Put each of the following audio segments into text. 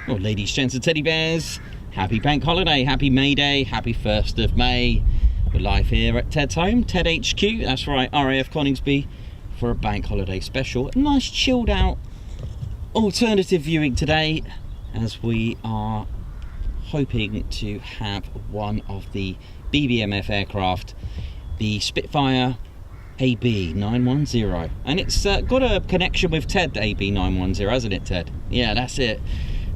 Well, ladies, gents and teddy bears, happy bank holiday, happy May Day, happy 1st of May. We're live here at Ted's home, Ted HQ, that's right, RAF Coningsby, for a bank holiday special. A nice chilled out alternative viewing today, as we are hoping to have one of the BBMF aircraft, the Spitfire AB910. And it's got a connection with Ted AB910, hasn't it, Ted? Yeah, that's it.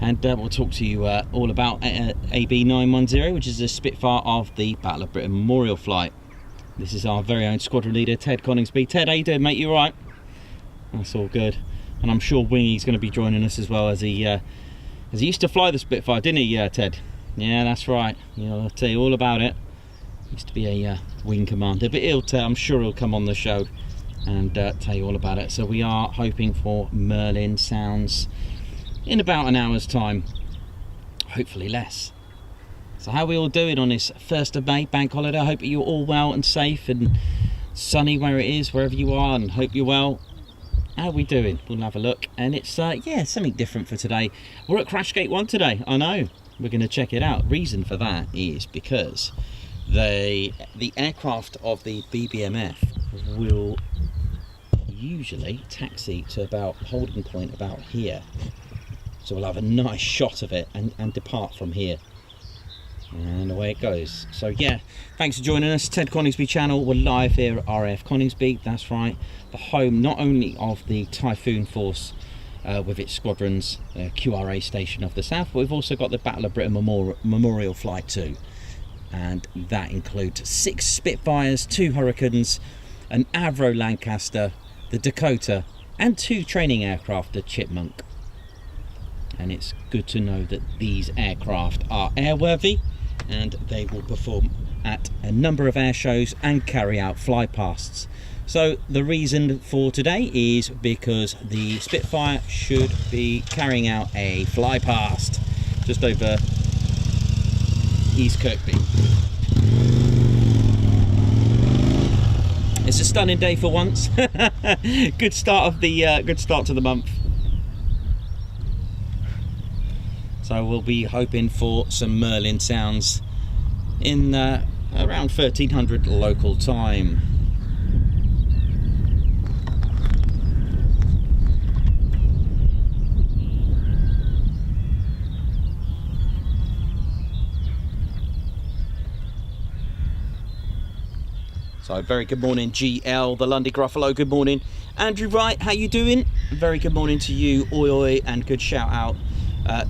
And we'll talk to you all about AB910, which is a Spitfire of the Battle of Britain Memorial Flight. This is our very own squadron leader, Ted Coningsby. Ted, how you doing, mate? You all right? That's all good. And I'm sure Wingy's going to be joining us as well, as he used to fly the Spitfire, didn't he, Ted? Yeah, that's right. I'll tell you all about it. He used to be a wing commander, but I'm sure he'll come on the show and tell you all about it. So we are hoping for Merlin sounds in about an hour's time, hopefully less. So how are we all doing on this 1st of May bank holiday? I hope you're all well and safe and sunny where it is, wherever you are, and hope you're well. How are we doing? We'll have a look. And it's yeah, something different for today. We're at Crashgate 1 today. I know, we're going to check it out. Reason for that is because the aircraft of the BBMF will usually taxi to about holding point about here. So we'll have a nice shot of it and depart from here. And away it goes. So yeah, thanks for joining us. Ted Coningsby channel. We're live here at RAF Coningsby. That's right. The home not only of the Typhoon force with its squadrons, QRA station of the south, but we've also got the Battle of Britain Memorial Flight 2. And that includes 6 Spitfires, 2 Hurricanes, an Avro Lancaster, the Dakota, and 2 training aircraft, the Chipmunk. And it's good to know that these aircraft are airworthy and they will perform at a number of air shows and carry out flypasts. So the reason for today is because the Spitfire should be carrying out a flypast just over East Kirkby. It's a stunning day for once. Good start to the month. So we'll be hoping for some Merlin sounds in around 1300 local time. So very good morning, GL, the Lundy Gruffalo, good morning. Andrew Wright, how you doing? Very good morning to you, oi oi, and good shout out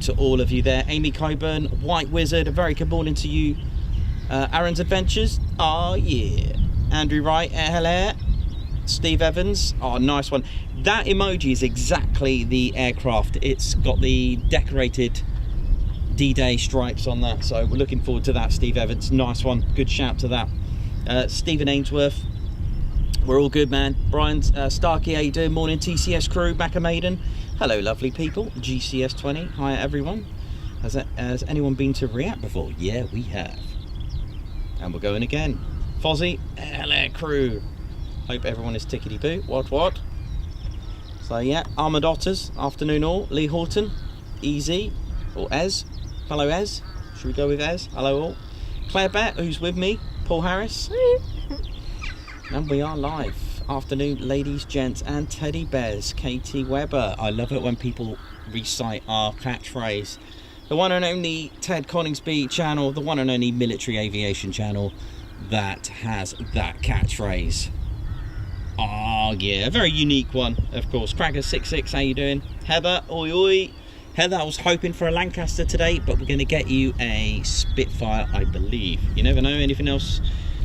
to all of you there. Amy Coburn, White Wizard, a very good morning to you. Aaron's Adventures, oh yeah. Andrew Wright, hello. Steve Evans, oh nice one. That emoji is exactly the aircraft. It's got the decorated D-Day stripes on that, so we're looking forward to that, Steve Evans. Nice one, good shout to that. Stephen Ainsworth, we're all good, man. Brian Starkey, how you doing? Morning, TCS crew, Macca Maiden. Hello, lovely people. GCS 20, hi everyone. Has anyone been to React before? Yeah, we have. And we're going again. Fozzie, hello crew. Hope everyone is tickety-boo. What? So yeah, Armoured Otters, afternoon all. Lee Horton, Easy, or Ez. Hello Ez. Should we go with Ez? Hello all. Claire Bett, who's with me. Paul Harris. And we are live. Afternoon, ladies, gents, and teddy bears. Katie Webber. I love it when people recite our catchphrase. The one and only Ted Coningsby channel, the one and only military aviation channel that has that catchphrase. Oh yeah, a very unique one, of course. Cracker66, how you doing? Heather, oi oi. Heather, I was hoping for a Lancaster today, but we're going to get you a Spitfire, I believe. You never know, anything else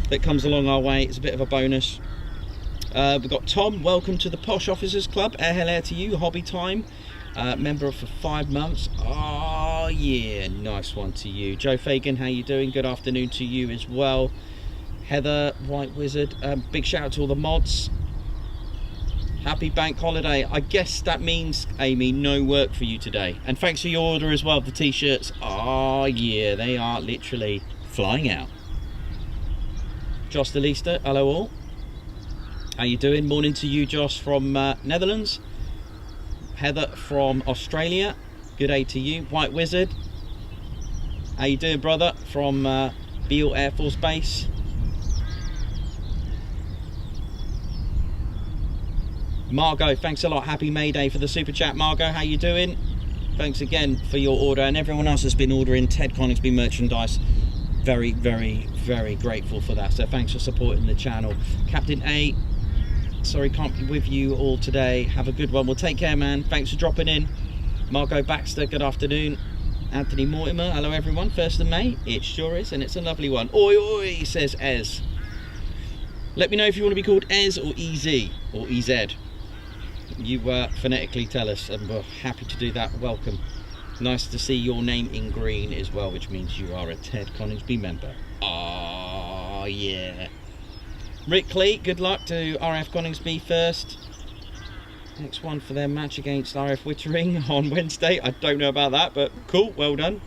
that comes along our way, it's a bit of a bonus. We've got Tom, welcome to the Posh Officers Club. Air to you, hobby time. Member for 5 months. Oh yeah, nice one to you. Joe Fagan, how you doing? Good afternoon to you as well. Heather, White Wizard, big shout out to all the mods. Happy bank holiday. I guess that means, Amy, no work for you today. And thanks for your order as well, the t-shirts. Oh yeah, they are literally flying out. Josh the Leaster, hello all. How you doing? Morning to you, Josh from Netherlands. Heather from Australia, good day to you. White Wizard, how you doing, brother, from Beale Air Force Base. Margot, thanks a lot. Happy May Day for the super chat. Margot, how you doing? Thanks again for your order, and everyone else has been ordering Ted Coningsby merchandise. Very, very, very grateful for that. So thanks for supporting the channel. Captain A, sorry can't be with you all today. Have a good one. Well, take care, man. Thanks for dropping in. Margot Baxter, good afternoon. Anthony Mortimer, hello everyone. 1st of May, it sure is, and it's a lovely one. Oi, oi, says Ez. Let me know if you want to be called Ez or EZ or EZ. You phonetically tell us, and we're happy to do that. Welcome. Nice to see your name in green as well, which means you are a Ted Coningsby member. Oh yeah. Rick Lee, good luck to RAF Coningsby first. Next one for their match against RAF Wittering on Wednesday. I don't know about that, but cool, well done.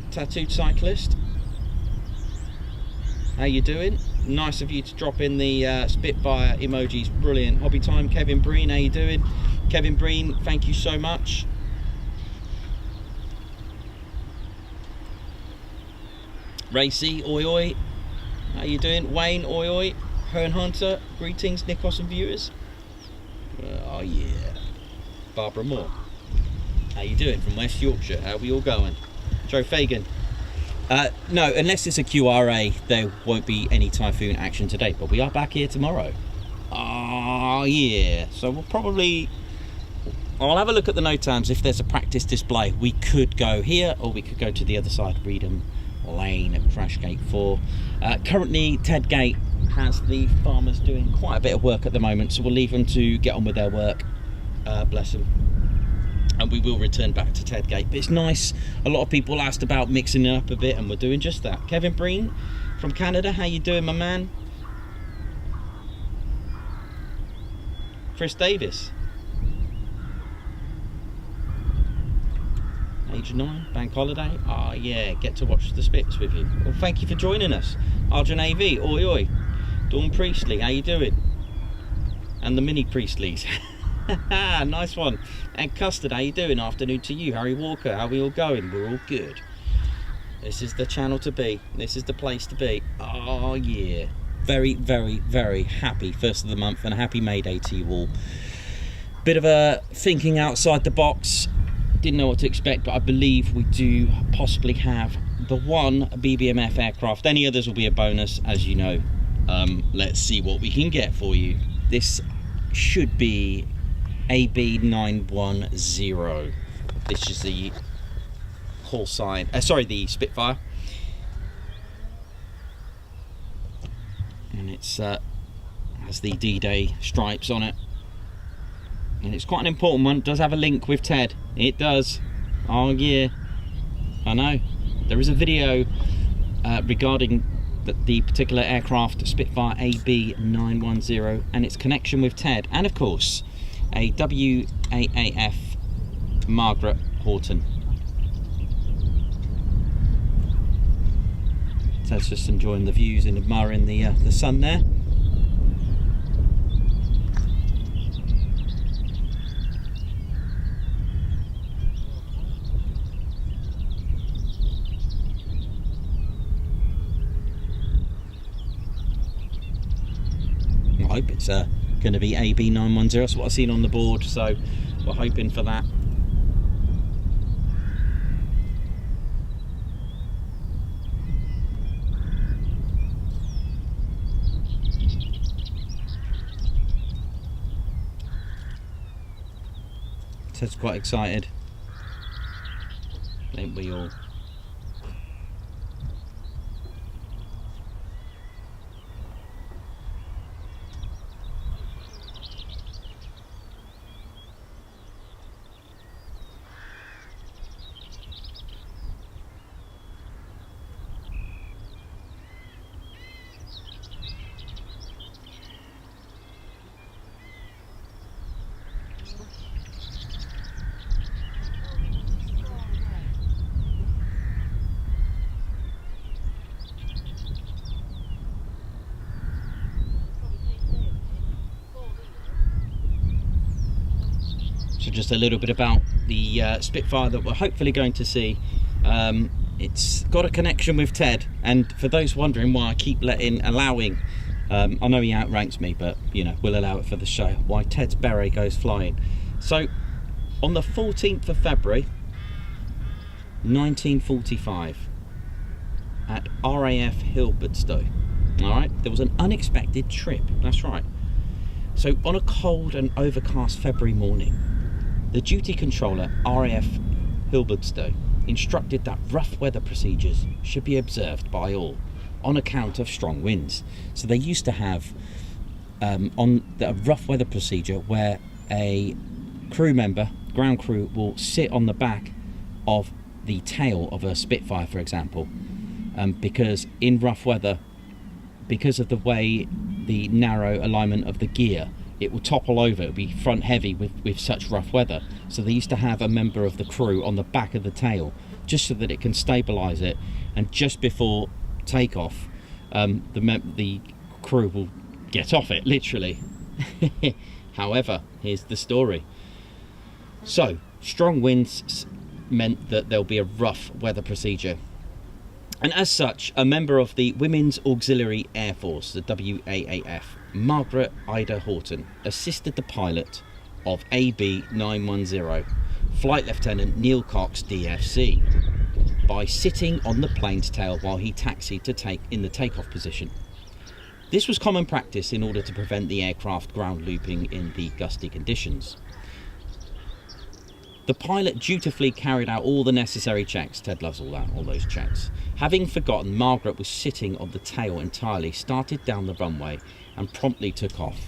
Tattooed Cyclist, how you doing? Nice of you to drop in the Spitfire emojis, brilliant. Hobby time. Kevin Breen, how you doing? Kevin Breen, thank you so much. Racy, oi oi, how you doing? Wayne, oi oi. Hearn Hunter, greetings, Nikos and viewers. Oh yeah. Barbara Moore, how you doing from West Yorkshire? How are we all going? Joe Fagan. No, unless it's a QRA, there won't be any Typhoon action today, but we are back here tomorrow. Oh yeah, so we'll probably, I'll have a look at the note times. If there's a practice display, we could go here, or we could go to the other side, Reedham Lane at Crash Gate 4. Currently, Ted Gate has the farmers doing quite a bit of work at the moment, so we'll leave them to get on with their work. Bless them. And we will return back to Ted Gate. But it's nice. A lot of people asked about mixing it up a bit, and we're doing just that. Kevin Breen from Canada, how you doing, my man? Chris Davis, age 9, bank holiday. Oh yeah, get to watch the Spits with you. Well, thank you for joining us. Arjun AV, oi oi. Dawn Priestley, how you doing? And the mini Priestleys. Nice one. And Custard, how you doing? Afternoon to you. Harry Walker, how are we all going? We're all good. This is the channel to be. This is the place to be. Oh yeah. Very, very, very happy 1st of the month, and a happy May Day to you all. Bit of a thinking outside the box. Didn't know what to expect, but I believe we do possibly have the one BBMF aircraft. Any others will be a bonus, as you know. Let's see what we can get for you. This should be AB910. This is the call sign, sorry, the Spitfire, and it's has the D-Day stripes on it, and it's quite an important one. It does have a link with Ted, it does. Oh yeah, I know. There is a video regarding the particular aircraft, Spitfire AB910, and its connection with Ted, and of course a WAAF Margaret Horton. Ted's just enjoying the views and admiring the sun there. I hope it's going to be AB910. That's what I've seen on the board, so we're hoping for that. Ted's quite excited. Ain't we all? So just a little bit about the Spitfire that we're hopefully going to see. It's got a connection with Ted, and for those wondering why I keep allowing, I know he outranks me, but you know, we'll allow it for the show, why Ted's beret goes flying. So on the 14th of February 1945 at RAF Hilbertstow, all right, there was an unexpected trip. That's right. So on a cold and overcast February morning, the duty controller, RAF Hilbertstow, instructed that rough weather procedures should be observed by all on account of strong winds. So they used to have on the rough weather procedure where a crew member, ground crew, will sit on the back of the tail of a Spitfire, for example, because in rough weather, because of the way the narrow alignment of the gear, it will topple over. It will be front heavy with such rough weather. So they used to have a member of the crew on the back of the tail just so that it can stabilize it, and just before takeoff the crew will get off it, literally. However, here's the story. So strong winds meant that there'll be a rough weather procedure, and as such, a member of the Women's Auxiliary Air Force, the WAAF, Margaret Ida Horton, assisted the pilot of AB910, Flight Lieutenant Neil Cox, DFC, by sitting on the plane's tail while he taxied to take in the takeoff position. This was common practice in order to prevent the aircraft ground looping in the gusty conditions. The pilot dutifully carried out all the necessary checks. Ted loves all those checks. Having forgotten Margaret was sitting on the tail entirely, started down the runway and promptly took off.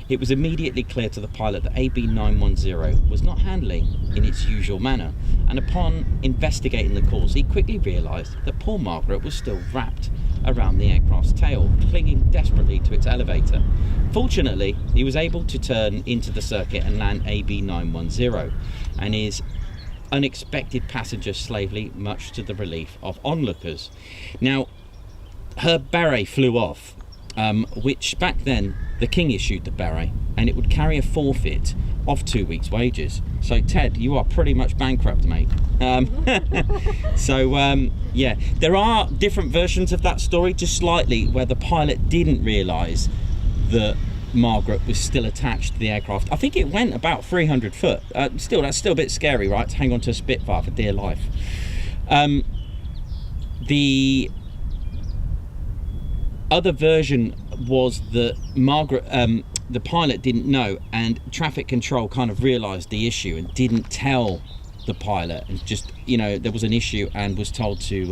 It was immediately clear to the pilot that AB910 was not handling in its usual manner, and upon investigating the cause, he quickly realised that poor Margaret was still wrapped around the aircraft's tail, clinging desperately to its elevator. Fortunately, he was able to turn into the circuit and land AB910 and his unexpected passenger safely, much to the relief of onlookers. Now, her beret flew off, which back then the king issued the beret, and it would carry a forfeit of 2 weeks' wages. So Ted, you are pretty much bankrupt, mate. Yeah, there are different versions of that story, just slightly, where the pilot didn't realise that Margaret was still attached to the aircraft. I think it went about 300 foot. That's still a bit scary, right, to hang on to a Spitfire for dear life. The other version was that Margaret, the pilot, didn't know, and traffic control kind of realised the issue and didn't tell the pilot, and just, you know, there was an issue and was told to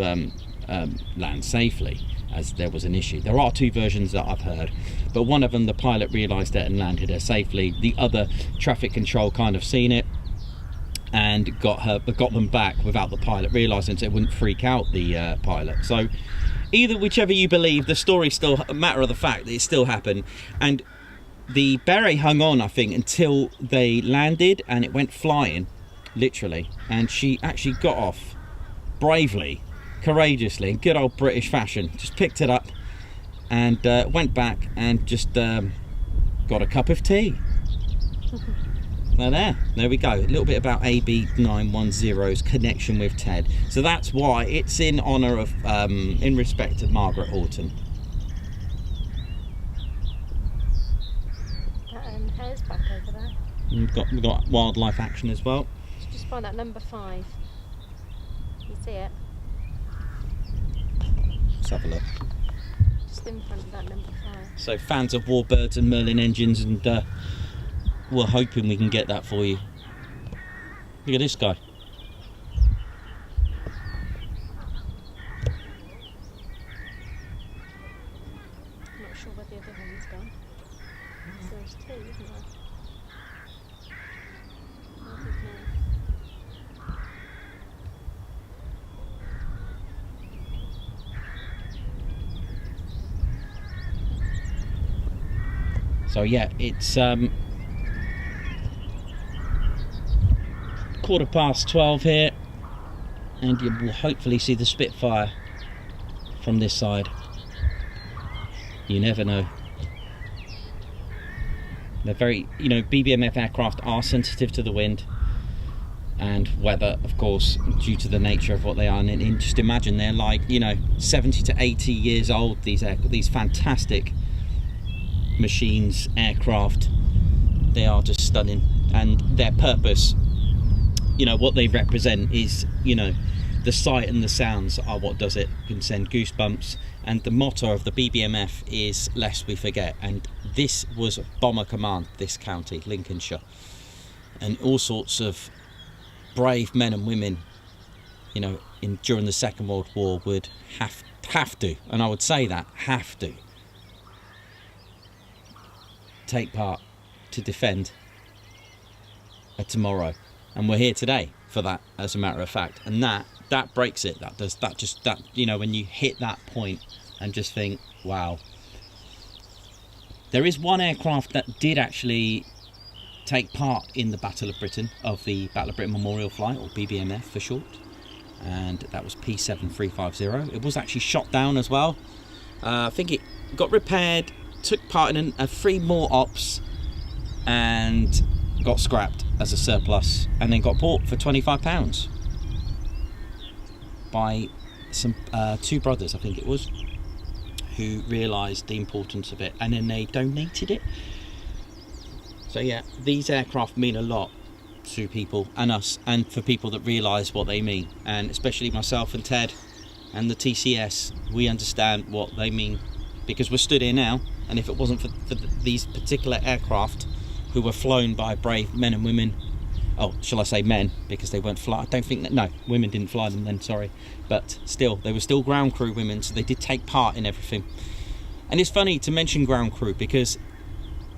land safely as there was an issue. There are two versions that I've heard, but one of them the pilot realised it and landed her safely. The other, traffic control kind of seen it and got them back without the pilot realising, so it wouldn't freak out the pilot. So whichever you believe, the story's still a matter of the fact that it still happened, and the beret hung on, I think, until they landed, and it went flying, literally, and she actually got off bravely, courageously, in good old British fashion. Just picked it up and went back and just got a cup of tea. So there we go, a little bit about AB910's connection with Ted. So that's why it's in honour of, in respect of Margaret Horton. That hare's back over there. We've got wildlife action as well. Just find that number 5. You see it? Let's have a look. Just in front of that number 5. So fans of Warbirds and Merlin engines and we're hoping we can get that for you. Look at this guy. I'm not sure where the other one's gone. So there's two, isn't there? I don't know. So yeah, it's 12:15 here, and you will hopefully see the Spitfire from this side. You never know. They're very, you know, BBMF aircraft are sensitive to the wind and weather, of course, due to the nature of what they are. And just imagine, they're like, you know, 70 to 80 years old, these fantastic machines, aircraft. They are just stunning, and their purpose, you know, what they represent is, you know, the sight and the sounds are what does it. Can send goosebumps. And the motto of the BBMF is lest we forget, and this was Bomber Command, this county, Lincolnshire, and all sorts of brave men and women, you know, during the Second World War would have to, and I would say that, have to take part to defend a tomorrow. And we're here today for that, as a matter of fact. And that breaks it. That you know, when you hit that point and just think, wow. There is one aircraft that did actually take part in the Battle of Britain, of the Battle of Britain Memorial Flight, or BBMF for short, and that was P7350. It was actually shot down as well. I think it got repaired, took part in 3 more ops, and got scrapped as a surplus, and then got bought for £25 by some 2 brothers, I think it was, who realised the importance of it, and then they donated it. So yeah, these aircraft mean a lot to people and us, and for people that realise what they mean, and especially myself and Ted and the TCS, we understand what they mean, because we're stood here now, and if it wasn't for these particular aircraft who were flown by brave men and women, oh, shall I say men, because they weren't fly, I don't think that, no, women didn't fly them then, sorry, but still, they were still ground crew women, so they did take part in everything. And it's funny to mention ground crew, because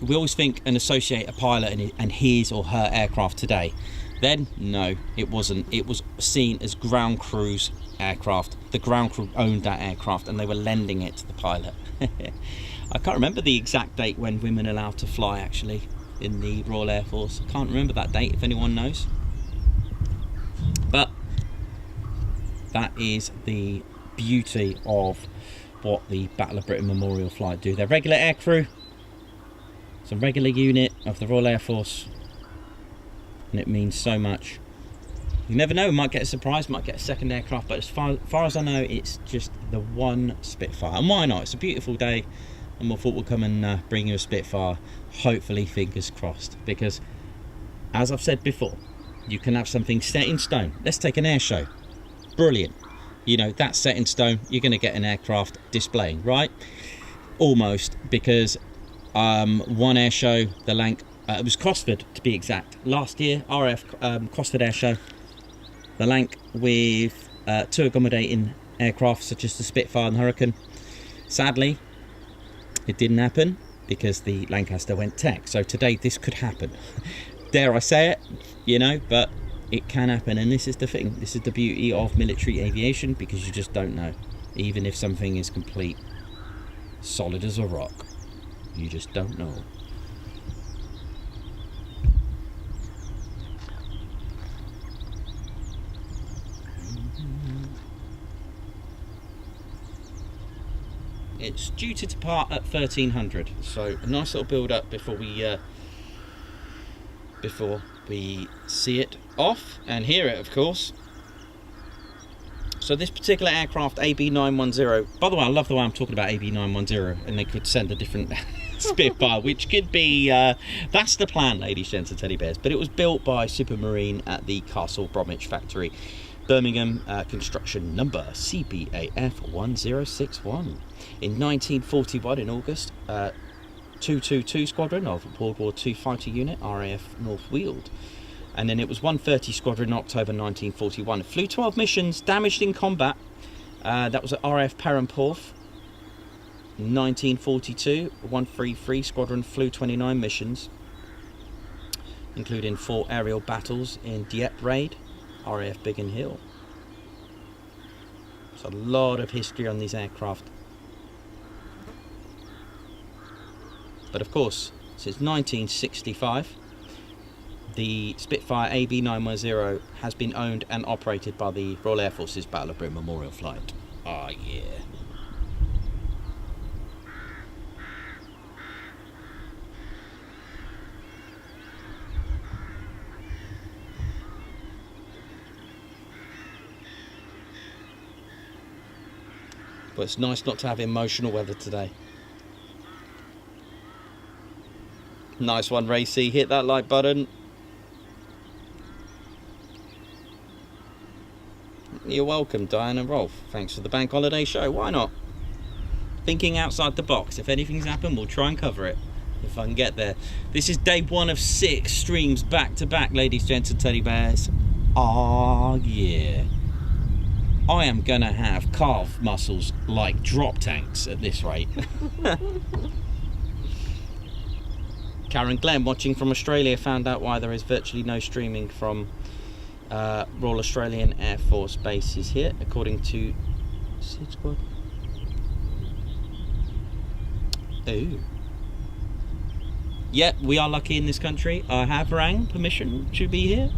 we always think and associate a pilot and his or her aircraft today. Then, no, it wasn't. It was seen as ground crew's aircraft. The ground crew owned that aircraft, and they were lending it to the pilot. I can't remember the exact date when women are allowed to fly, actually, in the Royal Air Force. I can't remember that date, if anyone knows. But that is the beauty of what the Battle of Britain Memorial Flight do. They're regular air crew. It's a regular unit of the Royal Air Force, and it means so much. You never know, we might get a surprise, might get a second aircraft, but as far as I know, it's just the one Spitfire. And why not? It's a beautiful day, and we thought we'll come and bring you a Spitfire, hopefully, fingers crossed, because as I've said before, you can have something set in stone. Let's take an air show. Brilliant. You know, that's set in stone. You're going to get an aircraft displaying, right? Almost, because one air show, the it was Cosford to be exact, last year, RAF Cosford air show, the Lanc with 2 accommodating aircraft such as the Spitfire and the Hurricane. Sadly, it didn't happen because the Lancaster went tech. So today this could happen. Dare I say it, you know, but it can happen, and this is the thing. This is the beauty of military aviation, because you just don't know. Even if something is complete, solid as a rock, you just don't know. It's due to depart at 1300, so a nice little build up before we see it off and hear it, of course. So this particular aircraft, AB910, by the way, I love the way I'm talking about AB910, and they could send a different Spitfire, which could be, that's the plan, ladies, gents and teddy bears. But it was built by Supermarine at the Castle Bromwich factory, Birmingham, construction number CBAF 1061. In 1941, in August, 222 Squadron of World War II Fighter Unit, RAF North Weald. And then it was 130 Squadron in October 1941. It flew 12 missions, damaged in combat. That was at RAF Perranporth. 1942, 133 Squadron flew 29 missions, including 4 aerial battles in Dieppe Raid, RAF Biggin Hill. There's a lot of history on these aircraft. But of course, since 1965, the Spitfire AB910 has been owned and operated by the Royal Air Force's Battle of Britain Memorial Flight. Oh yeah. But it's nice not to have emotional weather today. Nice one, Racy. Hit that like button. You're welcome, Diane and Rolf. Thanks for the bank holiday show. Why not? Thinking outside the box. If anything's happened, we'll try and cover it if I can get there. This is day 1 of 6 streams back to back, ladies, gents, and teddy bears. Oh yeah. I am gonna have calf muscles like drop tanks at this rate. Karen Glenn, watching from Australia, found out why there is virtually no streaming from Royal Australian Air Force bases here, according to Sid Squad. Oh. Yeah, we are lucky in this country. I have rang permission to be here.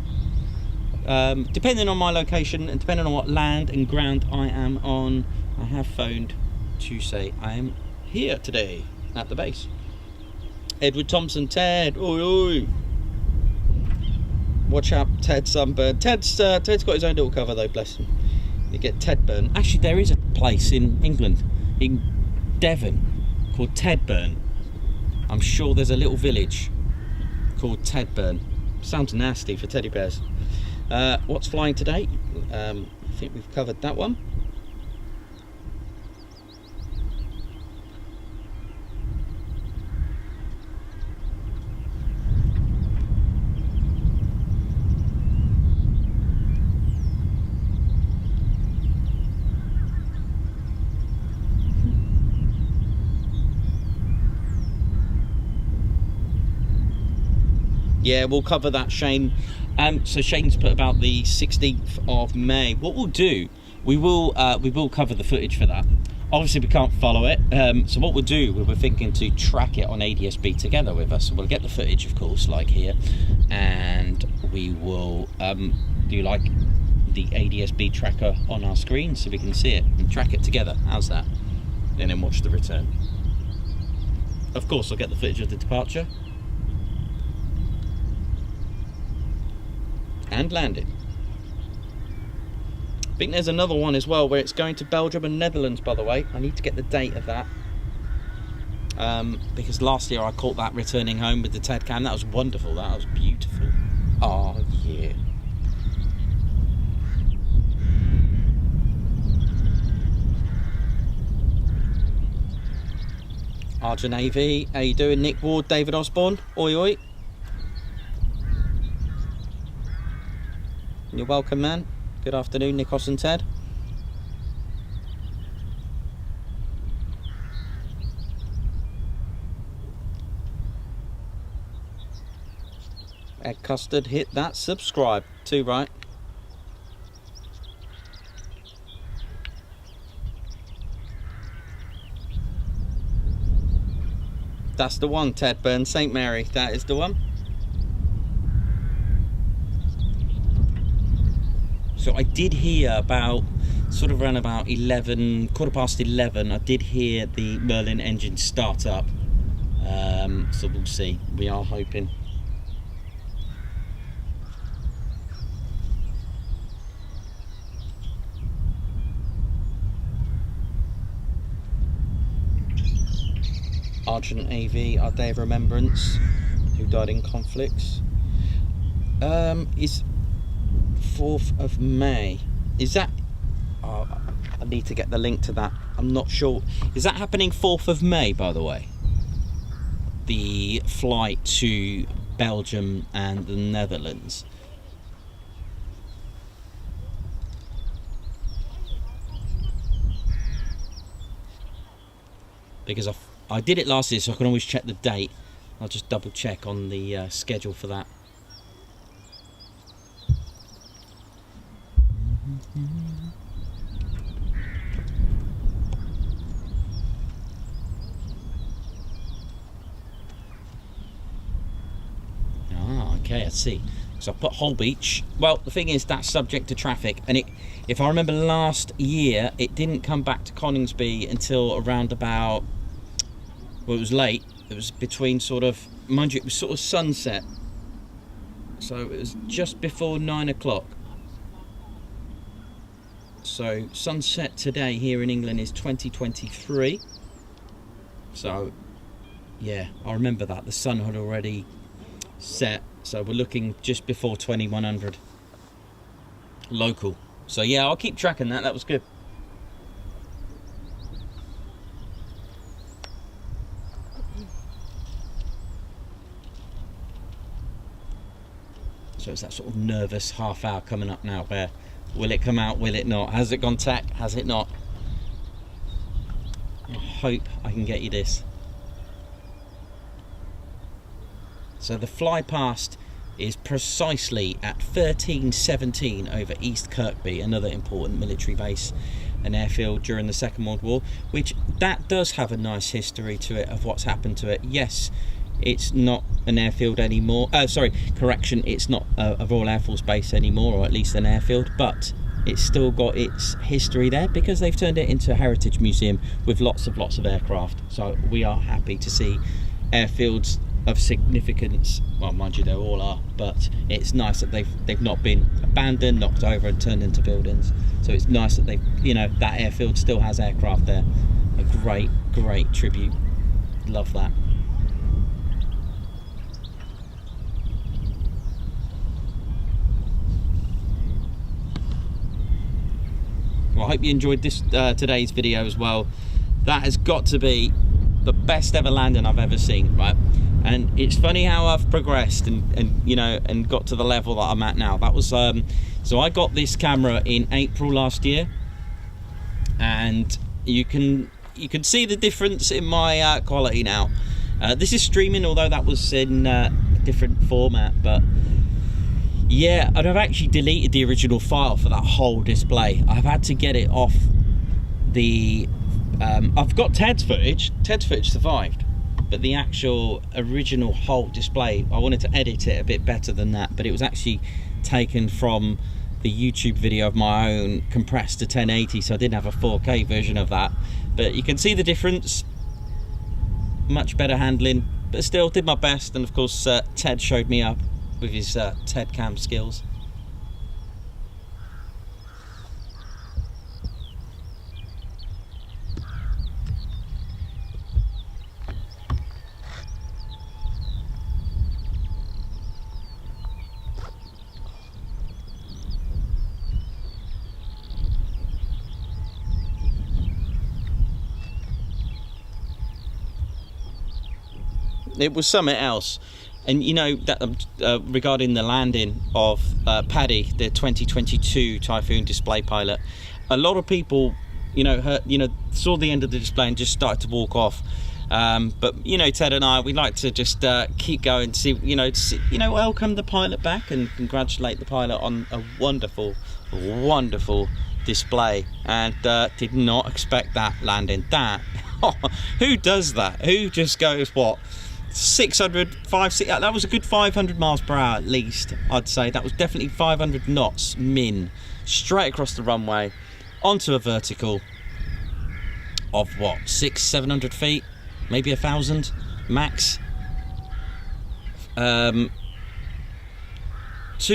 Depending on my location and depending on what land and ground I am on, I have phoned to say I am here today at the base. Edward Thompson, Ted, oi oi. Watch out, Ted sunburn. Ted's got his own little cover though, bless him. You get Tedburn. Actually, there is a place in England, in Devon, called Tedburn. I'm sure there's a little village called Tedburn. Sounds nasty for teddy bears. What's flying today? I think we've covered that one. Yeah, we'll cover that, Shane. So Shane's put about the 16th of May. What we'll do, we will cover the footage for that. Obviously, we can't follow it. So what we'll do, we were thinking to track it on ADSB together with us. So we'll get the footage, of course, like here, and we will do like the ADSB tracker on our screen so we can see it and track it together. How's that? And then watch the return. Of course, I'll get the footage of the departure and landing. I think there's another one as well where it's going to Belgium and Netherlands, by the way. I need to get the date of that, because last year I caught that returning home with the TED cam. That was wonderful. That was beautiful. Oh yeah. Argent AV, how you doing? Nick Ward, David Osborne, oi oi. You're welcome, man. Good afternoon, Nikos and Ted. Egg Custard, hit that subscribe too, right? That's the one, Ted Burn, St. Mary, that is the one. So I did hear about, sort of around about 11, quarter past 11, I did hear the Merlin engine start up. So we'll see, we are hoping. Argent AV, our day of remembrance, who died in conflicts. Is 4th of May. Is that... Oh, I need to get the link to that. I'm not sure. Is that happening 4th of May, by the way? the flight to Belgium and the Netherlands. Because I did it last year, so I can always check the date. I'll just double check on the schedule for that. Okay, I see. So I put Holbeach. Well, the thing is, that's subject to traffic, and if I remember last year, it didn't come back to Coningsby until around about, well, it was late. It was between sort of, mind you, it was sort of sunset. So it was just before 9 o'clock. So sunset today here in England is 2023. So yeah, I remember that. The sun had already set. So we're looking just before 2100 local. So yeah, I'll keep tracking that. That was good. So it's that sort of nervous half hour coming up now where will it come out, will it not? Has it gone tack, has it not? I hope I can get you this. So the fly past is precisely at 1317 over East Kirkby, another important military base and airfield during the Second World War, which that does have a nice history to it of what's happened to it. Yes, it's not an airfield anymore. Sorry, correction, it's not a Royal Air Force base anymore, or at least an airfield, but it's still got its history there because they've turned it into a heritage museum with lots of aircraft. So we are happy to see airfields of significance. Well, mind you, they all are, but it's nice that they've not been abandoned, knocked over and turned into buildings. So it's nice that they've, you know, that airfield still has aircraft there. A great tribute. Love that. Well, I hope you enjoyed this today's video as well. That has got to be the best ever landing I've ever seen, right? And it's funny how I've progressed and you know, and got to the level that I'm at now. That was so I got this camera in April last year, and you can see the difference in my quality now. This is streaming, although that was in a different format, but yeah, and I've actually deleted the original file for that whole display. I've had to get it off the I've got Ted's footage. Ted's footage survived, but the actual original whole display, I wanted to edit it a bit better than that, but it was actually taken from the YouTube video of my own, compressed to 1080, so I didn't have a 4K version of that. But you can see the difference. Much better handling, but still did my best. And of course Ted showed me up with his Ted cam skills. It was something else. And you know that regarding the landing of Paddy, the 2022 Typhoon display pilot, a lot of people, saw the end of the display and just started to walk off. But Ted and I, we like to just keep going, welcome the pilot back and congratulate the pilot on a wonderful display. And did not expect that landing. That who does that? Who just goes what? 560, that was a good 500 miles per hour at least, I'd say. That was definitely 500 knots min, straight across the runway onto a vertical of what, 600-700 feet, maybe 1,000 max. 2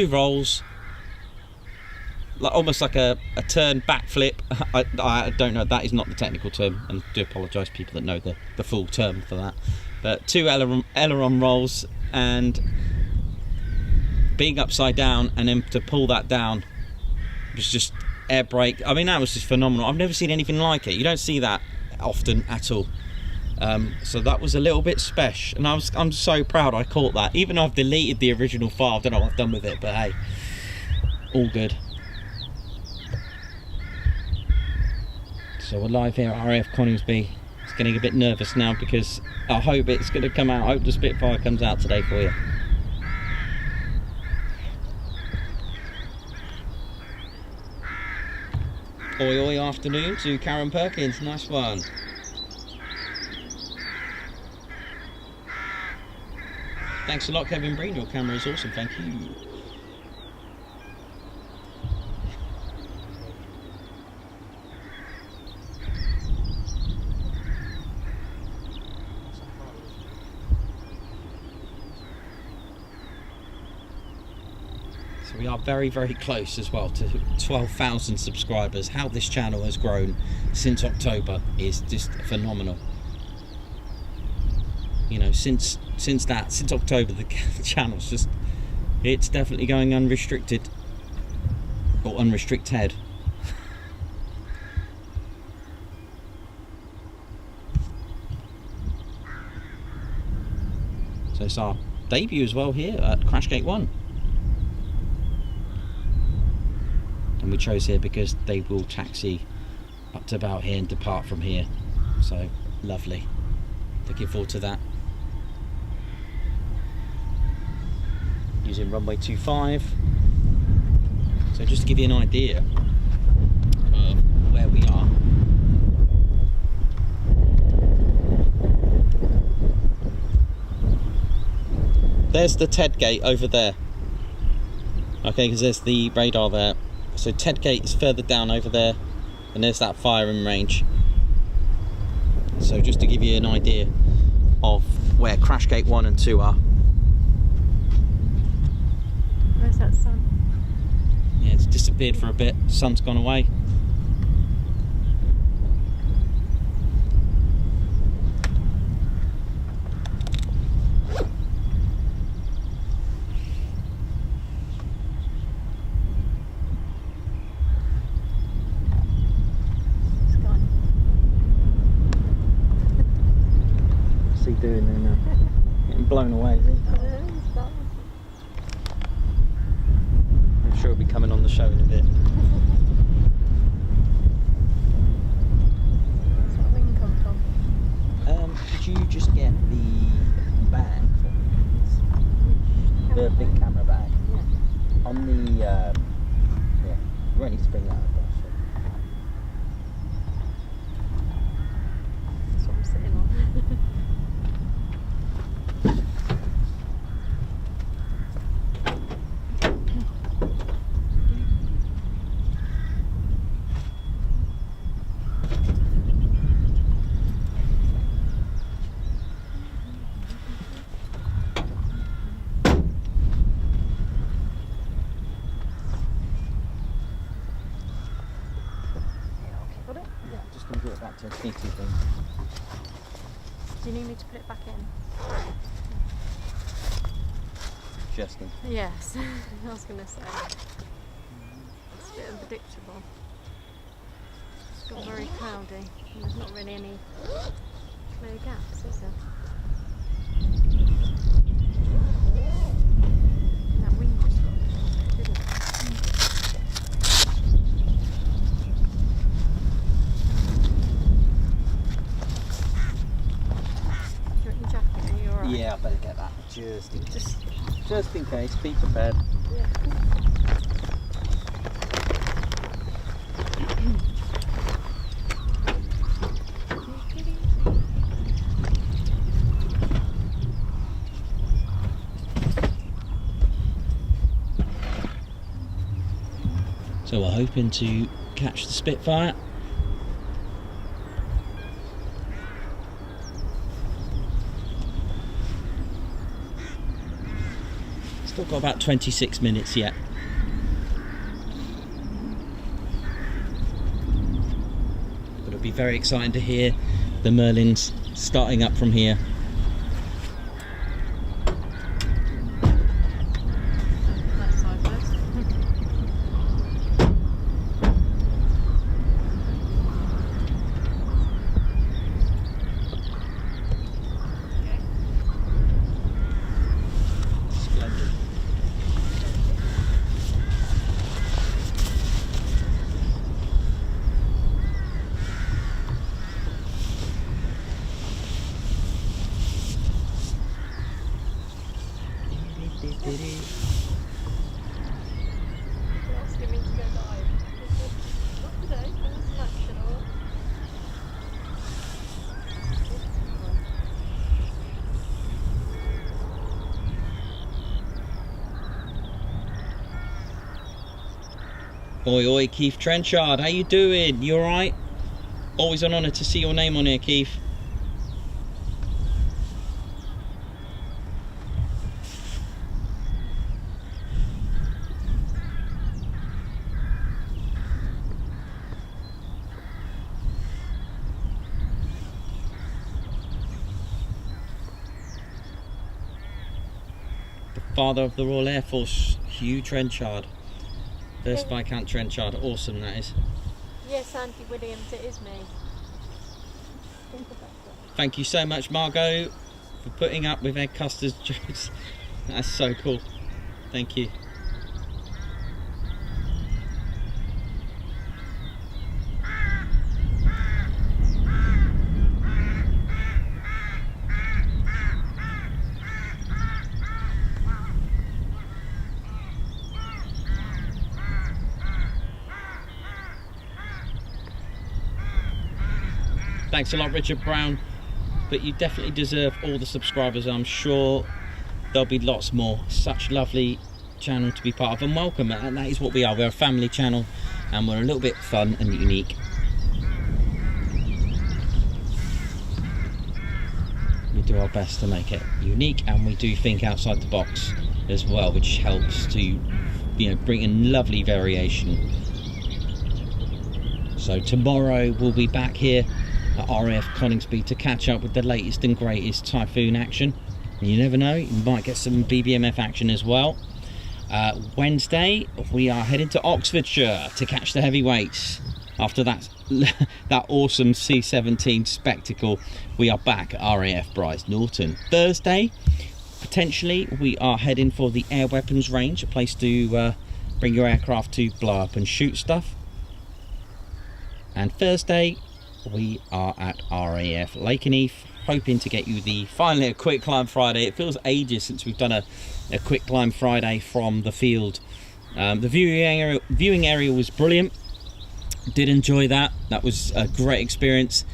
rolls, almost like a turn backflip. I don't know, that is not the technical term, and do apologise to people that know the full term for that. But 2 aileron rolls and being upside down, and then to pull that down was just air brake. I mean, that was just phenomenal. I've never seen anything like it. You don't see that often at all. So that was a little bit special, and I'm so proud I caught that. Even though I've deleted the original file, I don't know what I've done with it, but hey, all good. So we're live here at RAF Coningsby. It's getting a bit nervous now because I hope it's going to come out. I hope the Spitfire comes out today for you. Oi oi afternoon to Karen Perkins, nice one. Thanks a lot, Kevin Breen, your camera is awesome, thank you. So we are very, very close as well to 12,000 subscribers. How this channel has grown since October is just phenomenal. You know, since October, the channel's just, it's definitely going unrestricted, or unrestricted. So it's our debut as well here at Crashgate 1. And we chose here because they will taxi up to about here and depart from here. So lovely. Looking forward to that. Using runway 25. So just to give you an idea of where we are. There's the TED gate over there. Okay, because there's the radar there. So TED gate is further down over there, and there's that firing range. So just to give you an idea of where Crashgate 1 and 2 are. Where's that sun? Yeah, it's disappeared for a bit. Sun's gone away. What's he doing then? Getting blown away, is he? I'm sure he'll be coming on the show in a bit. Where's that wing come from? Did you just get the bag? The big camera bag? Yeah. On the, yeah, you won't need to bring that up. That's what I'm sitting on. Got it? Yeah, just going to do it back to a sneaky thing. Do you need me to put it back in? Just in. Yes, I was going to say. It's a bit unpredictable. It's got very cloudy and there's not really any clear gaps, is there? That wing just got didn't it? Do you want your jacket? Are you alright? Yeah, I better get that just in case. Be prepared. Yeah. So we're hoping to catch the Spitfire. Still got about 26 minutes yet. But it'll be very exciting to hear the Merlins starting up from here. That side first. Oi, oi, Keith Trenchard, how you doing? You alright? Always an honour to see your name on here, Keith. The father of the Royal Air Force, Hugh Trenchard. First Viscount Trenchard, awesome that is. Yes, Andy Williams, it is me. Thank you so much, Margot, for putting up with Ed Custer's jokes. That's so cool. Thank you. Thanks a lot, Richard Brown, but you definitely deserve all the subscribers. I'm sure there'll be lots more. Such lovely channel to be part of, and welcome, and that is what we are. We're a family channel and we're a little bit fun and unique. We do our best to make it unique, and we do think outside the box as well, which helps to, you know, bring in lovely variation. So tomorrow we'll be back here at RAF Coningsby to catch up with the latest and greatest Typhoon action. And you never know, you might get some BBMF action as well. Wednesday we are heading to Oxfordshire to catch the heavyweights. After that awesome C-17 spectacle, we are back at RAF Bryce Norton. Thursday, potentially, we are heading for the air weapons range, a place to bring your aircraft to blow up and shoot stuff. And Thursday, we are at RAF Lakenheath, hoping to get you finally a quick climb Friday. It feels ages since we've done a quick climb Friday from the field. The viewing area was brilliant. Did enjoy that. That was a great experience.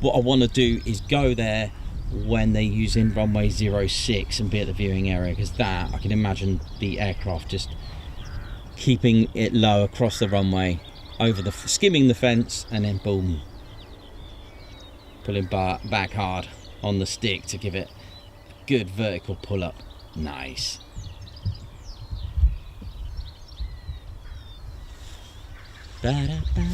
What I want to do is go there when they're using runway 06 and be at the viewing area, because that, I can imagine the aircraft just keeping it low across the runway, skimming the fence, and then boom, pulling back hard on the stick to give it a good vertical pull up. Nice. Ba-da-ba.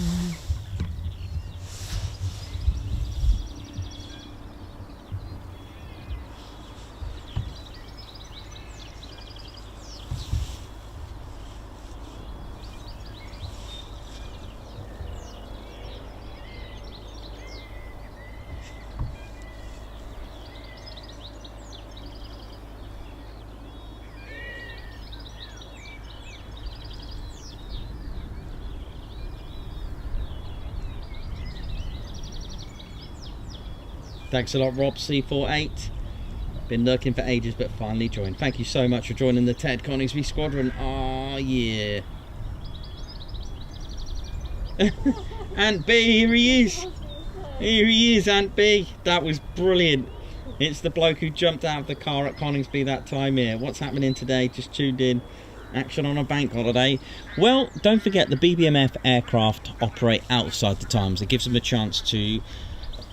Thanks a lot, Rob C48. Been lurking for ages, but finally joined. Thank you so much for joining the Ted Coningsby squadron. Oh yeah. Aunt B, here he is. Here he is, Aunt B. That was brilliant. It's the bloke who jumped out of the car at Coningsby that time here. What's happening today? Just tuned in. Action on a bank holiday. Well, don't forget the BBMF aircraft operate outside the times. It gives them a chance to,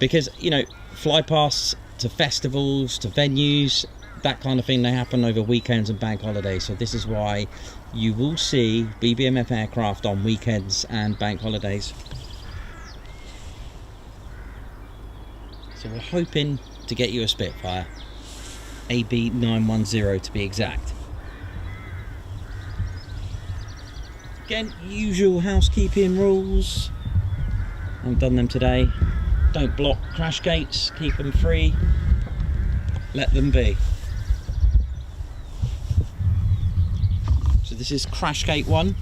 because, you know, flypasts to festivals, to venues, that kind of thing, they happen over weekends and bank holidays. So this is why you will see BBMF aircraft on weekends and bank holidays. So we're hoping to get you a Spitfire, AB910 to be exact. Again, usual housekeeping rules. I haven't done them today. Don't block crash gates, keep them free, let them be. So this is crash gate 1.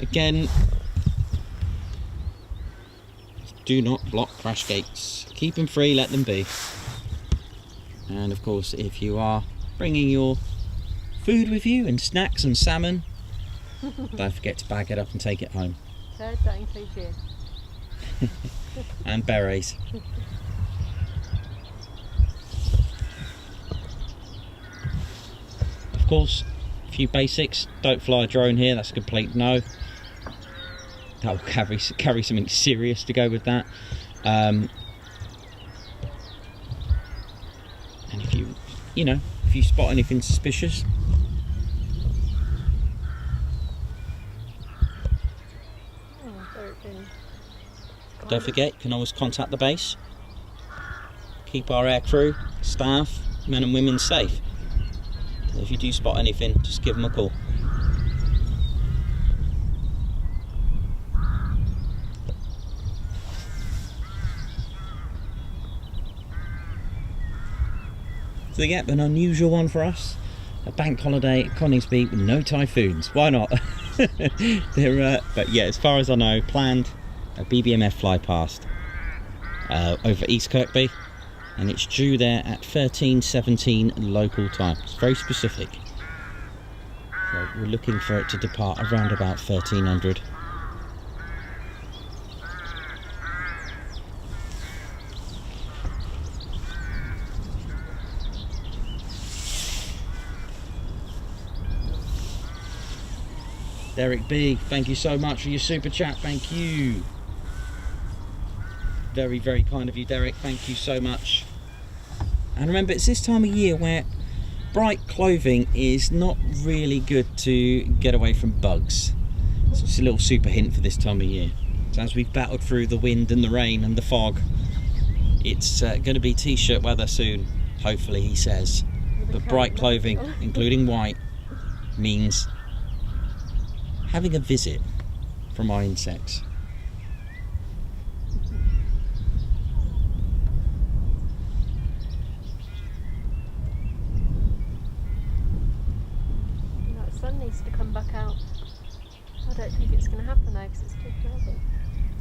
Again, do not block crash gates, keep them free, let them be. And of course, if you are bringing your food with you and snacks and salmon, don't forget to bag it up and take it home. Ted, that includes you. And berets. Of course, a few basics. Don't fly a drone here, that's a complete no. that will carry something serious to go with that. And if you spot anything suspicious, don't forget, you can always contact the base. Keep our air crew, staff, men and women safe. So if you do spot anything, just give them a call. So yeah, an unusual one for us. A bank holiday at Coningsby with no typhoons. Why not? But yeah, as far as I know, planned a BBMF fly past over East Kirkby, and it's due there at 13:17 local time. It's very specific. So we're looking for it to depart around about 1300. Derek B, thank you so much for your super chat. Thank you. Very, very kind of you, Derek. Thank you so much. And remember, it's this time of year where bright clothing is not really good to get away from bugs. So it's a little super hint for this time of year. So as we've battled through the wind and the rain and the fog, it's going to be t-shirt weather soon, hopefully, he says. But bright clothing, including white, means having a visit from our insects. That sun needs to come back out. I don't think it's going to happen though because it's too cloudy.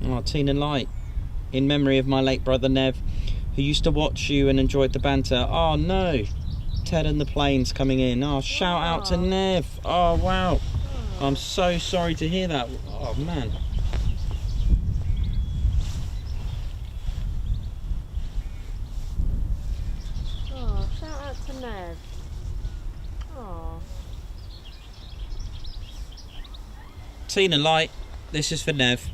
Oh, Tina Light, in memory of my late brother Nev, who used to watch you and enjoyed the banter. Oh no, Ted and the planes coming in. Oh, shout out to Nev. Oh wow. I'm so sorry to hear that. Oh man. Oh, shout out to Nev. Oh. Tina Light, this is for Nev.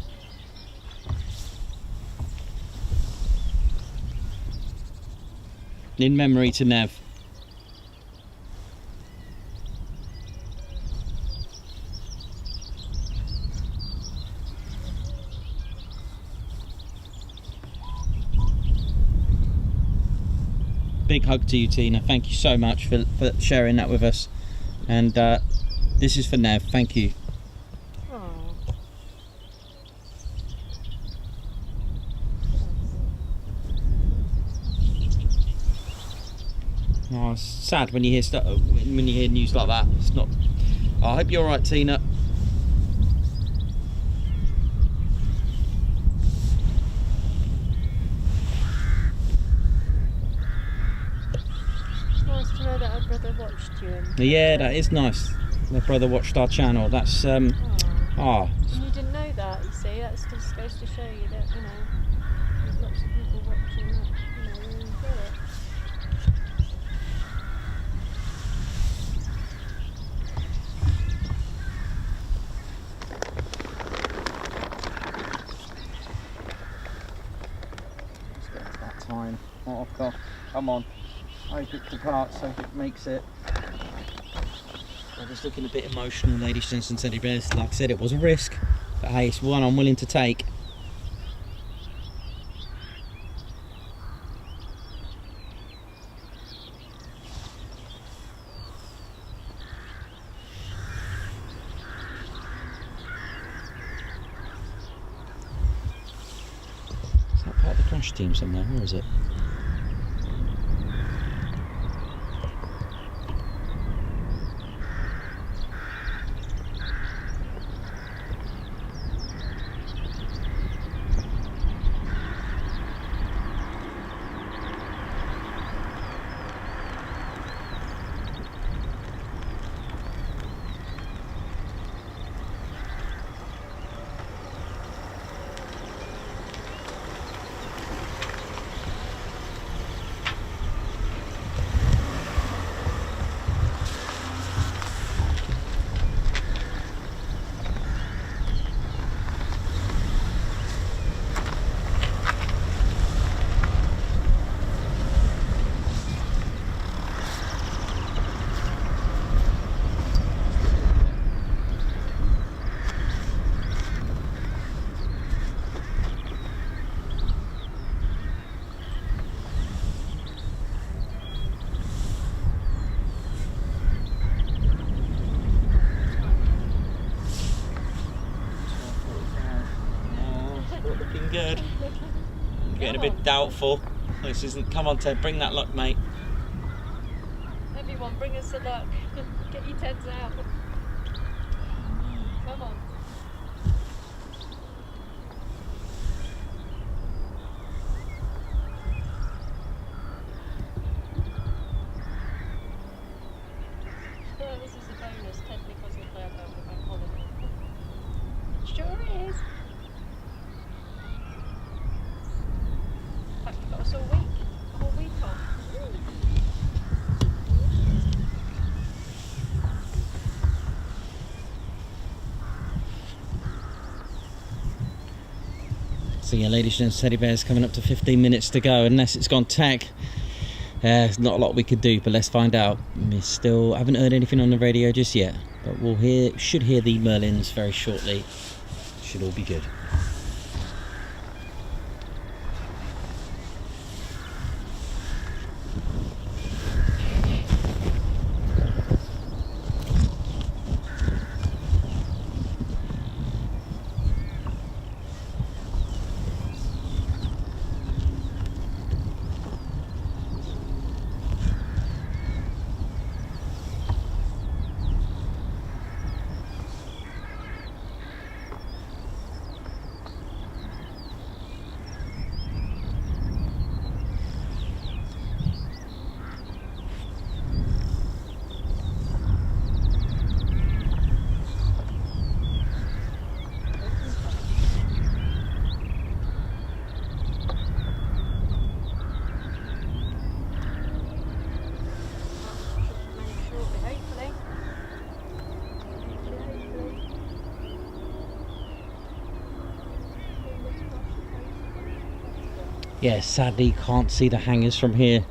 In memory to Nev. Big hug to you, Tina. Thank you so much for sharing that with us. And this is for Nev. Thank you. Oh, it's sad when you hear news like that. It's not. I hope you're all right, Tina. Brother watched you. Yeah, that is nice. My brother watched our channel. That's And you didn't know that, you see. That's just goes to show you that, there's lots of people watching that, really enjoy it. Let's get to that time. Oh God, come on. I hope it departs, so it makes it. I'm just looking a bit emotional, ladies, gents and teddy bears. Like I said, it was a risk, but hey, it's one I'm willing to take. Is that part of the crash team somewhere? Where is it? good. I'm getting a bit doubtful. This isn't. Come on, Ted, bring that luck, mate. Everyone, bring us the luck. Get your Teds out. Come on. This is a bonus, Ted, because you're there over the bank holiday. Sure is. In fact, you've got us all week. A whole week off. So yeah, ladies and teddy bears, coming up to 15 minutes to go. Unless it's gone tag, there's not a lot we could do, but let's find out. We still haven't heard anything on the radio just yet, but should hear the Merlins very shortly. Should all be good. Yeah, sadly can't see the hangars from here.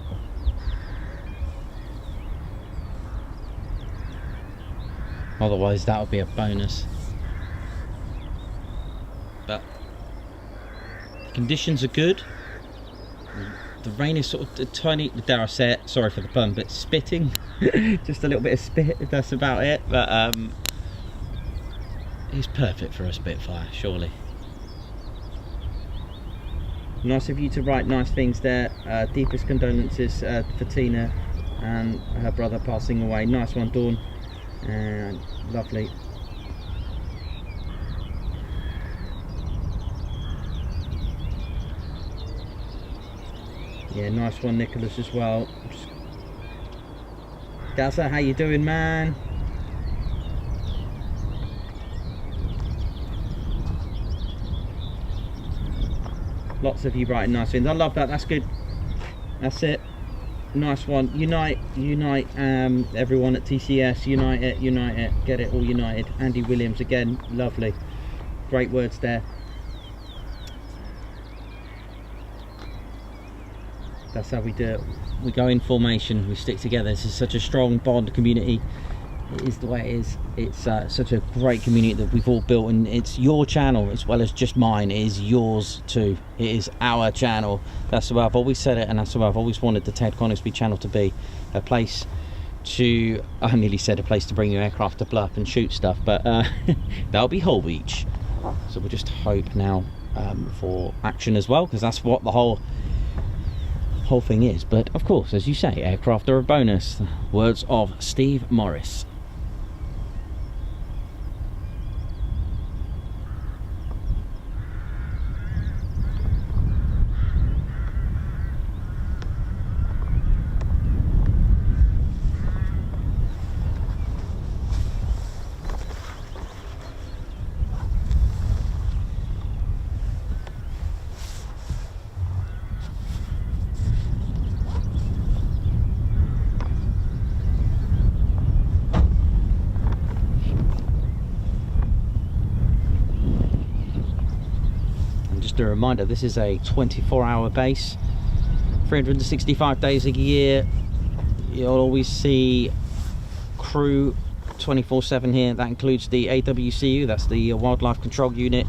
Otherwise that would be a bonus. But the conditions are good. The rain is sort of a tiny, dare I say it, sorry for the pun, but spitting. Just a little bit of spit, that's about it. But it's perfect for a Spitfire, surely. Nice of you to write nice things there. Deepest condolences for Tina and her brother passing away. Nice one, Dawn. Lovely. Yeah, nice one, Nicholas, as well. Gaza, how you doing, man? Lots of you writing nice things. I love that. That's good. That's it. Nice one. Unite, everyone at TCS. Unite it. Get it all united. Andy Williams again. Lovely. Great words there. That's how we do it. We go in formation. We stick together. This is such a strong bond community. It is the way it is. It's such a great community that we've all built, and it's your channel as well as just mine. It is yours too. It is our channel. That's the way I've always said it, and that's the way I've always wanted the Ted Coningsby channel to be. A place to, I nearly said a place to bring your aircraft to blow up and shoot stuff, but that'll be Hull Beach. So we'll just hope now for action as well, because that's what the whole thing is. But of course, as you say, aircraft are a bonus. Words of Steve Morris. A reminder, this is a 24-hour base, 365 days a year. You'll always see crew 24/7 here. That includes the AWCU, that's the Wildlife Control Unit,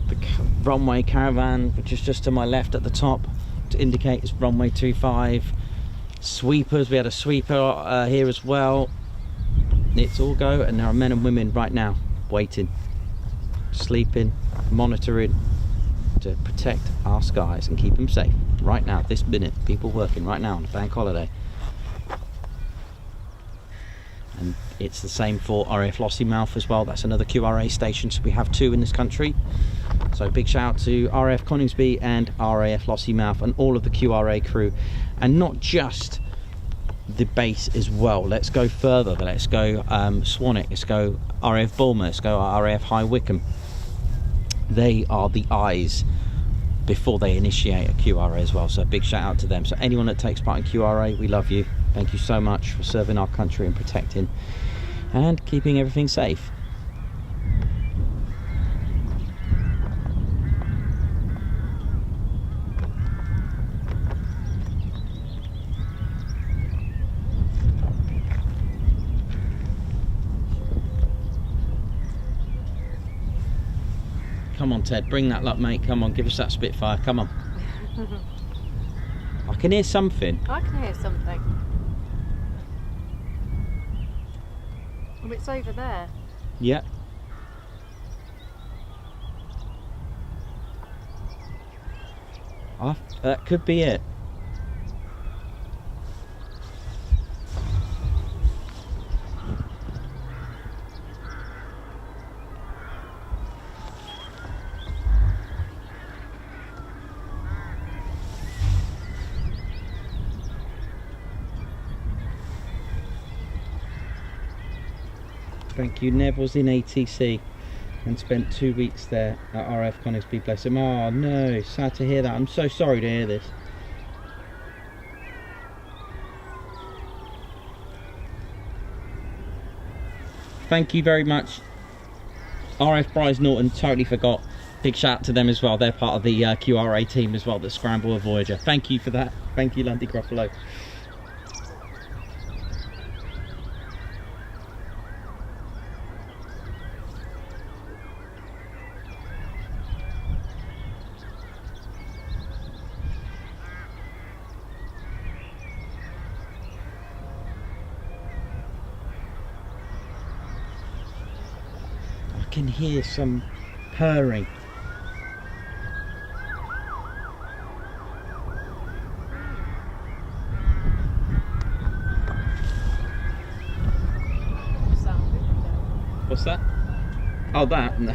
the runway caravan, which is just to my left at the top to indicate it's runway 25. Sweepers, we had a sweeper here as well. It's all go, and there are men and women right now waiting, sleeping, monitoring. to protect our skies and keep them safe right now, this minute. People working right now on a bank holiday. And it's the same for RAF Lossiemouth as well. That's another QRA station, so we have 2 in this country. So big shout out to RAF Coningsby and RAF Lossiemouth and all of the QRA crew, and not just the base as well. Let's go further. Let's go Swanwick, let's go RAF Bulmer, let's go RAF High Wycombe. They are the eyes before they initiate a QRA as well, so big shout out to them. So anyone that takes part in QRA, we love you. Thank you so much for serving our country and protecting and keeping everything safe. Come on, Ted, bring that luck, mate. Come on, give us that Spitfire. Come on. I can hear something. I can hear something. Oh, it's over there. Yeah. That could be it. Thank you. Nev was in ATC and spent 2 weeks there at RAF Coningsby, bless him. Oh no, sad to hear that. I'm so sorry to hear this. Thank you very much. RF Bryce Norton, totally forgot. Big shout out to them as well. They're part of the QRA team as well, the Scramble a Voyager. Thank you for that. Thank you, Lundy Gruffalo. I can hear some purring. What's that? Oh, that? No.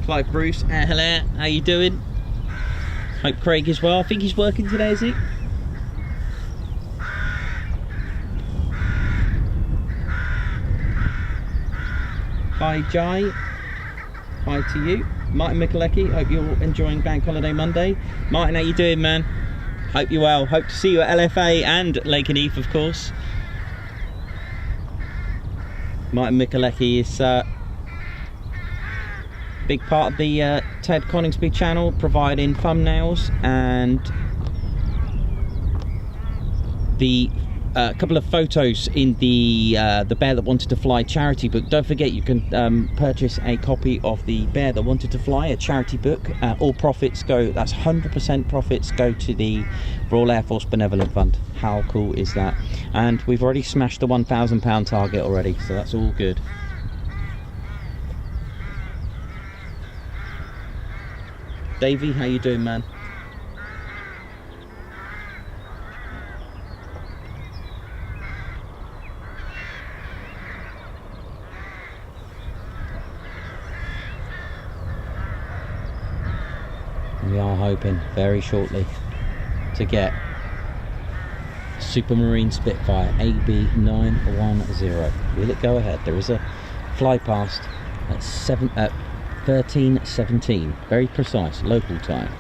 Clive Bruce, hello, how you doing? Hope Craig as well. I think he's working today, is he? Hi Jai, hi to you. Martin Mikulecki, hope you're enjoying Bank Holiday Monday. Martin, how you doing, man? Hope you're well. Hope to see you at LFA and Lake and Heath, of course. Martin Mikulecki is big part of the Ted Coningsby channel, providing thumbnails and the couple of photos in the Bear That Wanted to Fly charity book. Don't forget, you can purchase a copy of the Bear That Wanted to Fly, a charity book. All profits go, that's 100% profits go to the Royal Air Force Benevolent Fund. How cool is that? And we've already smashed the £1,000 target already, so that's all good. Davey, how you doing, man? We are hoping very shortly to get Supermarine Spitfire AB910. Will it go ahead? There is a fly past at 13:17, very precise local time,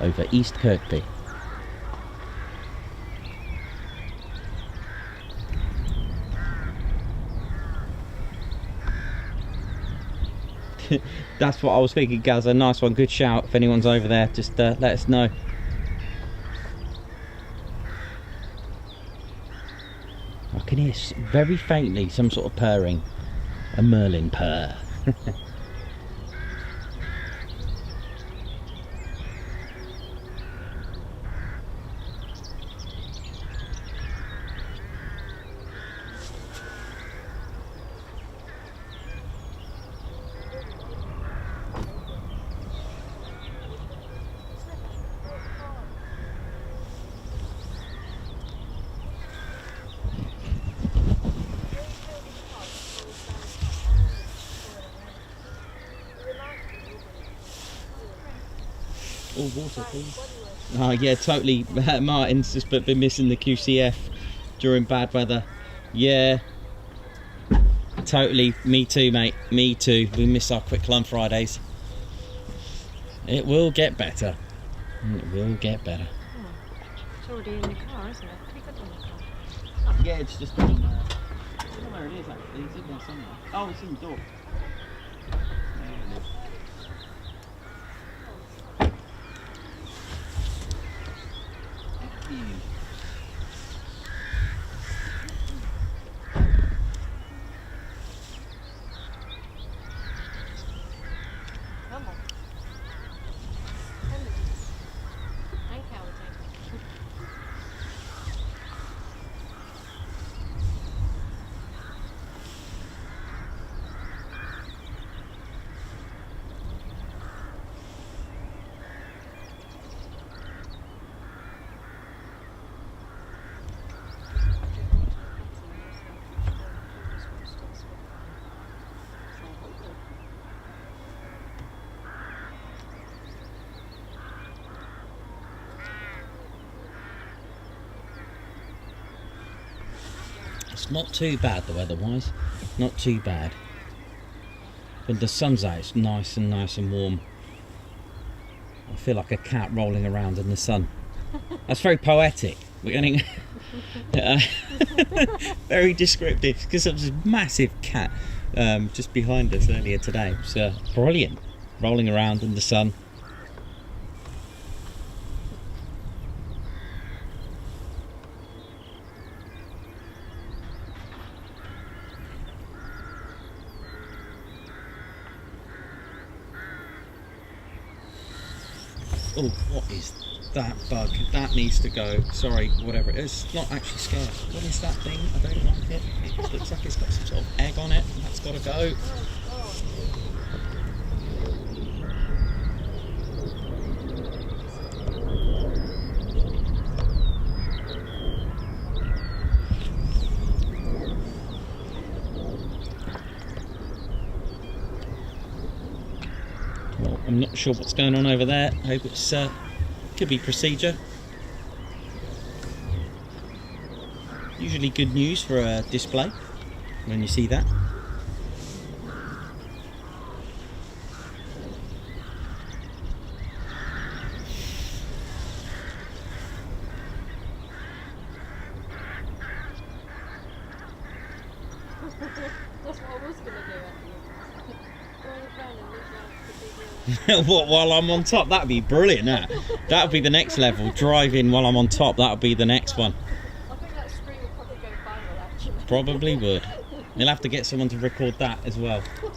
over East Kirkby. That's what I was thinking, Gaz. A nice one, good shout. If anyone's over there, just let us know. I can hear very faintly some sort of purring, a Merlin purr. All water, please. Oh yeah, totally. Martin's just been missing the QCF during bad weather. Yeah, totally. Me too, mate. Me too. We miss our quick climb Fridays. It will get better. It will get better. Oh, it's already in the car, isn't it? Can you put it in the car? Yeah, it's just on. I don't know where it is actually. It's in there somewhere. Oh, it's in the door. There it is. Thank you. Come on. Thank you. It's not too bad, the weather-wise. Not too bad. When the sun's out, it's nice and warm. I feel like a cat rolling around in the sun. That's very poetic. We're getting very descriptive because there was a massive cat just behind us earlier today. It was brilliant, rolling around in the sun. Oh, what is that bug? That needs to go. Sorry, whatever it is. It's not actually scared. What is that thing? I don't like it. It looks like it's got some sort of egg on it. That's got to go. Well, I'm not sure what's going on over there. I hope it's could be procedure. Usually good news for a display when you see that. That's what I was going to do actually. Roll around and look like the big What, while I'm on top? That'd be brilliant. That'd be the next level. Driving while I'm on top. That'd be the next one. I think that screen would probably go viral actually. Probably would. You'll have to get someone to record that as well. That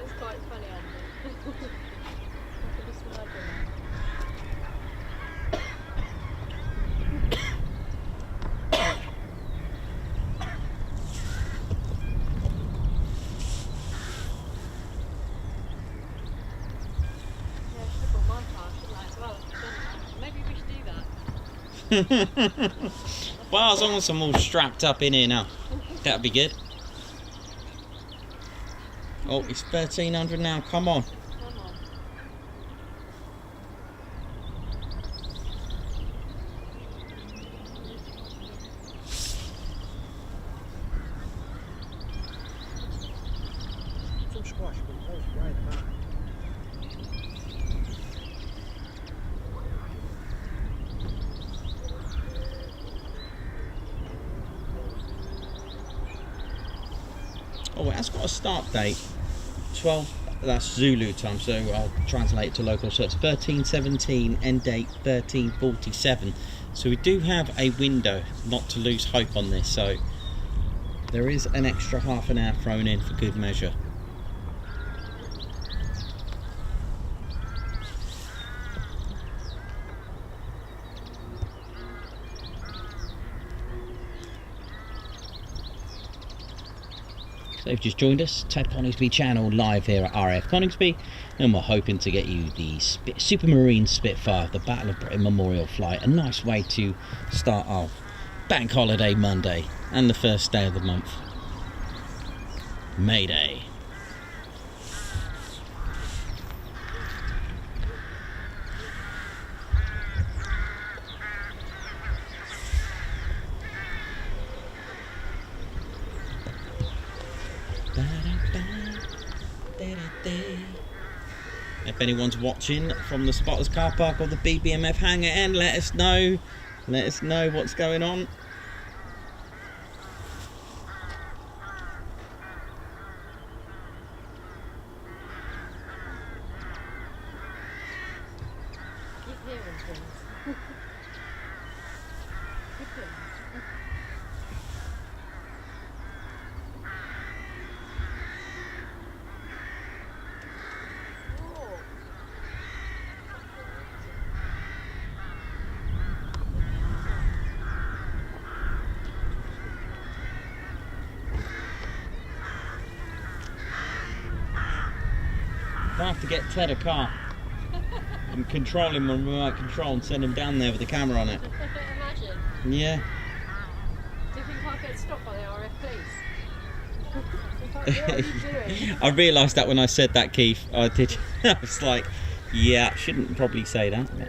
is quite funny, Andy. I could just imagine Yeah, I should have brought my car, shouldn't I, as well? Maybe we should do that. Well, as long as I'm all strapped up in here now, that'd be good. Oh, it's 1300 now. Come on. Come on. Some squash, but close right about. Oh, it has got a start date. 12. That's Zulu time, so I'll translate it to local. So it's 13:17, end date 13:47. So we do have a window, not to lose hope on this. So there is an extra half an hour thrown in for good measure. So if you've just joined us, Ted Coningsby channel live here at RAF Coningsby, and we're hoping to get you the Supermarine Spitfire, the Battle of Britain Memorial flight. A nice way to start our bank holiday Monday and the first day of the month, May Day. airworthy. If anyone's watching from the Spotters car park or the BBMF hangar end, let us know. Let us know what's going on. Keep hearing things. Keep hearing. I have to get Ted a car and control him on remote control and send him down there with the camera on it. Imagine. Yeah. Do you think I'll get stopped by the RAF police? What are you doing? I realised that when I said that, Keith. I did. I was like, yeah, I shouldn't probably say that. But.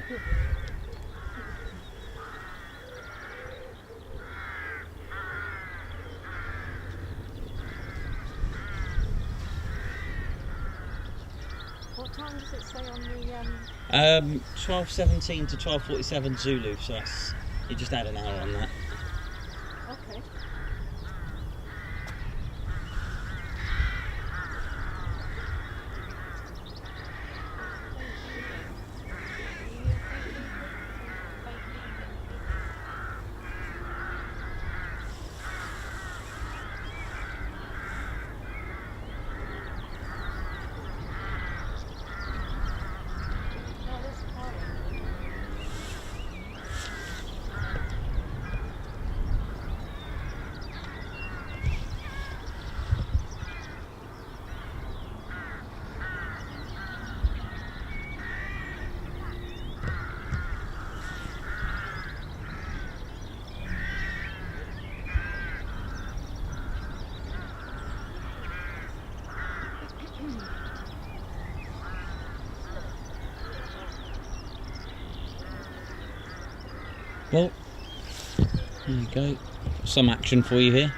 What time does it say on the 12:17 to 12:47 Zulu, so that's, you just add an hour on that. Okay. Oh, there's a car in there. Well, there you go. Some action for you here.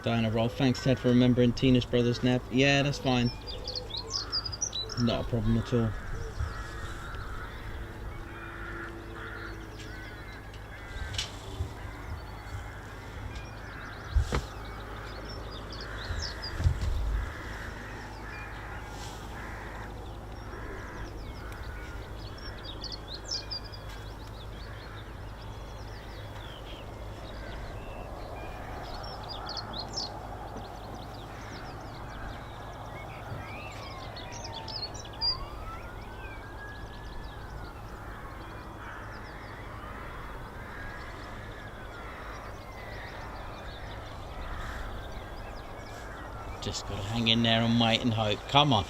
Diana roll. Thanks, Ted, for remembering Tina's brother's name. Yeah, that's fine. Not a problem at all. Just got to hang in there and wait and hope. Come on.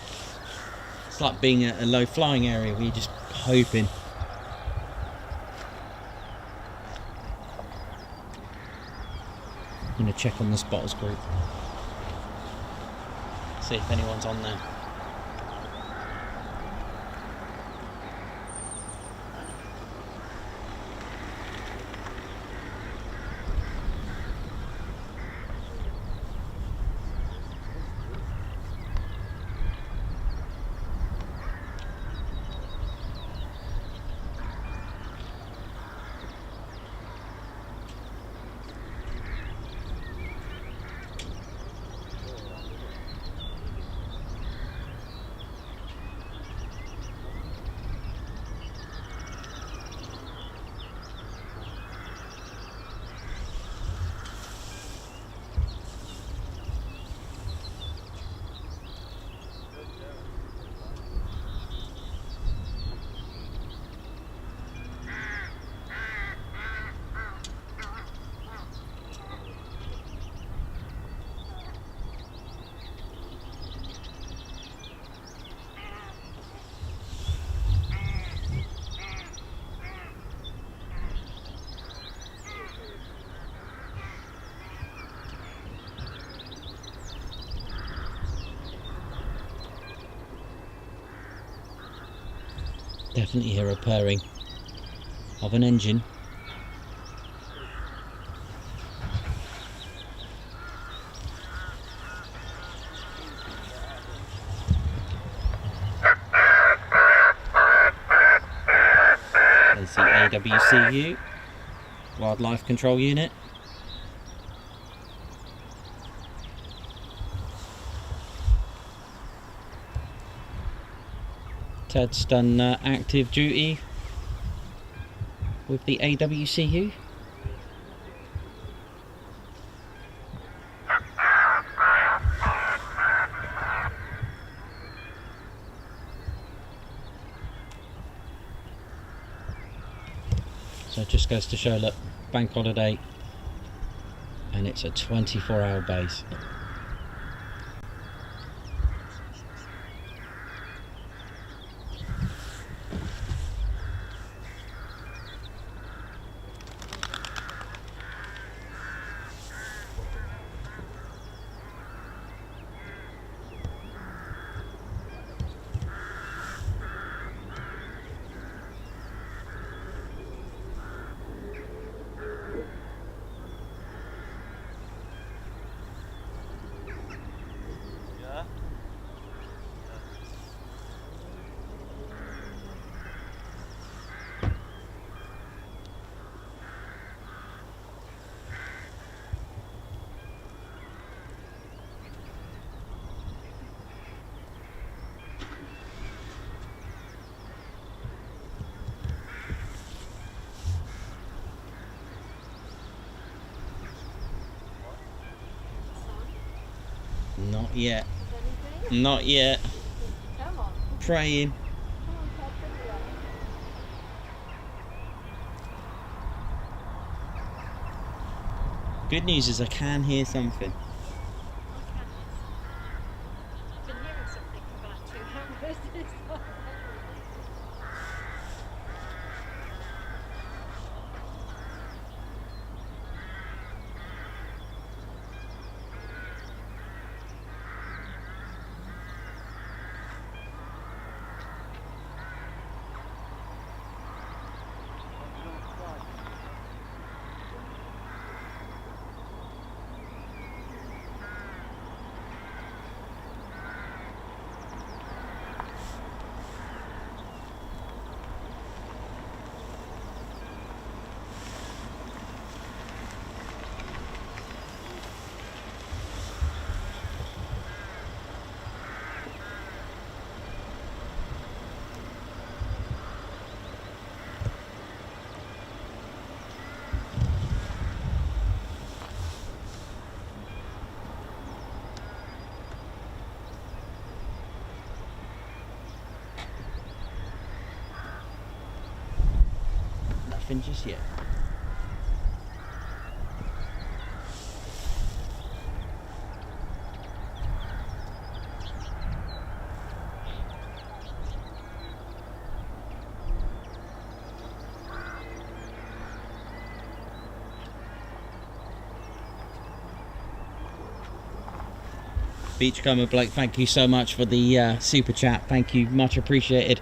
It's like being at a low flying area where you're just hoping. I'm going to check on the spotters group. See if anyone's on there. Definitely hear a purring of an engine. There's the AWCU, Wildlife Control Unit. Ted's done active duty with the AWCU. So it just goes to show, look, bank holiday, and it's a 24-hour base. Not yet. Not yet. Come on. Praying. Come on, Ted, bring it on. Good news is I can hear something. I've been hearing something for about 2 hours. Nothing just yet. Beachcomber Blake, thank you so much for the super chat. Thank you, much appreciated.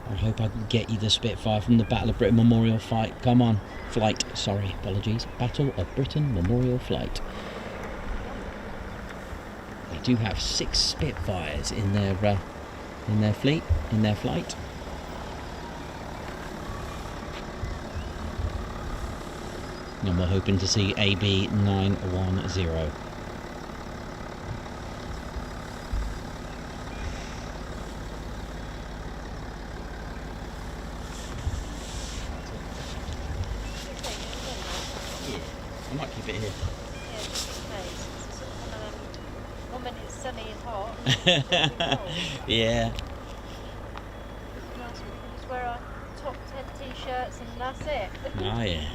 I hope I can get you the Spitfire from the Battle of Britain Memorial Flight. Come on, flight. Sorry, apologies. Battle of Britain Memorial Flight. They do have 6 Spitfires in their fleet, in their flight. And we're hoping to see AB910. I might keep it here. Yeah, just in case. It's sort of one of them. 1 minute it's sunny and hot. Yeah. We can just wear our top 10 t-shirts and that's it. Oh yeah.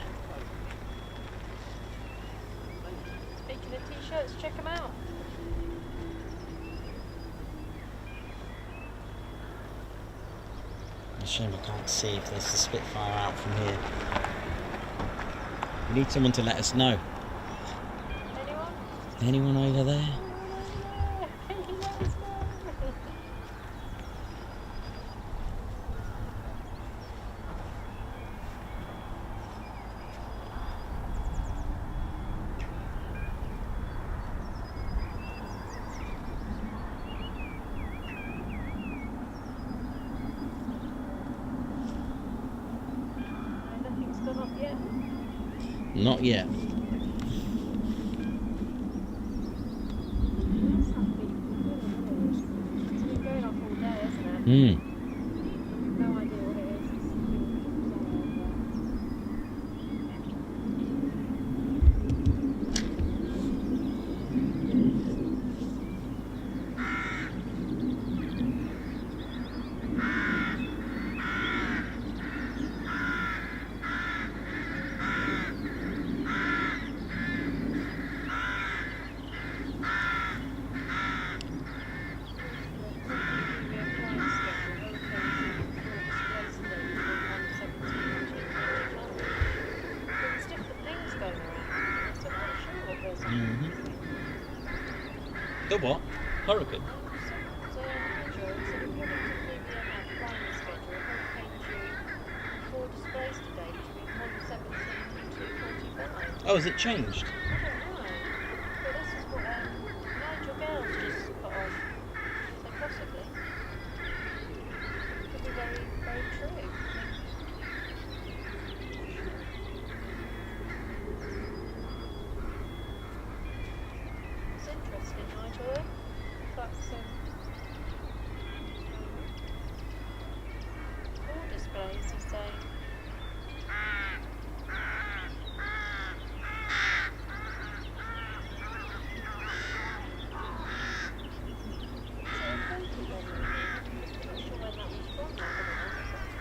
Speaking of t-shirts, check them out. It's a shame I can't see if there's a Spitfire out from here. We need someone to let us know. Anyone? Anyone over there? Can you let us know? Not yet. It's been going off all day, isn't it? Hmm. No idea what it is. The what? Hurricane? So, according to BBMF flying schedule, Hurricane due 4 displays today between 1:17 and 2:45. Oh, has it changed? I don't know. But this is what Nigel Gales just put on. So possibly. Could be very, very true. It's interesting, Nigel. That's all displays, he's saying.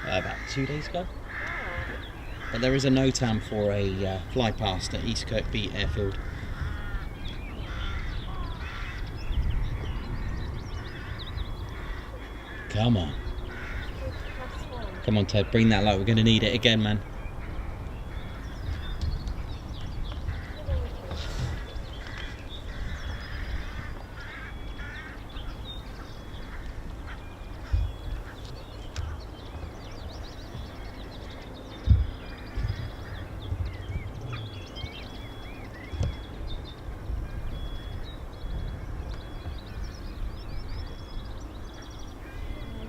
About 2 days ago. But there is a NOTAM for a flypast at East Kirkby Airfield. Come on. Come on, Ted, bring that light. We're going to need it again, man.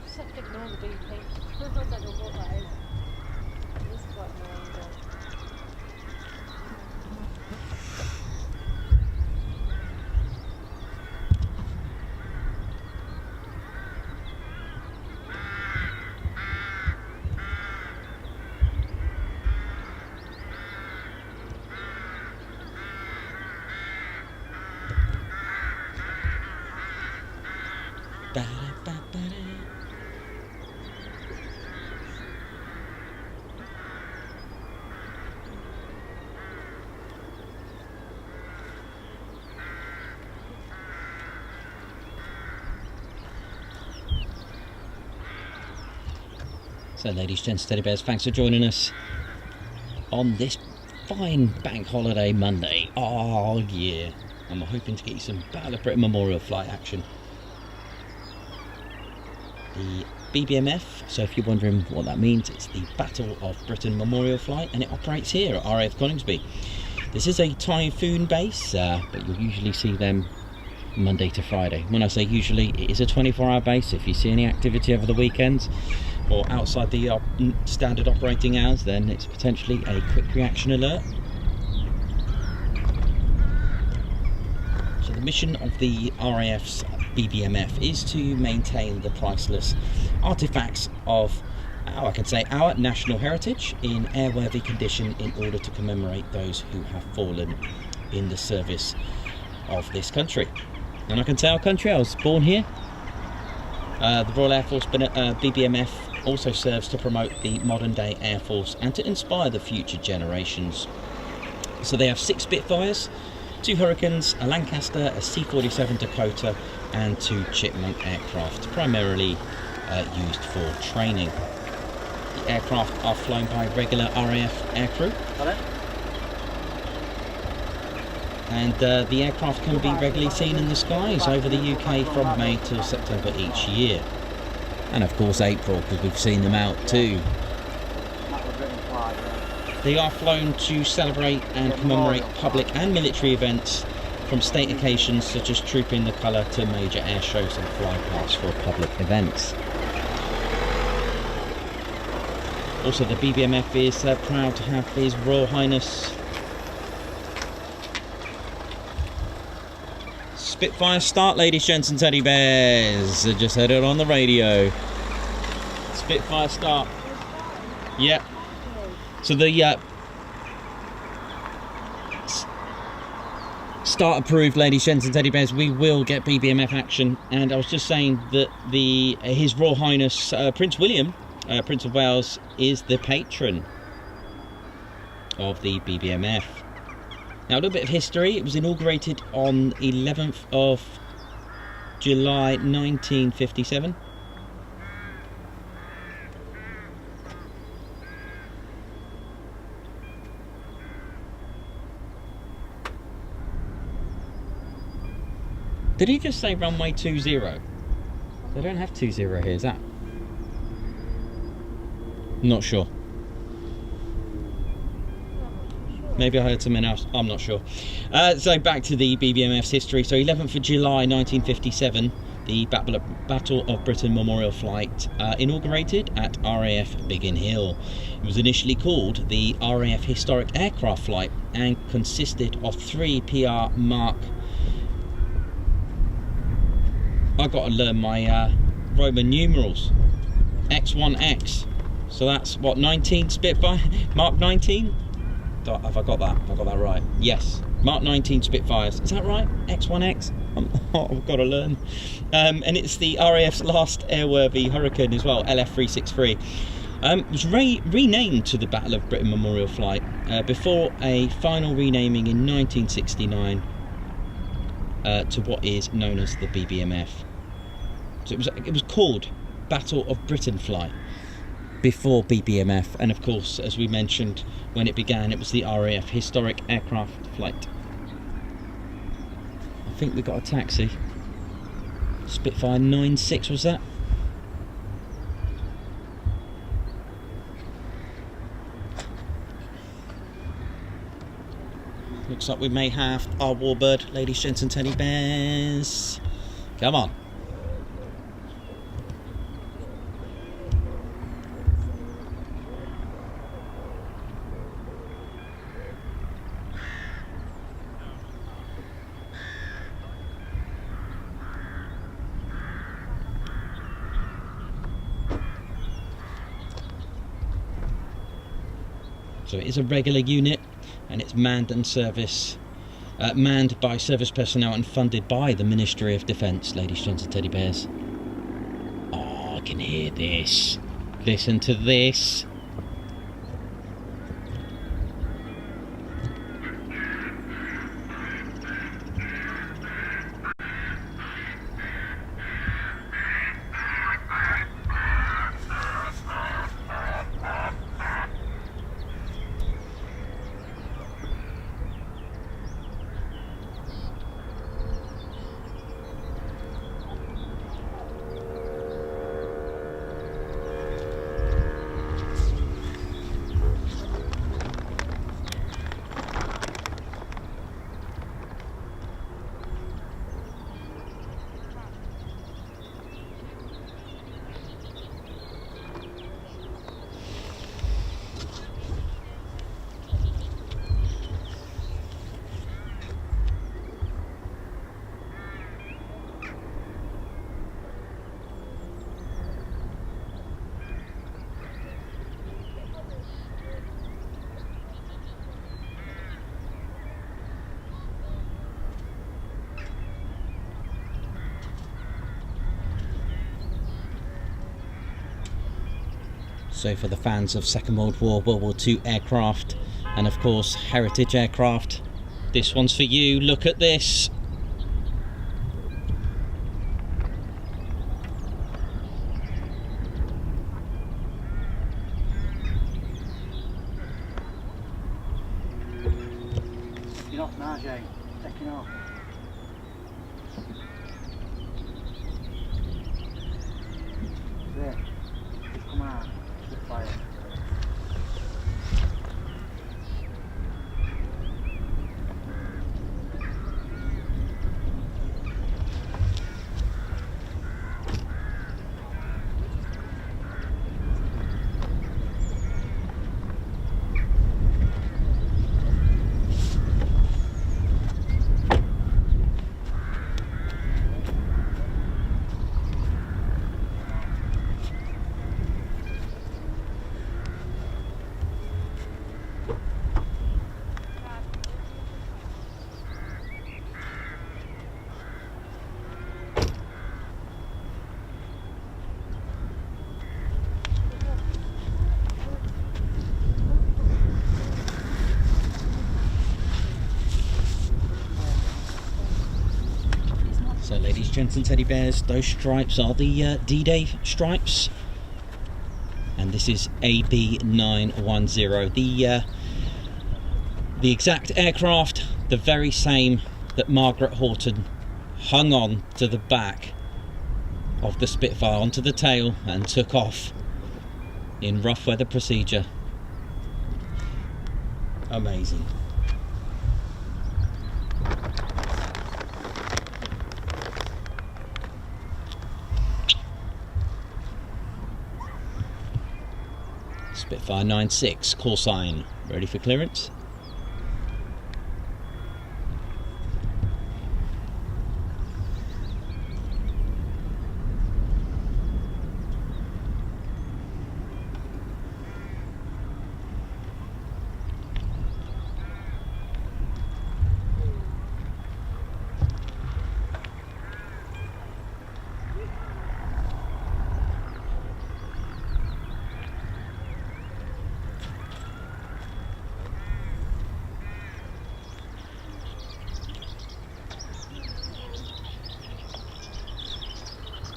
Just have to ignore the beeping. I don't know what that is. It is quite annoying though. So, ladies, gents, teddy bears, thanks for joining us on this fine bank holiday Monday. Oh, yeah. And we're hoping to get you some Battle of Britain Memorial flight action. The BBMF, so if you're wondering what that means, it's the Battle of Britain Memorial Flight, and it operates here at RAF Coningsby. This is a Typhoon base, but you'll usually see them Monday to Friday. When I say usually, it is a 24-hour base. If you see any activity over the weekends or outside the standard operating hours, then it's potentially a quick reaction alert. So the mission of the RAF's BBMF is to maintain the priceless artefacts of, I can say, our national heritage in airworthy condition in order to commemorate those who have fallen in the service of this country. And I can say our country, I was born here. The Royal Air Force BBMF also serves to promote the modern day Air Force and to inspire the future generations. So they have 6 Spitfires, 2 Hurricanes, a Lancaster, a C-47 Dakota and 2 Chipmunk aircraft, primarily used for training. The aircraft are flown by regular RAF aircrew. Hello? And the aircraft can be regularly seen in the skies over the UK from May till September each year. And of course April, because we've seen them out too. They are flown to celebrate and commemorate public and military events, from state occasions such as Trooping the Colour to major air shows and flypasts for public events. Also, the BBMF is proud to have His Royal Highness Spitfire start, ladies, gents and teddy bears. I just heard it on the radio. Spitfire start. Yep. So the start approved, ladies, gents and teddy bears. We will get BBMF action. And I was just saying that His Royal Highness Prince William, Prince of Wales, is the patron of the BBMF. Now, a little bit of history. It was inaugurated on 11th of July 1957. Did he just say runway 20? They don't have 20 here, is that? Not sure. Maybe I heard something else, I'm not sure. So back to the BBMF's history. So 11th of July 1957, the Battle of Britain Memorial Flight inaugurated at RAF Biggin Hill. It was initially called the RAF Historic Aircraft Flight and consisted of 3 PR Mark. I've got to learn my Roman numerals. X1X. So that's what, 19 Spitfire? Mark 19? Have I got that? Have I got that right? Yes. Mark 19 Spitfires. Is that right? X1X? I've got to learn. And it's the RAF's last airworthy Hurricane as well, LF363. It was renamed to the Battle of Britain Memorial Flight before a final renaming in 1969 to what is known as the BBMF. So it was called Battle of Britain Flight before BBMF, and of course, as we mentioned when it began, it was the RAF Historic Aircraft Flight. I think we got a taxi. Spitfire 96 was that? Looks like we may have our warbird, ladies, gents and teddy bears. Come on. So it is a regular unit, and it's manned by service personnel and funded by the Ministry of Defence, ladies, gents and teddy bears. Oh, I can hear this. Listen to this. So for the fans of Second World War, World War II aircraft, and of course heritage aircraft, this one's for you. Look at this. You're off now, Jane. Taking off. There. Come on. Spitfire. So ladies, gents and teddy bears, those stripes are the D-Day stripes. And this is AB910, the exact aircraft, the very same that Margaret Horton hung on to the back of the Spitfire, onto the tail, and took off in rough weather procedure. Amazing. Spitfire 96, call sign, ready for clearance.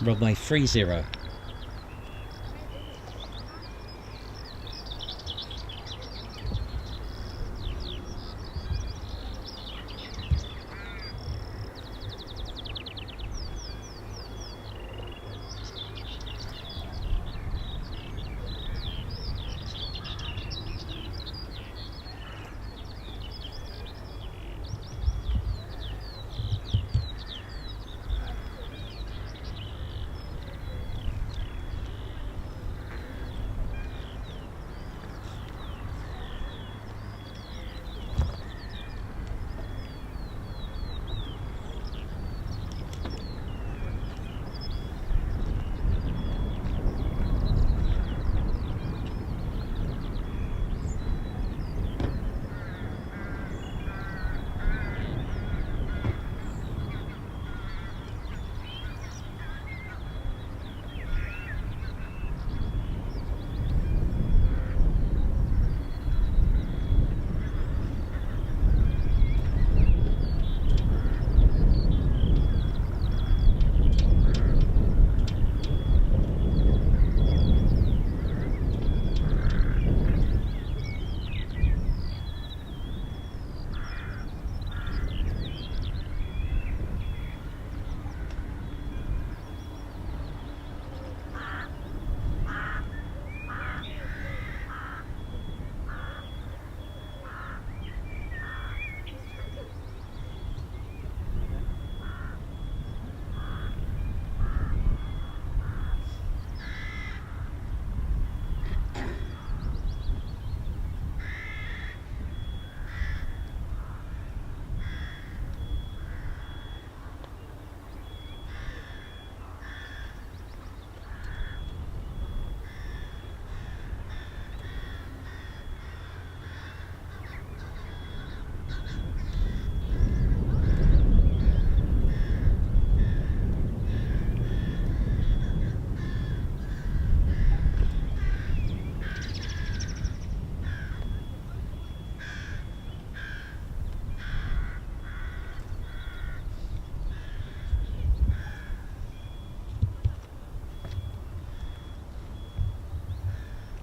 Runway 30.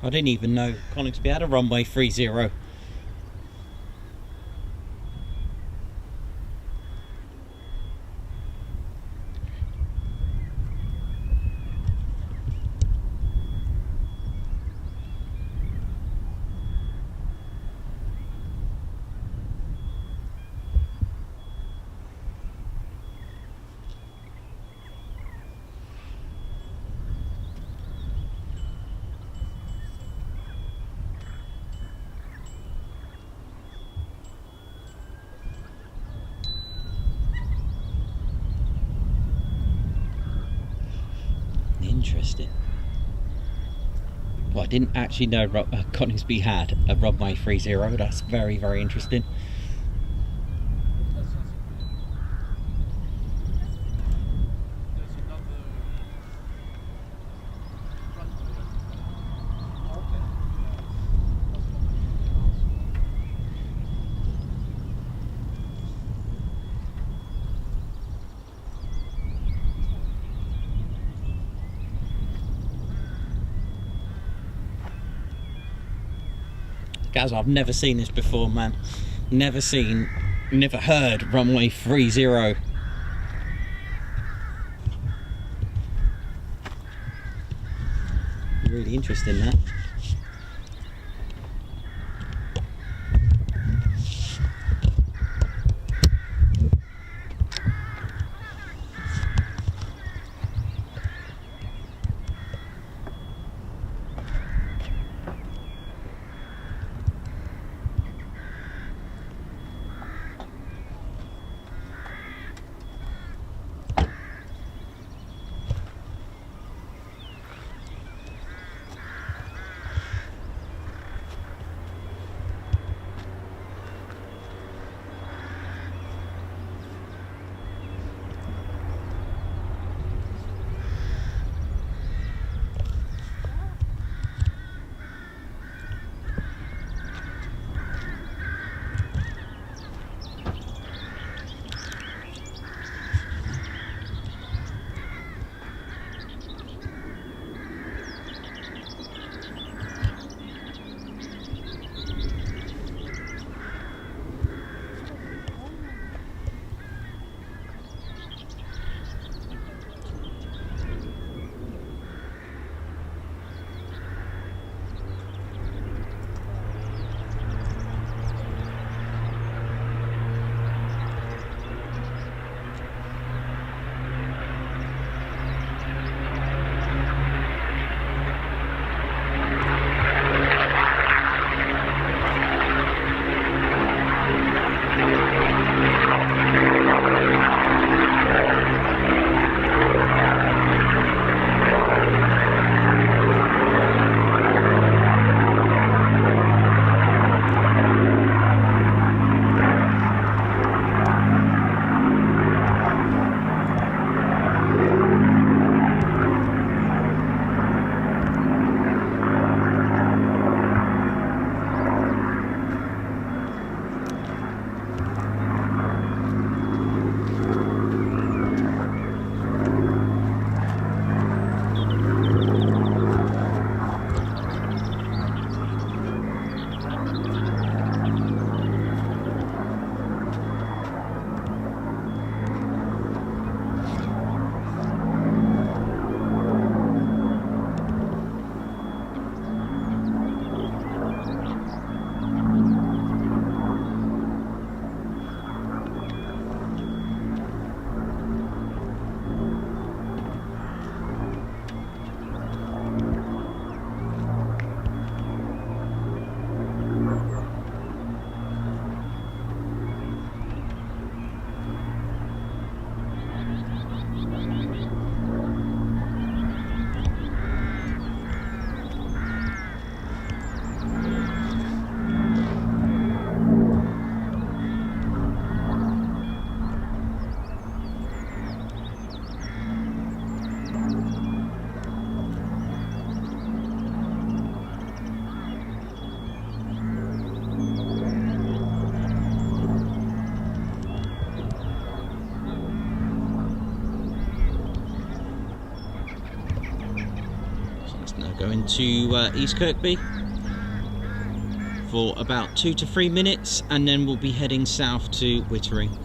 I didn't even know Coningsby had a runway 30. Interesting. Well, I didn't actually know Coningsby had a runway 30. That's very, very interesting. Guys, I've never seen this before, man. Never heard runway 30. Really interesting, that. Going to East Kirkby for about 2 to 3 minutes, and then we'll be heading south to Wittering.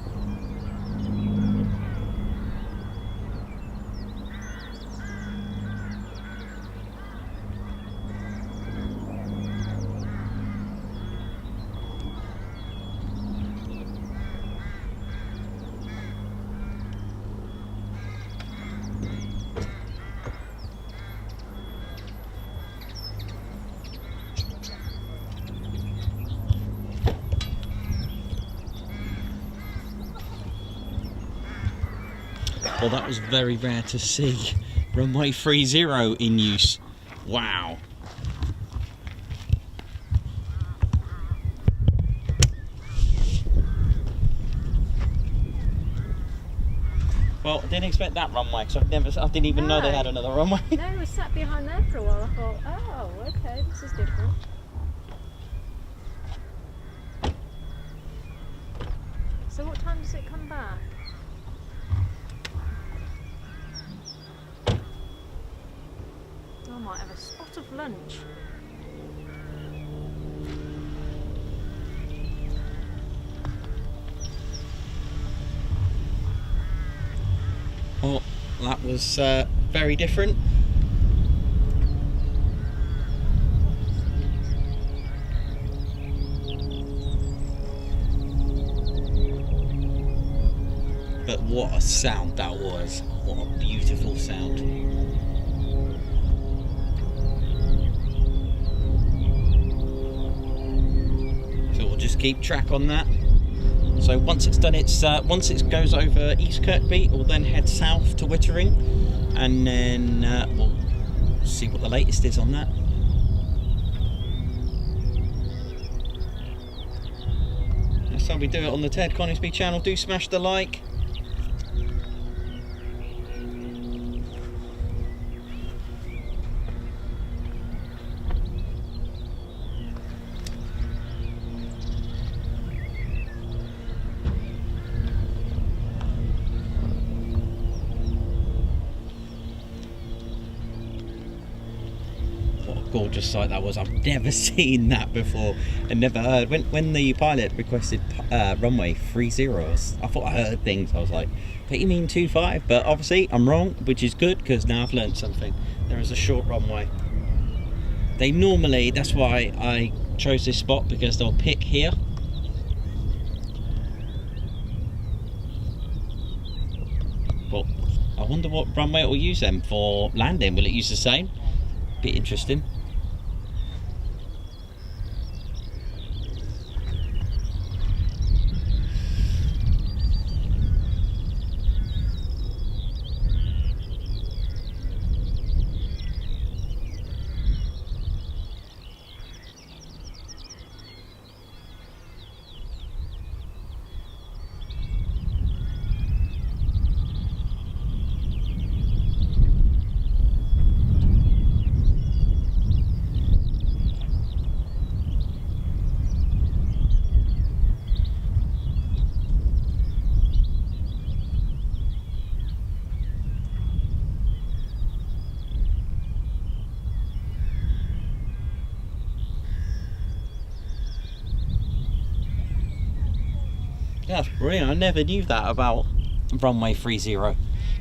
Well, that was very rare to see runway 30 in use. Wow. Well, I didn't expect that runway, so I didn't even know they had another runway. No, we sat behind there for a while. I thought, oh, okay, this is different. So what time does it come back? I might have a spot of lunch. Well, that was very different. But what a sound that was. What a beautiful sound. So we'll just keep track on that. So once it's done its, once it goes over East Kirkby, we'll then head south to Wittering, and then we'll see what the latest is on that. That's how we do it on the Ted Coningsby channel. Do smash the like. Gorgeous sight that was. I've never seen that before and never heard. When the pilot requested runway 30, I thought I heard things. I was like, but you mean 25? But obviously I'm wrong, which is good because now I've learned something. There is a short runway. They normally, that's why I chose this spot, because they'll pick here. Well, I wonder what runway it will use them for landing. Will it use the same? Bit interesting. That's brilliant. I never knew that about runway 30.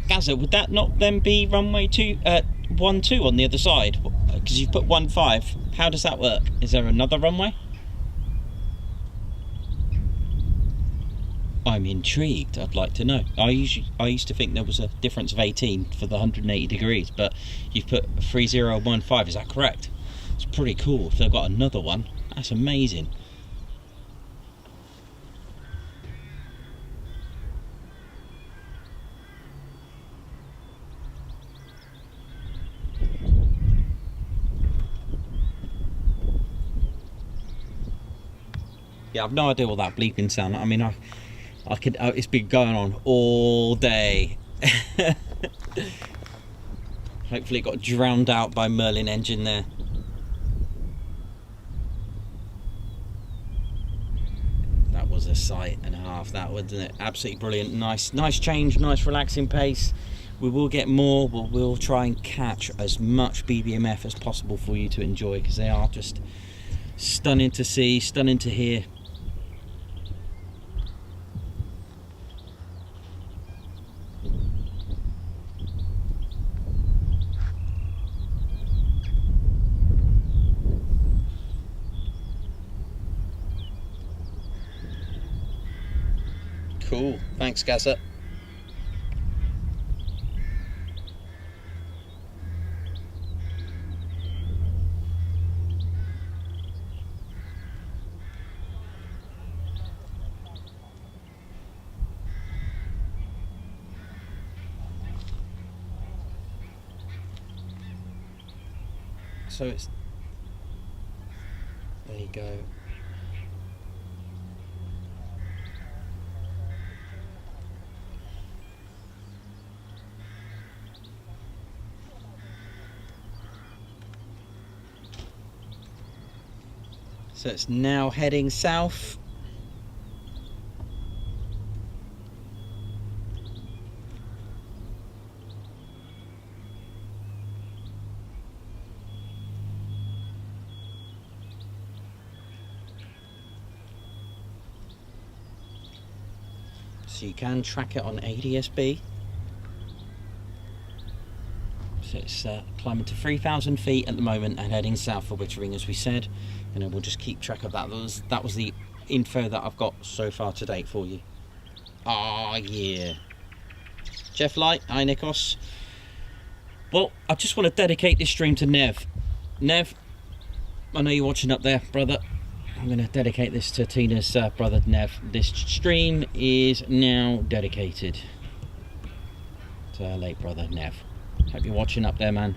Gazza, would that not then be runway 12 on the other side? Because you've put 15. How does that work? Is there another runway? I'm intrigued. I'd like to know. I used to think there was a difference of 18 for the 180 degrees, but you've put 30 and 15. Is that correct? It's pretty cool. If they've got another one, that's amazing. Yeah, I've no idea what that bleeping sound. I mean, I could. It's been going on all day. Hopefully, it got drowned out by Merlin engine there. That was a sight and a half. That wasn't it? Absolutely brilliant. Nice change. Nice relaxing pace. We will get more. We'll try and catch as much BBMF as possible for you to enjoy, because they are just stunning to see, stunning to hear. Cool, thanks Gazza. So it's, there you go. So it's now heading south. So you can track it on ADSB. So it's climbing to 3,000 feet at the moment and heading south for Wittering, as we said. And we'll just keep track of that. That was the info that I've got so far to date for you. Ah, yeah. Jeff Light, hi Nikos. Well, I just want to dedicate this stream to Nev. Nev, I know you're watching up there, brother. I'm going to dedicate this to Tina's brother, Nev. This stream is now dedicated to our late brother, Nev. Hope you're watching up there, man.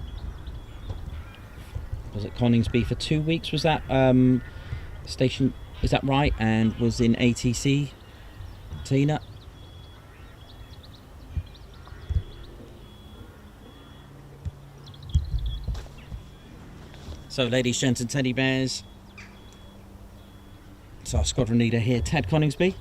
Was at Coningsby for 2 weeks, was that station, is that right? And was in ATC, Tina? So ladies, gents and teddy bears, it's our squadron leader here, Ted Coningsby.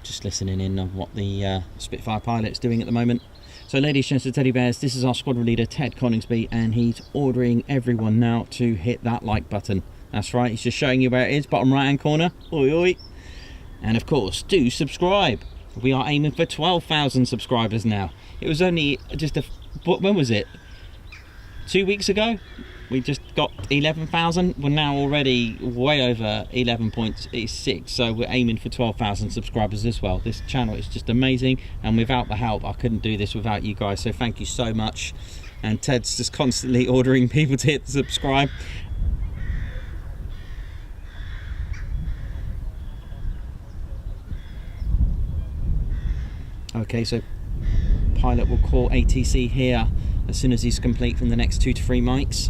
Just listening in on what the Spitfire pilot's doing at the moment. So ladies, gents and teddy bears, this is our squadron leader, Ted Coningsby, and he's ordering everyone now to hit that like button. That's right, he's just showing you where it is, bottom right hand corner. Oi oi. And of course, do subscribe. We are aiming for 12,000 subscribers now. It was only just when was it? 2 weeks ago? We just got 11,000. We're now already way over 11.6, so we're aiming for 12,000 subscribers as well. This channel is just amazing, and without the help, I couldn't do this without you guys, so thank you so much. And Ted's just constantly ordering people to hit subscribe. Okay, so pilot will call ATC here as soon as he's complete from the next 2 to 3 mics.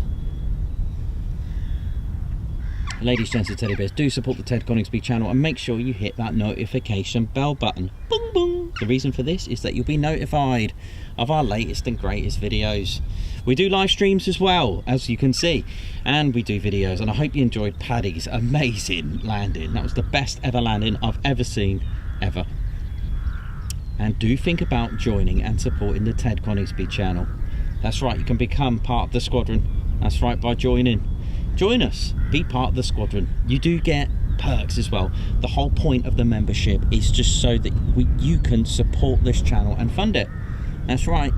Ladies, gents and teddy bears, do support the Ted Coningsby channel and make sure you hit that notification bell button. Boom, boom. The reason for this is that you'll be notified of our latest and greatest videos. We do live streams as well, as you can see, and we do videos, and I hope you enjoyed Paddy's amazing landing. That was the best ever landing I've ever seen, ever. And do think about joining and supporting the Ted Coningsby channel. That's right, you can become part of the squadron. That's right, by joining. Join us, be part of the squadron. You do get perks as well. The whole point of the membership is just so that you can support this channel and fund it. That's right,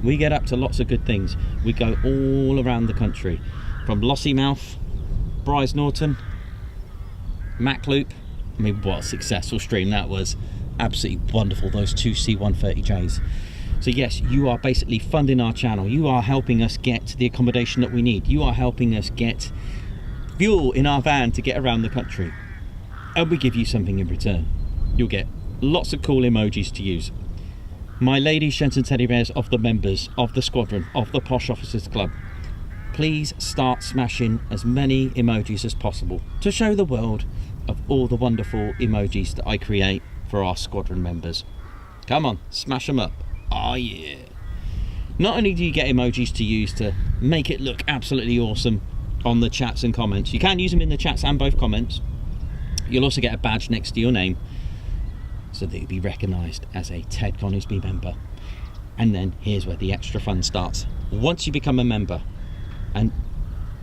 we get up to lots of good things. We go all around the country, from Lossiemouth, Bryce Norton, Macloop. I mean, what a successful stream that was. Absolutely wonderful, those 2 C-130Js. So yes, you are basically funding our channel. You are helping us get the accommodation that we need. You are helping us get fuel in our van to get around the country. And we give you something in return. You'll get lots of cool emojis to use. My ladies, gents and teddy bears of the members of the squadron, of the Posh Officers Club, please start smashing as many emojis as possible to show the world of all the wonderful emojis that I create for our squadron members. Come on, smash them up. Oh yeah. Not only do you get emojis to use to make it look absolutely awesome on the chats and comments, you can use them in the chats and both comments. You'll also get a badge next to your name so that you'll be recognised as a Ted Coningsby member. And then here's where the extra fun starts. Once you become a member, and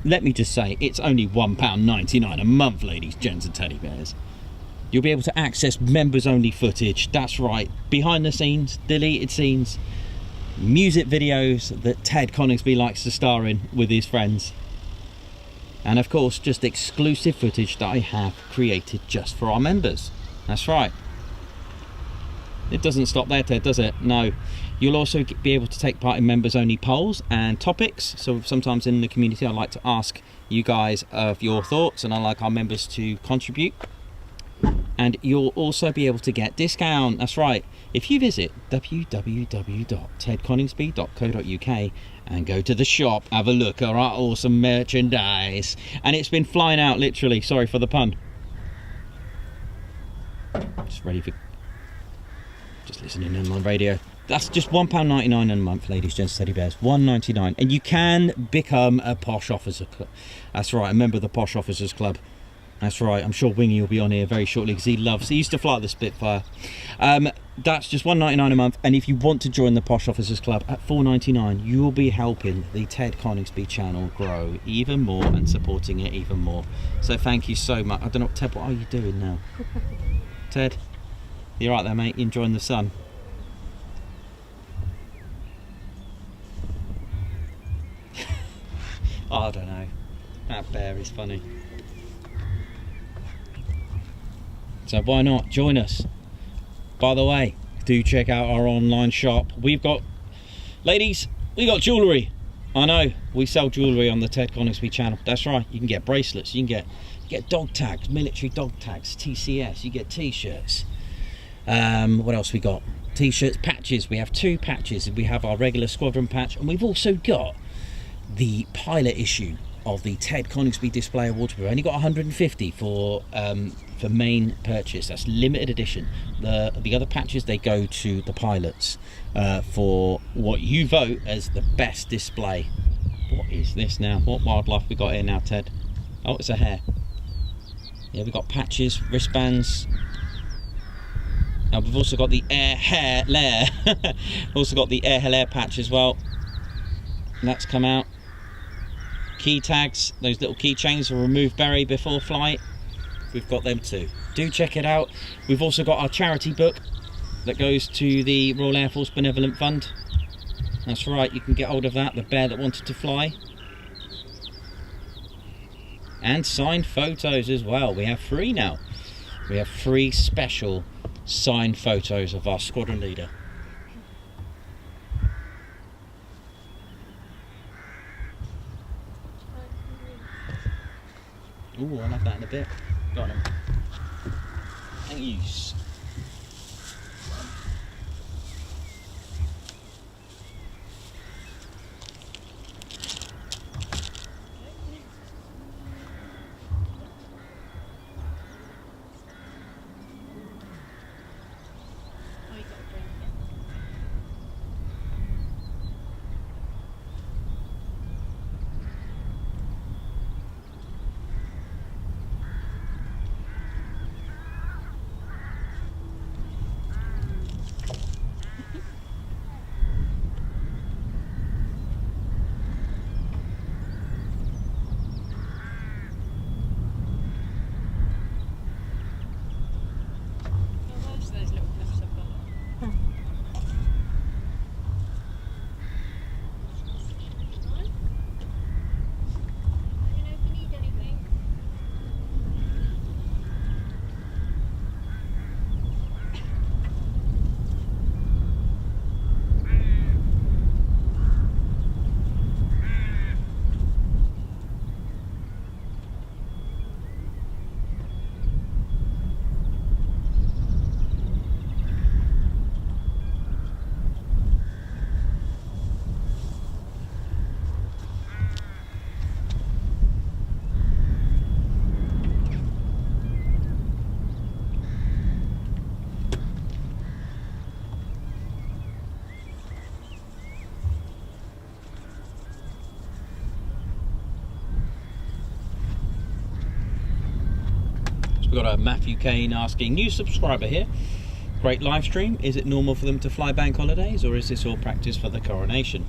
let me just say, it's only £1.99 a month, ladies, gents and teddy bears. You'll be able to access members only footage. That's right, behind the scenes, deleted scenes, music videos that Ted Coningsby likes to star in with his friends, and of course just exclusive footage that I have created just for our members. That's right. It doesn't stop there, Ted, does it? No. You'll also be able to take part in members only polls and topics. So sometimes in the community I like to ask you guys of your thoughts, and I like our members to contribute. And you'll also be able to get discount. That's right, if you visit www.tedconingsby.co.uk and go to the shop, have a look at our awesome merchandise. And it's been flying out, literally, sorry for the pun. Just listening in on radio. That's just £1.99 a month, ladies, gents, teddy bears. £1.99, and you can become a Posh Officer Club. That's right, a member of the Posh Officers Club. That's right. I'm sure Wingy will be on here very shortly because he used to fly the Spitfire. That's just $1.99 a month, and if you want to join the Posh Officers Club at $4.99, you will be helping the Ted Coningsby channel grow even more and supporting it even more. So thank you so much. I don't know, Ted, what are you doing now? Ted, you right there, mate? You enjoying the sun? I don't know. That bear is funny. So why not join us? By the way, do check out our online shop. We've got, ladies, we got jewellery. I know, we sell jewellery on the Ted Coningsby channel. That's right, you can get bracelets, you can get dog tags, military dog tags, TCS, you get t-shirts. What else we got? T-shirts, patches. We have 2 patches. We have our regular squadron patch, and we've also got the pilot issue of the Ted Coningsby Display Awards. We've only got 150 for main purchase. That's limited edition. The other patches, they go to the pilots for what you vote as the best display. What is this now? What wildlife we got here now, Ted? Oh, it's a hare. Yeah, we've got patches, wristbands. Now we've also got the hair lair. Also got the hair patch as well. And that's come out. Key tags, those little keychains will remove berry before flight. We've got them too. Do check it out. We've also got our charity book that goes to the Royal Air Force Benevolent Fund. That's right, you can get hold of that, The Bear That Wanted to Fly. And signed photos as well. We have 3 now. We have 3 special signed photos of our squadron leader. Ooh, I'll have that in a bit. Got him. Thank you. We've got a Matthew Kane asking, new subscriber here, great live stream, is it normal for them to fly bank holidays or is this all practice for the coronation?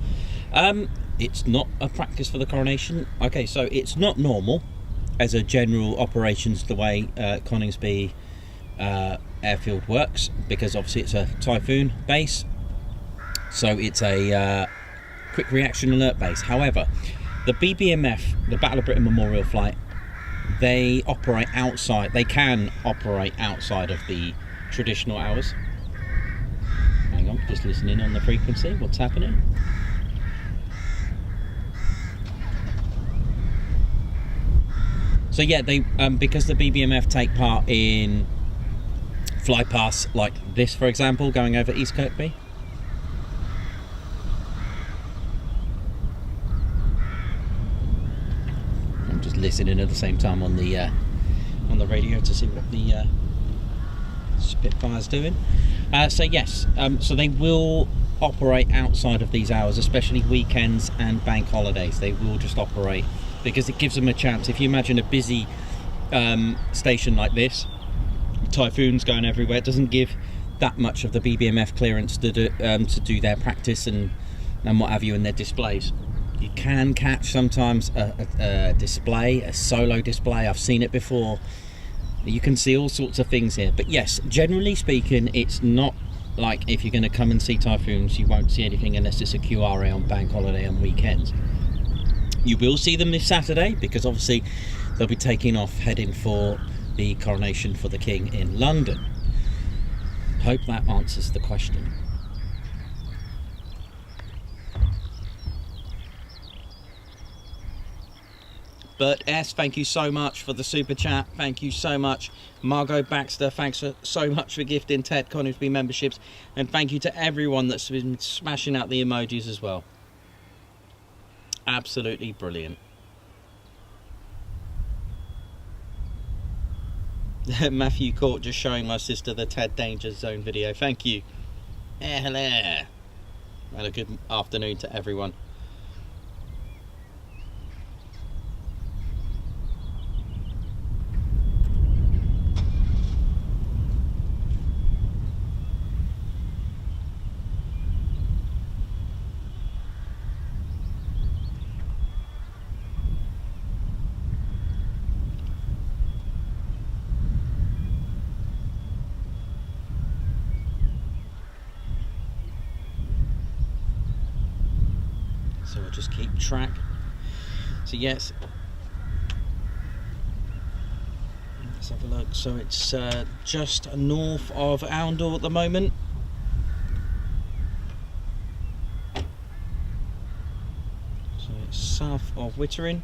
It's not a practice for the coronation. Okay, so it's not normal as a general operations the way Coningsby airfield works, because obviously it's a Typhoon base, so it's a quick reaction alert base. However, the BBMF, the Battle of Britain Memorial Flight, they operate outside, they can operate outside of the traditional hours. Hang on, just listening on the frequency, what's happening? So yeah, they because the BBMF take part in flypasts like this, for example, going over East Kirkby. I'm just listening at the same time on the radio to see what the Spitfire's doing. So yes, so they will operate outside of these hours, especially weekends and bank holidays. They will just operate because it gives them a chance. If you imagine a busy station like this. Typhoons going everywhere. It doesn't give that much of the BBMF clearance to do their practice and what have you in their displays. You can catch sometimes a display, a solo display. I've seen it before. You can see all sorts of things here. But yes, generally speaking, it's not like if you're going to come and see Typhoons, you won't see anything unless it's a QRA on bank holiday and weekends. You will see them this Saturday because obviously they'll be taking off heading for the coronation for the King in London. Hope that answers the question. But S, thank you so much for the super chat. Thank you so much. Margot Baxter, thanks so much for gifting Ted Coningsby memberships. And thank you to everyone that's been smashing out the emojis as well. Absolutely brilliant. Matthew Court just showing my sister the Ted Danger Zone video. Thank you. Hello. And a good afternoon to everyone. So we'll just keep track. So yes, let's have a look. So it's just north of Oundle at the moment. So it's south of Wittering.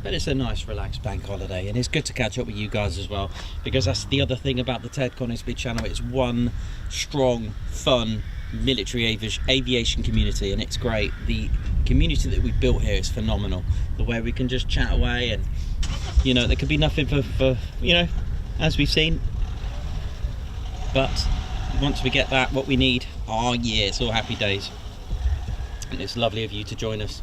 But it's a nice relaxed bank holiday, and it's good to catch up with you guys as well, because that's the other thing about the Ted Coningsby channel. It's one strong, fun military aviation community, and it's great. The community that we've built here is phenomenal. The way we can just chat away, and you know, there could be nothing for you know, as we've seen, but once we get that, what we need, oh yeah, it's all happy days. And it's lovely of you to join us.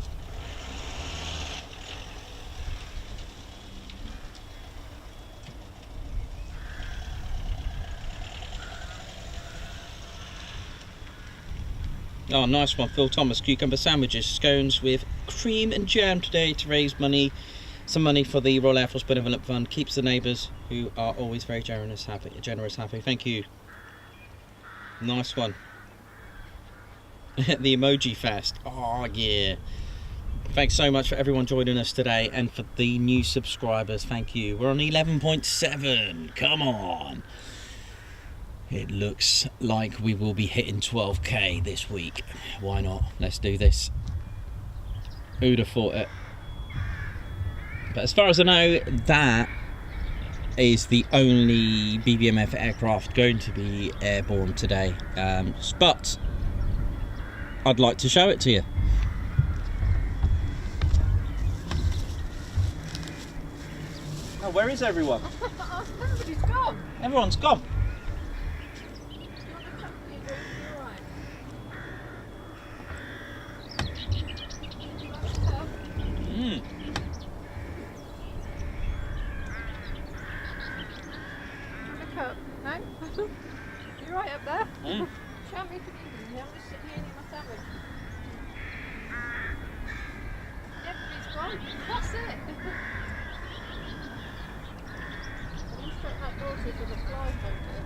Oh, nice one, Phil Thomas. Cucumber sandwiches, scones with cream and jam today to raise money, some money for the Royal Air Force Benevolent Fund. Keeps the neighbours who are always very generous happy. Thank you. Nice one. The emoji fest. Oh yeah. Thanks so much for everyone joining us today, and for the new subscribers. Thank you. We're on 11.7. Come on. It looks like we will be hitting 12k this week. Why not? Let's do this. Who'd have thought it? But as far as I know, that is the only BBMF aircraft going to be airborne today. But I'd like to show it to you. Oh, where is everyone? Everybody's gone. Everyone's gone. Look up. No? You're right up there. Show me to eat. I'm just sitting here eating my sandwich. Everybody's gone. That's it. I instruct that horses with a fly photo.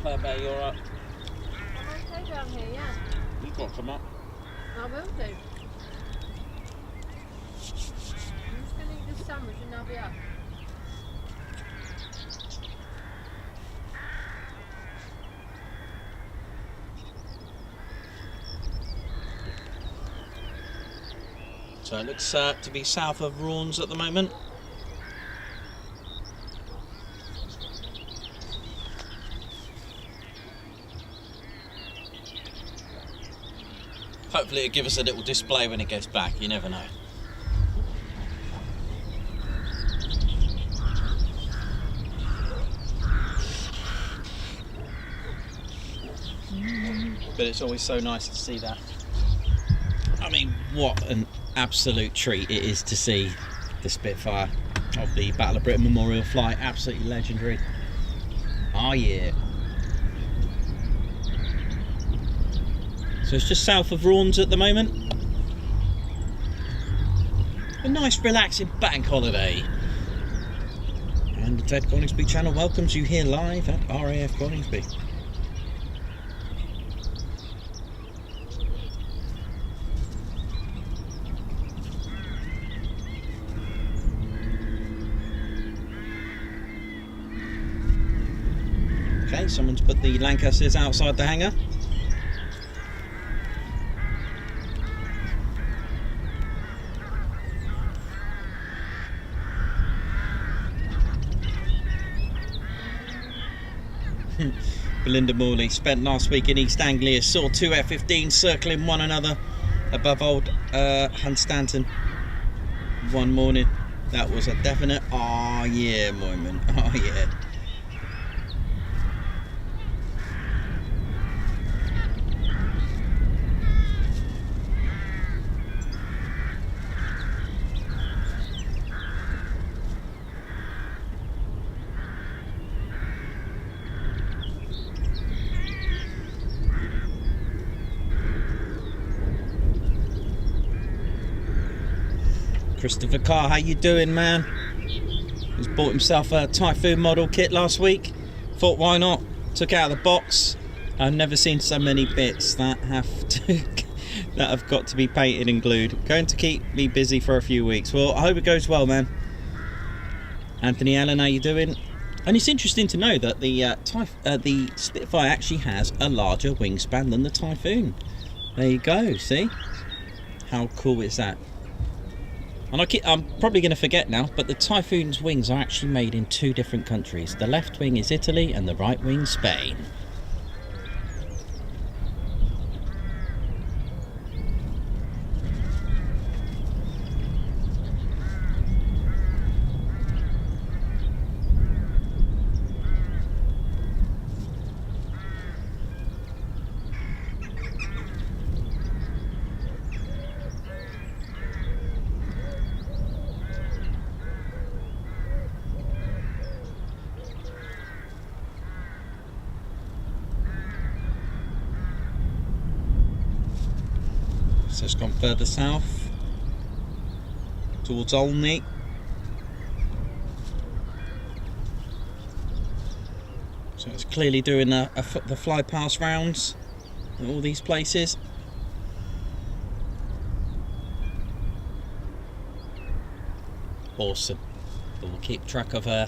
Claire Bay, you're up. I'm okay down here, yeah. You've got to come up. I will do. I'm just going to eat this sandwich and I'll be up. So it looks to be south of Raunds at the moment. Hopefully it'll give us a little display when it gets back, you never know. But it's always so nice to see that. I mean, what an absolute treat it is to see the Spitfire of the Battle of Britain Memorial flight. Absolutely legendary. Oh yeah. So it's just south of Raunds at the moment. A nice relaxing bank holiday. And the Ted Coningsby channel welcomes you here live at RAF Coningsby. Okay, someone's put the Lancasters outside the hangar. Belinda Morley spent last week in East Anglia, saw two F-15s circling one another above old Hunstanton one morning. That was a definite oh yeah moment. Oh yeah. Christopher Carr, how you doing, man? He's bought himself a Typhoon model kit last week. Thought, why not? Took it out of the box. I've never seen so many bits that have got to be painted and glued. Going to keep me busy for a few weeks. Well, I hope it goes well, man. Anthony Allen, how you doing? And it's interesting to know that the Spitfire actually has a larger wingspan than the Typhoon. There you go. See? How cool is that? And I'm probably going to forget now, but the Typhoon's wings are actually made in two different countries. The left wing is Italy and the right wing Spain. So it's gone further south towards Olney. So it's clearly doing the flypast rounds at all these places. Awesome. But we'll keep track of all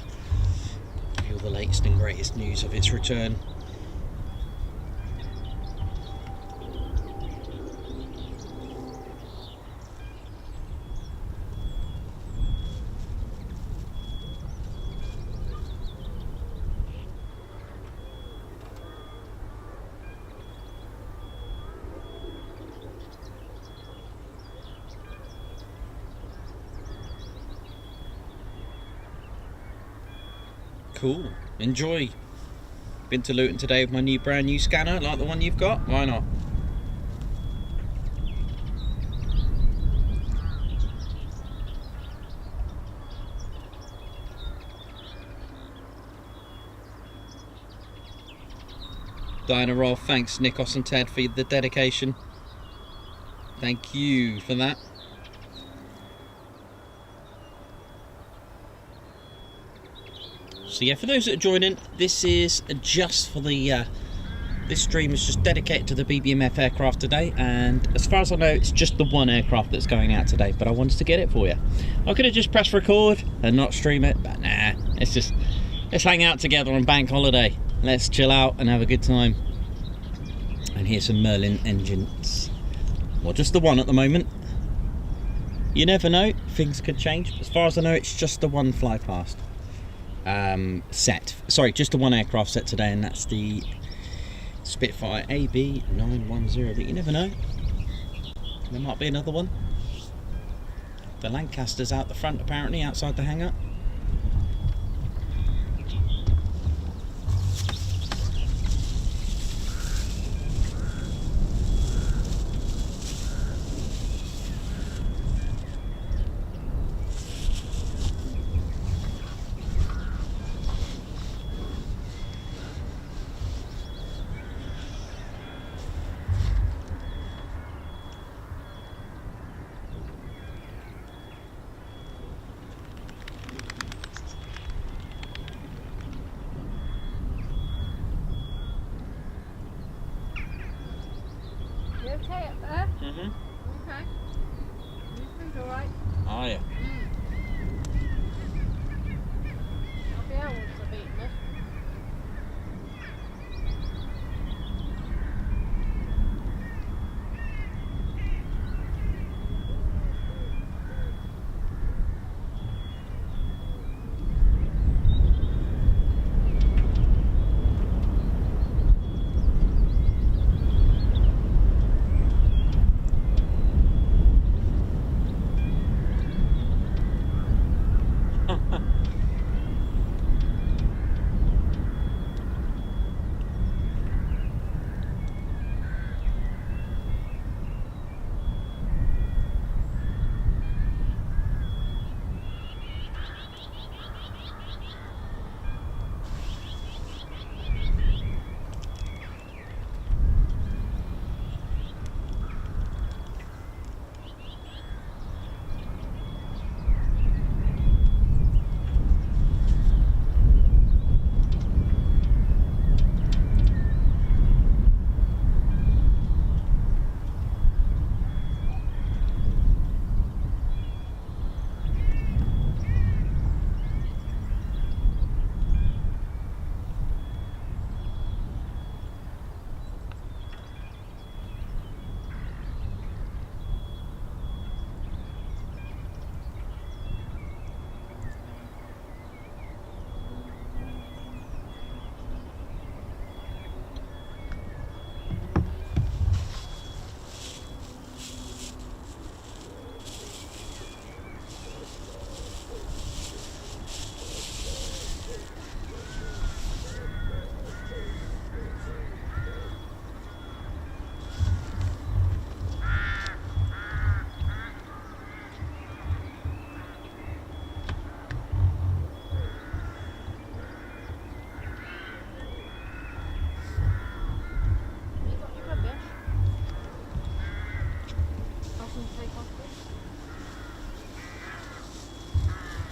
the latest and greatest news of its return. Cool. Enjoy. Been to Luton today with my new brand new scanner, like the one you've got. Why not? Diana Rolf, thanks Nikos and Ted for the dedication. Thank you for that. So yeah, for those that are joining, this is just for the this stream is just dedicated to the BBMF aircraft today, and as far as I know, it's just the one aircraft that's going out today, but I wanted to get it for you. I could have just pressed record and not stream it, but nah, let's hang out together on bank holiday. Let's chill out and have a good time. And here's some Merlin engines. Well, just the one at the moment. You never know, things could change. As far as I know, it's just the one fly past set. Sorry, just the one aircraft set today, and that's the Spitfire AB910, but you never know. There might be another one. The Lancaster's out the front apparently, outside the hangar. You okay up there? Mm-hmm. Okay. Everything's alright. Oh yeah. I'll be able to beat this.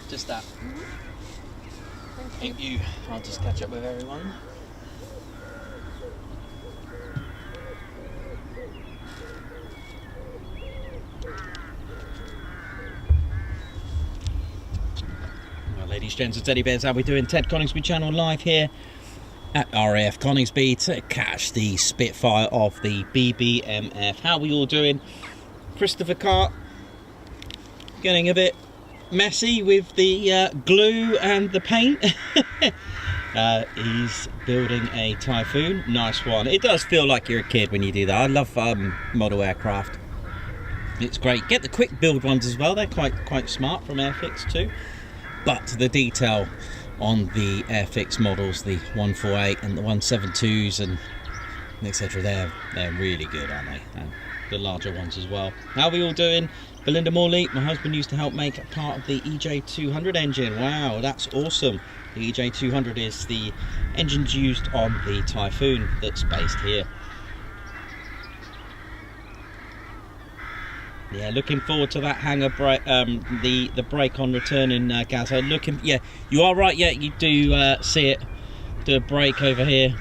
Just that. Thank you. Thank you. I'll just catch up with everyone. Well, ladies, gents and teddy bears, how we doing? Ted Coningsby channel live here at RAF Coningsby to catch the Spitfire of the BBMF. How are we all doing? Christopher Cart getting a bit messy with the glue and the paint. He's building a Typhoon. Nice one. It does feel like you're a kid when you do that. I love model aircraft. It's great. Get the quick build ones as well. They're quite smart from Airfix too. But the detail on the Airfix models, the 148 and the 172s and etc., they're really good, aren't they? And the larger ones as well. How are we all doing? Belinda Morley, my husband used to help make a part of the EJ200 engine. Wow, that's awesome. The EJ200 is the engines used on the Typhoon that's based here. Yeah, looking forward to that hanger break, the break on returning, Gaz. Yeah, you are right. Yeah, you do see it. Do a break over here.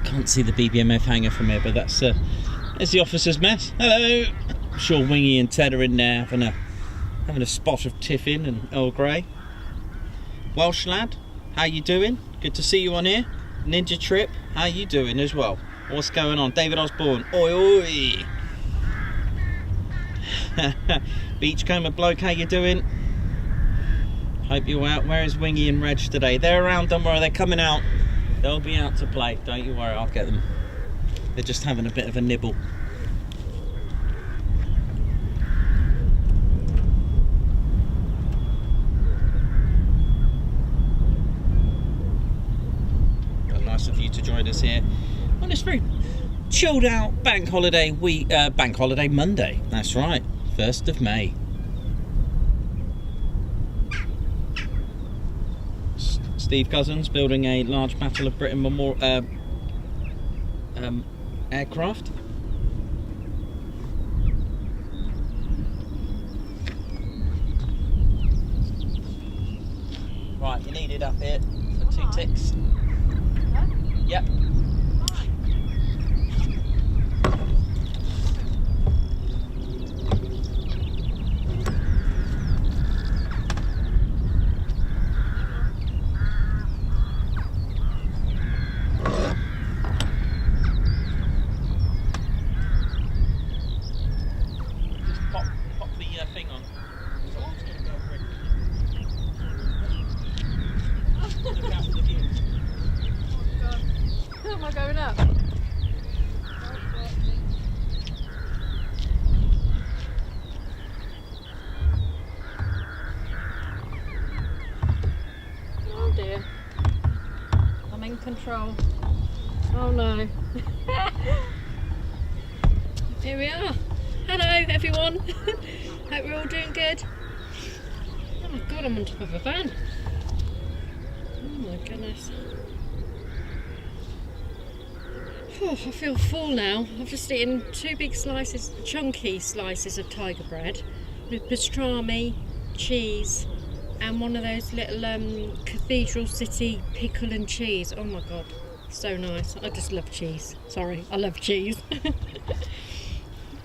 Can't see the BBMF hanger from here, but that's there's the officer's mess. Hello. I'm sure Wingy and Ted are in there having a spot of tiffin and Earl Grey. Welsh lad, how you doing? Good to see you on here. Ninja Trip, how you doing as well? What's going on? David Osborne, oi oi. Beachcomber bloke, how you doing? Hope you're out. Where is Wingy and Reg today? They're around, don't worry, they're coming out. They'll be out to play, don't you worry, I'll get them. They're just having a bit of a nibble. Well, nice of you to join us here on this very chilled out bank holiday Monday. That's right, 1st of May. Steve Cousins building a large Battle of Britain aircraft. Right, you need it up here for 2 ticks. Huh? Yep. Control. Oh no. Here we are. Hello everyone. Hope we're all doing good. Oh my god, I'm on top of a van. Oh my goodness. Oh, I feel full now. I've just eaten 2 big slices, chunky slices of tiger bread with pastrami, cheese, and one of those little Cathedral City pickle and cheese. Oh my god, so nice. I just love cheese. Sorry, I love cheese.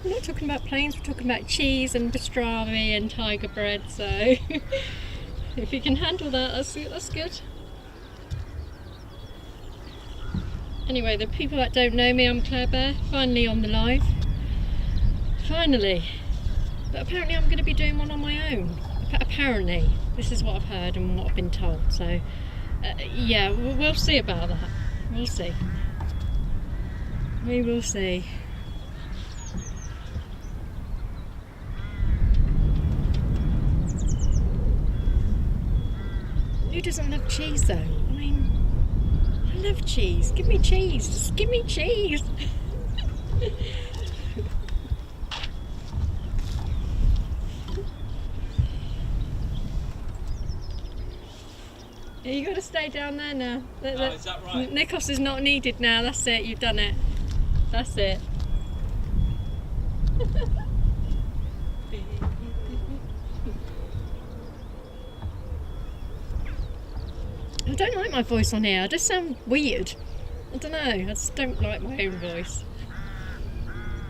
We're not talking about planes, we're talking about cheese and pastrami and tiger bread, so if you can handle that, that's good. Anyway, the people that don't know me, I'm Claire Bear, finally on the live. Finally. But apparently I'm going to be doing one on my own. Apparently. This is what I've heard and what I've been told, so yeah, we'll see about that. We'll see. We will see. Who doesn't love cheese though? I mean, I love cheese. Give me cheese. Just give me cheese. You got to stay down there now. Oh, is that right? Nikos is not needed now. That's it. You've done it. That's it. I don't like my voice on here. I just sound weird. I don't know. I just don't like my own voice.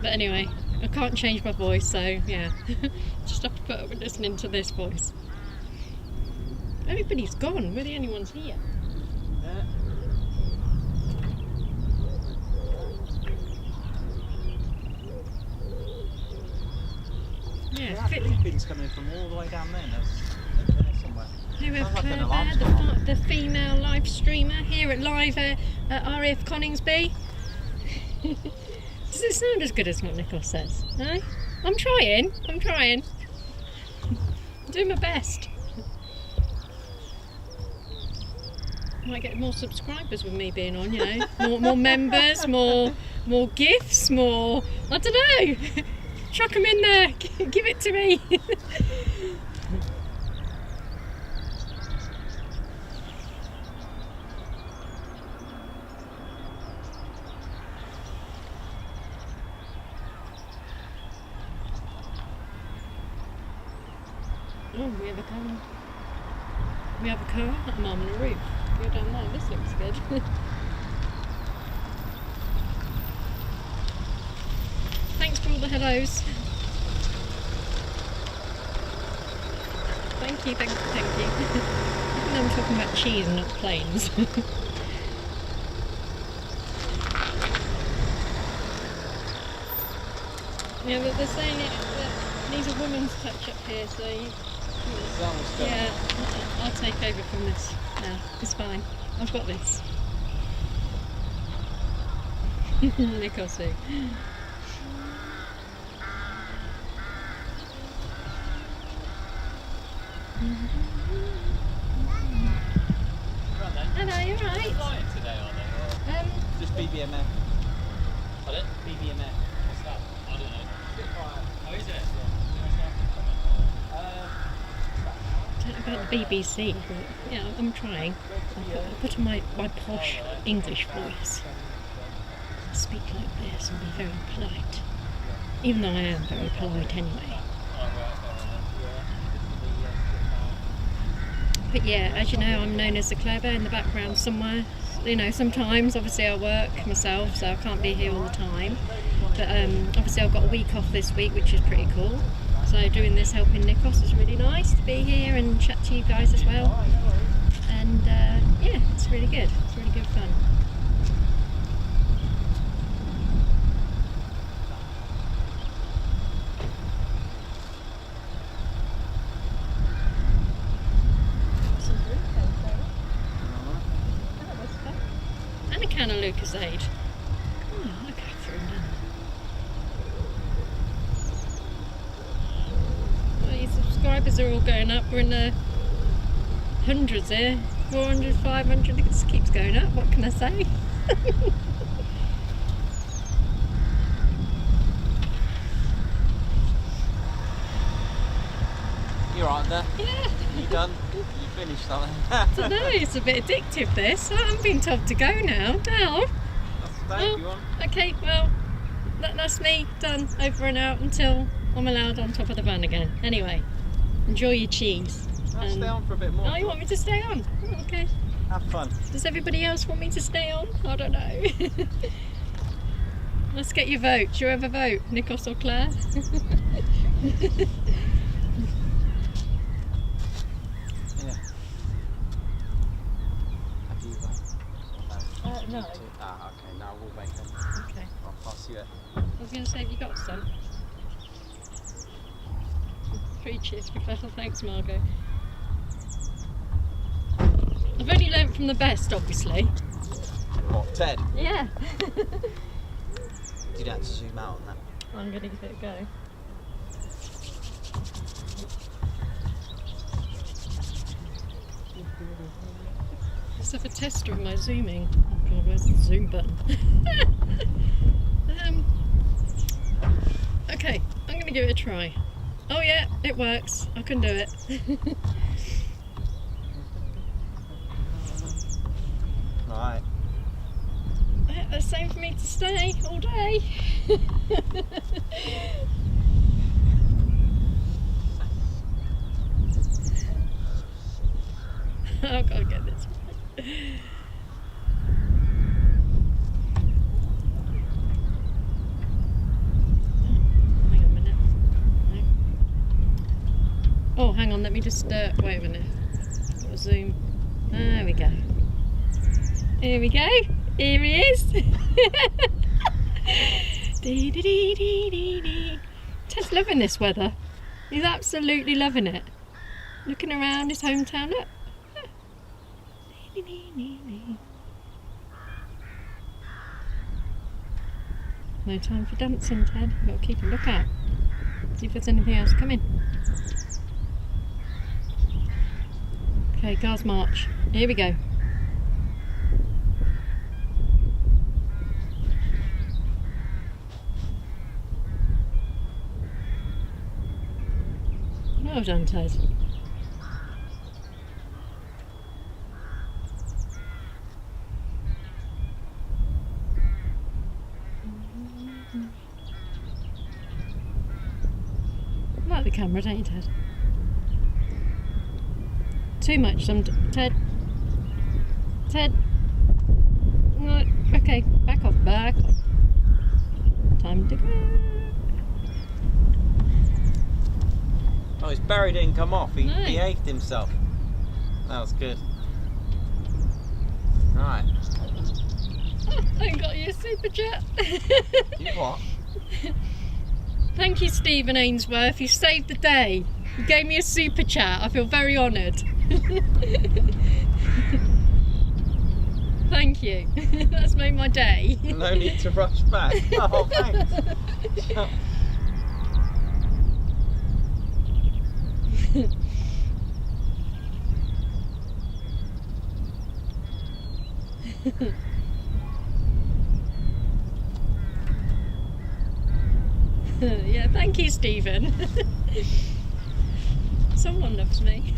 But anyway, I can't change my voice, so yeah. Just have to put up with listening to this voice. Everybody's gone. We're the only ones here. Yeah, Beeping's coming from all the way down there. There somewhere. Here we have Claire Bear, the female live streamer here at live at RAF Coningsby. Does it sound as good as what Nikos says? No? I'm trying. I'm doing my best. Might get more subscribers with me being on, you know. More members, more gifts, more... I don't know. Chuck them in there. Give it to me. Oh, we have a car. We have a car. I'm on the roof. Go down there. This looks good. Thanks for all the hellos. Thank you, thank you, thank you. Even though I'm talking about cheese and not planes. Yeah, but they're saying it needs a woman's touch up here, so you, yeah, I'll take over from this now. It's fine. I've got this. Nick, I'll see. Hello, you alright? Flying today, are they? Or just BBMF? Pardon? BBMF. What's that? I don't know. Spitfire. Oh, is it? I don't know about the BBC, but yeah, I'm trying. I'll put on my posh English voice. I'll speak like this and be very polite. Even though I am very polite anyway. But yeah, as you know, I'm known as the clever in the background somewhere. You know, sometimes obviously I work myself, so I can't be here all the time. But obviously I've got a week off this week, which is pretty cool. So doing this, helping Nikos, is really nice to be here and chat to you guys as well. And yeah, it's really good. It's really good fun. And a can of Lucasade. Oh, look how through now. Well, your subscribers are all going up. We're in the hundreds here. 400, 500, it just keeps going up. What can I say? You're right there. Yeah. You done? You finished something? I don't know, it's a bit addictive this. I'm being told to go now. Now? That's the day if you want. Okay, well, that's me done, over and out until I'm allowed on top of the van again. Anyway, enjoy your cheese. I'll stay on for a bit more. Oh, you want me to stay on? Oh, okay. Have fun. Does everybody else want me to stay on? I don't know. Let's get your vote. You ever vote? Nikos or Claire? Yeah. Have you No. Ah, okay. Now we'll make them. Okay. I'll pass you it. I was going to say, have you got some? 3 cheers for Claire. Thanks, Margot. I've only learnt from the best, obviously. What, Ted? Yeah. You'd have to zoom out on that. I'm going to give it a go. Let's have a tester of my zooming. Oh God, where's the zoom button? Okay, I'm going to give it a try. Oh yeah, it works. I can do it. Right. The same for me to stay all day. I've got to get this right. Hang on a minute. No. Oh, hang on, let me just, wait a minute. Got to zoom. There we go. Here we go. Here he is. Dee, dee, dee, dee, dee, dee. Ted's loving this weather. He's absolutely loving it. Looking around his hometown. Look. Dee, dee, dee, dee. No time for dancing, Ted. You've got to keep a lookout. See if there's anything else coming. Okay, cars march. Here we go. Well done, Ted. You like the camera, don't you, Ted? too much. Ted. No, okay, back off. Time to go. Oh, his barrier didn't come off. He No. behaved himself. That was good. Right. I got you a super jet. You what? Thank you, Stephen Ainsworth. You saved the day. You gave me a super chat. I feel very honoured. Thank you. That's made my day. No need to rush back. Oh, thanks. Yeah, thank you, Stephen. Someone loves me.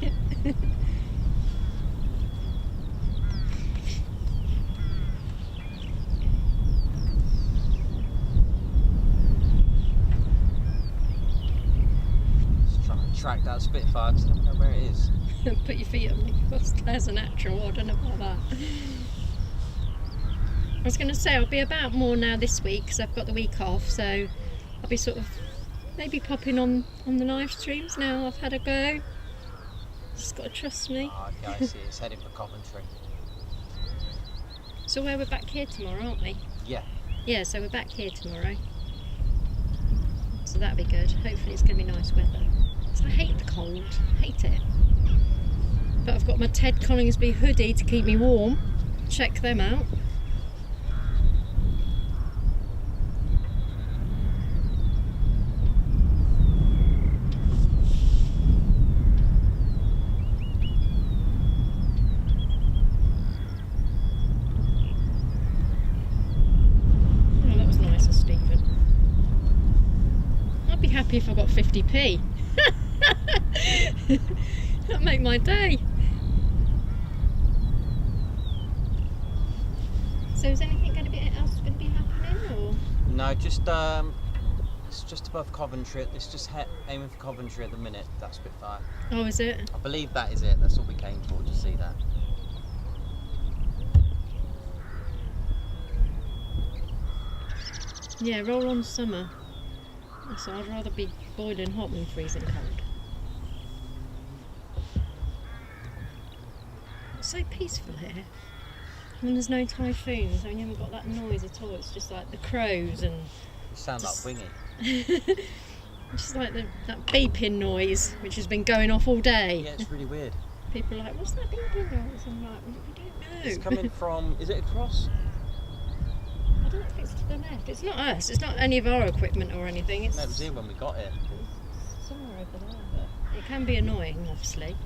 Just trying to track that Spitfire because I don't know where it is. Put your feet on me. There's a natural. I don't know about that. I was going to say I'll be about more now this week because I've got the week off, so I'll be sort of maybe popping on the live streams now I've had a go. Just got to trust me. Oh, okay, I see. It's heading for Coventry. So we're back here tomorrow, aren't we? Yeah. Yeah, so we're back here tomorrow. So that'll be good. Hopefully it's going to be nice weather. So I hate the cold. Hate it. But I've got my Ted Coningsby hoodie to keep me warm. Check them out. If I got 50p. That'd make my day. So is anything else going to be happening, or? No, just it's just above Coventry. It's just aiming for Coventry at the minute. That Spitfire. Oh, is it? I believe that is it. That's all we came for. To see that. Yeah, roll on summer. So I'd rather be boiling hot than freezing cold. It's so peaceful here. And there's no typhoons, and you haven't got that noise at all. It's just like the crows and... You sound just... like Wingy. Just like that beeping noise, which has been going off all day. Yeah, it's really weird. People are like, what's that beeping noise? I'm like, we don't know. It's coming from... Is it across? I don't know if it's to the left. It's not us. It's not any of our equipment or anything. It's No, it was here when we got here. somewhere over there, but it can be annoying, obviously.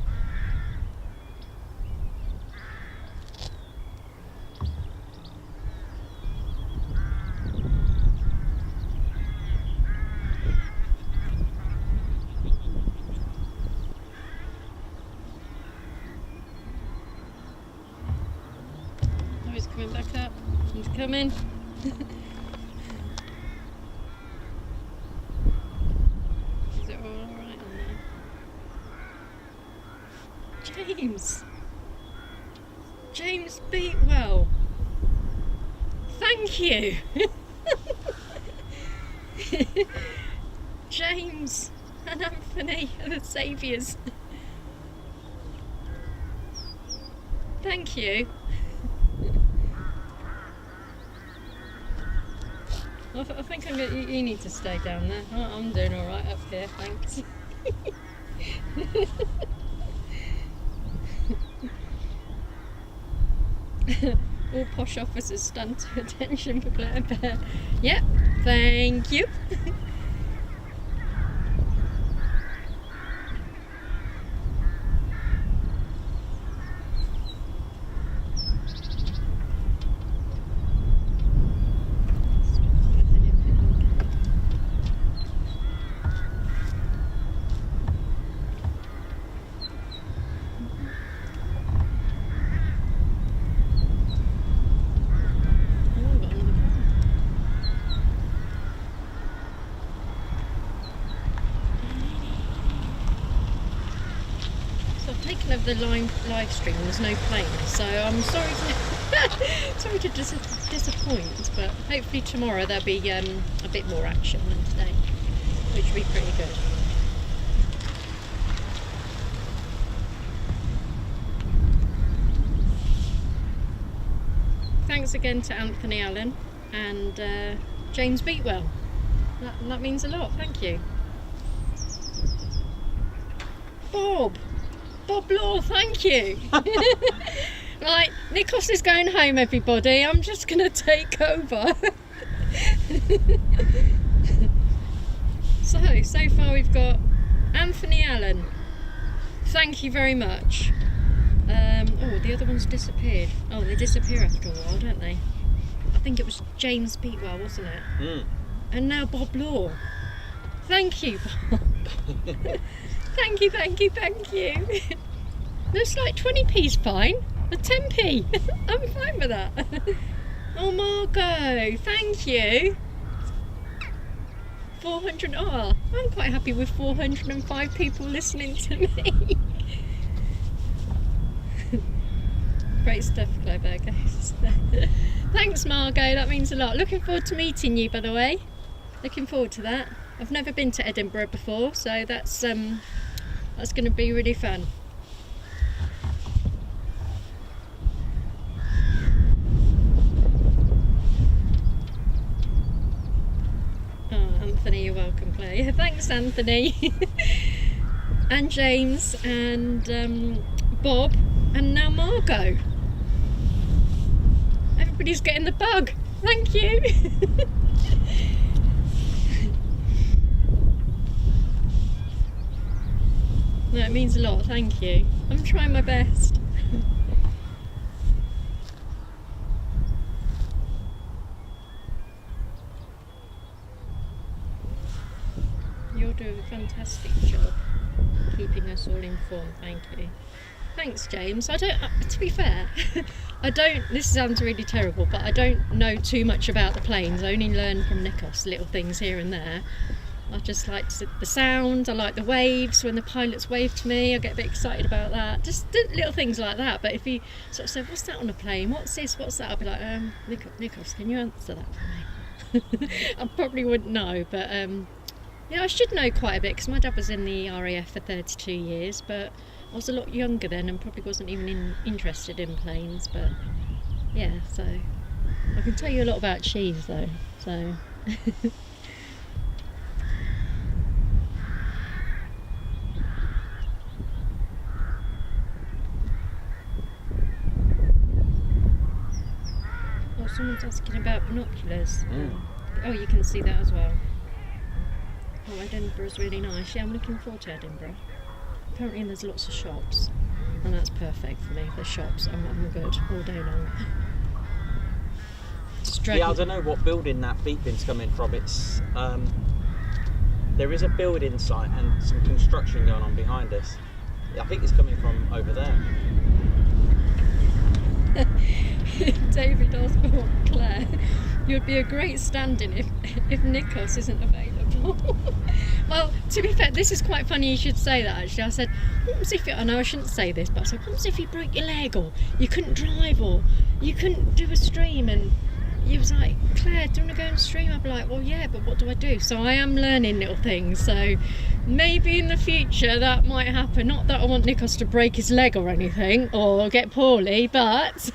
Oh, he's coming back up. He's coming. Is it all right on there? James Beatwell. Thank you. James and Anthony are the saviours. Thank you. I think I'm gonna, you need to stay down there. I'm doing all right up here, thanks. All posh officers stand to attention for Claire Bear. Yep, thank you. the live stream and there's no planes, so I'm sorry to disappoint, but hopefully tomorrow there'll be a bit more action than today, which will be pretty good. Thanks again to Anthony Allen and James Beatwell. That means a lot, thank you. Bob Law, thank you. Right, Nikos is going home, everybody. I'm just going to take over. So far we've got Anthony Allen. Thank you very much. Oh, the other one's disappeared. Oh, they disappear after a while, don't they? I think it was James Beatwell, wasn't it? Mm. And now Bob Law. Thank you, Bob. Thank you. Looks like 20p's fine. A 10p. I'm fine with that. Oh, Margot, thank you. 400. Oh, I'm quite happy with 405 people listening to me. Great stuff, Clever guys. Thanks, Margot. That means a lot. Looking forward to meeting you, by the way. Looking forward to that. I've never been to Edinburgh before, so that's going to be really fun. Oh, Anthony, you're welcome, Claire. Thanks, Anthony. And James and Bob and now Margot. Everybody's getting the bug. Thank you. No, it means a lot, thank you. I'm trying my best. You're doing a fantastic job keeping us all informed, thank you. Thanks, James. I don't, to be fair, this sounds really terrible, but I don't know too much about the planes. I only learn from Nikos, little things here and there. I just like the sound, I like the waves, when the pilots wave to me, I get a bit excited about that. Just little things like that, but if you sort of say, what's that on a plane, what's this, what's that, I'll be like, Nikos, can you answer that for me? I probably wouldn't know, but yeah, I should know quite a bit, because my dad was in the RAF for 32 years, but I was a lot younger then and probably wasn't even interested in planes, but yeah, so I can tell you a lot about cheese though, so. Oh, someone's asking about binoculars. Oh, you can see that as well. Oh, Edinburgh's really nice. Yeah, I'm looking forward to Edinburgh. Apparently there's lots of shops, and that's perfect for me. The shops, I'm good all day long. Yeah, I don't know what building that beeping's coming from. It's there is a building site and some construction going on behind us. I think it's coming from over there. David Osborne, Claire, you'd be a great stand-in if Nikos isn't available. Well, to be fair, this is quite funny you should say that actually. I said, what if I know I shouldn't say this, but I said, what if you broke your leg, or you couldn't drive, or you couldn't do a stream, and you was like, Claire, do you want to go and stream? I'd be like, well, yeah, but what do I do? So I am learning little things, so maybe in the future that might happen. Not that I want Nikos to break his leg or anything, or get poorly, but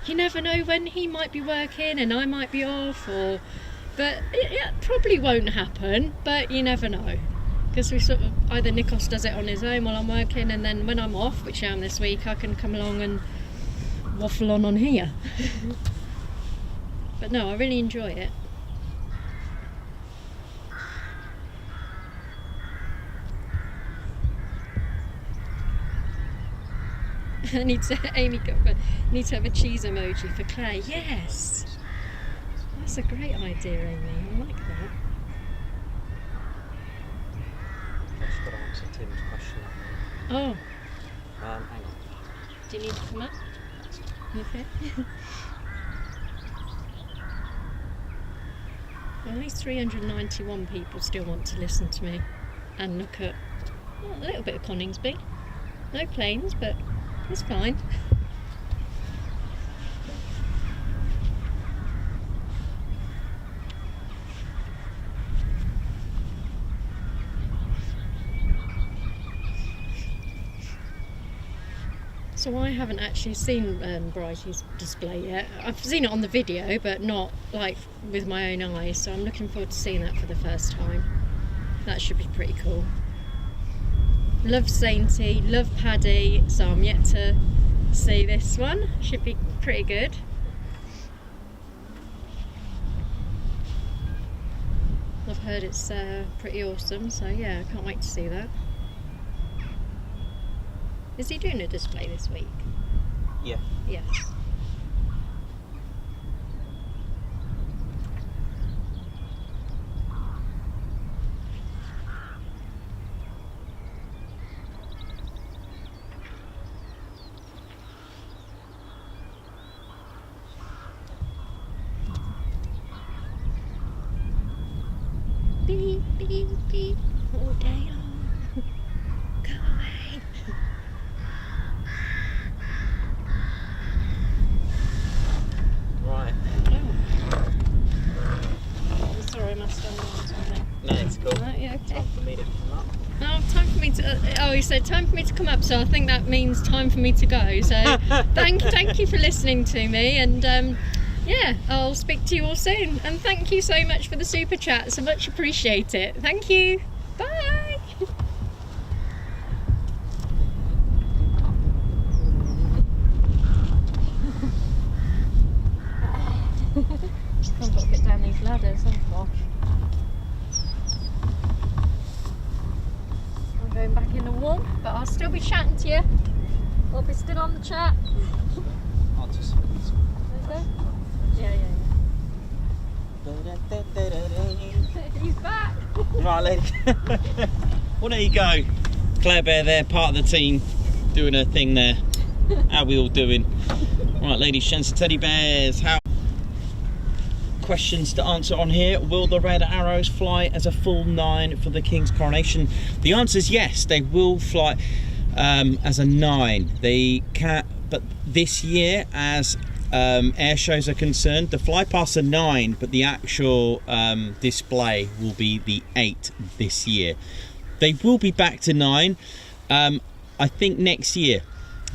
you never know when he might be working and I might be off, but it probably won't happen, but you never know. Because we sort of, either Nikos does it on his own while I'm working, and then when I'm off, which I am this week, I can come along and waffle on here. But no, I really enjoy it. Amy needs to have a cheese emoji for Claire. Yes! That's a great idea, Amy. I like that. I've just got to answer Tim's question. Oh. Hang on. Do you need to come up? Okay. Well, at least 391 people still want to listen to me and look at a little bit of Coningsby. No planes, but It's fine. So I haven't actually seen Bridie's display yet. I've seen it on the video, but not like with my own eyes, so I'm looking forward to seeing that for the first time. That should be pretty cool. Love Sainty, love Paddy, so I'm yet to see this one. Should be pretty good. I've heard it's pretty awesome, so yeah, I can't wait to see that. Is he doing a display this week? Yeah. Yes. Beep, beep, beep, all day long. Go away. Right. Oh, sorry, I must have done something. No, it's cool. Right, yeah, okay. Time for me to come up. Oh, time for me to. Oh, he said time for me to come up, so I think that means time for me to go. So, thank you for listening to me, and yeah, I'll speak to you all soon. And thank you so much for the super chat. So much appreciate it. Thank you. Bye. I've got to get down these ladders. Oh gosh. I'm going back in the warm, but I'll still be chatting to you. I'll be still on the chat. I'll just. Okay? Yeah. He's back. Right, lady. Well, there you go. Claire Bear there, part of the team, doing her thing there. How we all doing? Right, ladies, gents, and teddy bears. How? Questions to answer on here. Will the red arrows fly as a full 9 for the King's coronation? The answer is yes. They will fly as a 9. They can, but this year, as air shows are concerned, the flypasts are 9, but the actual display will be the 8 this year. They will be back to 9. I think next year.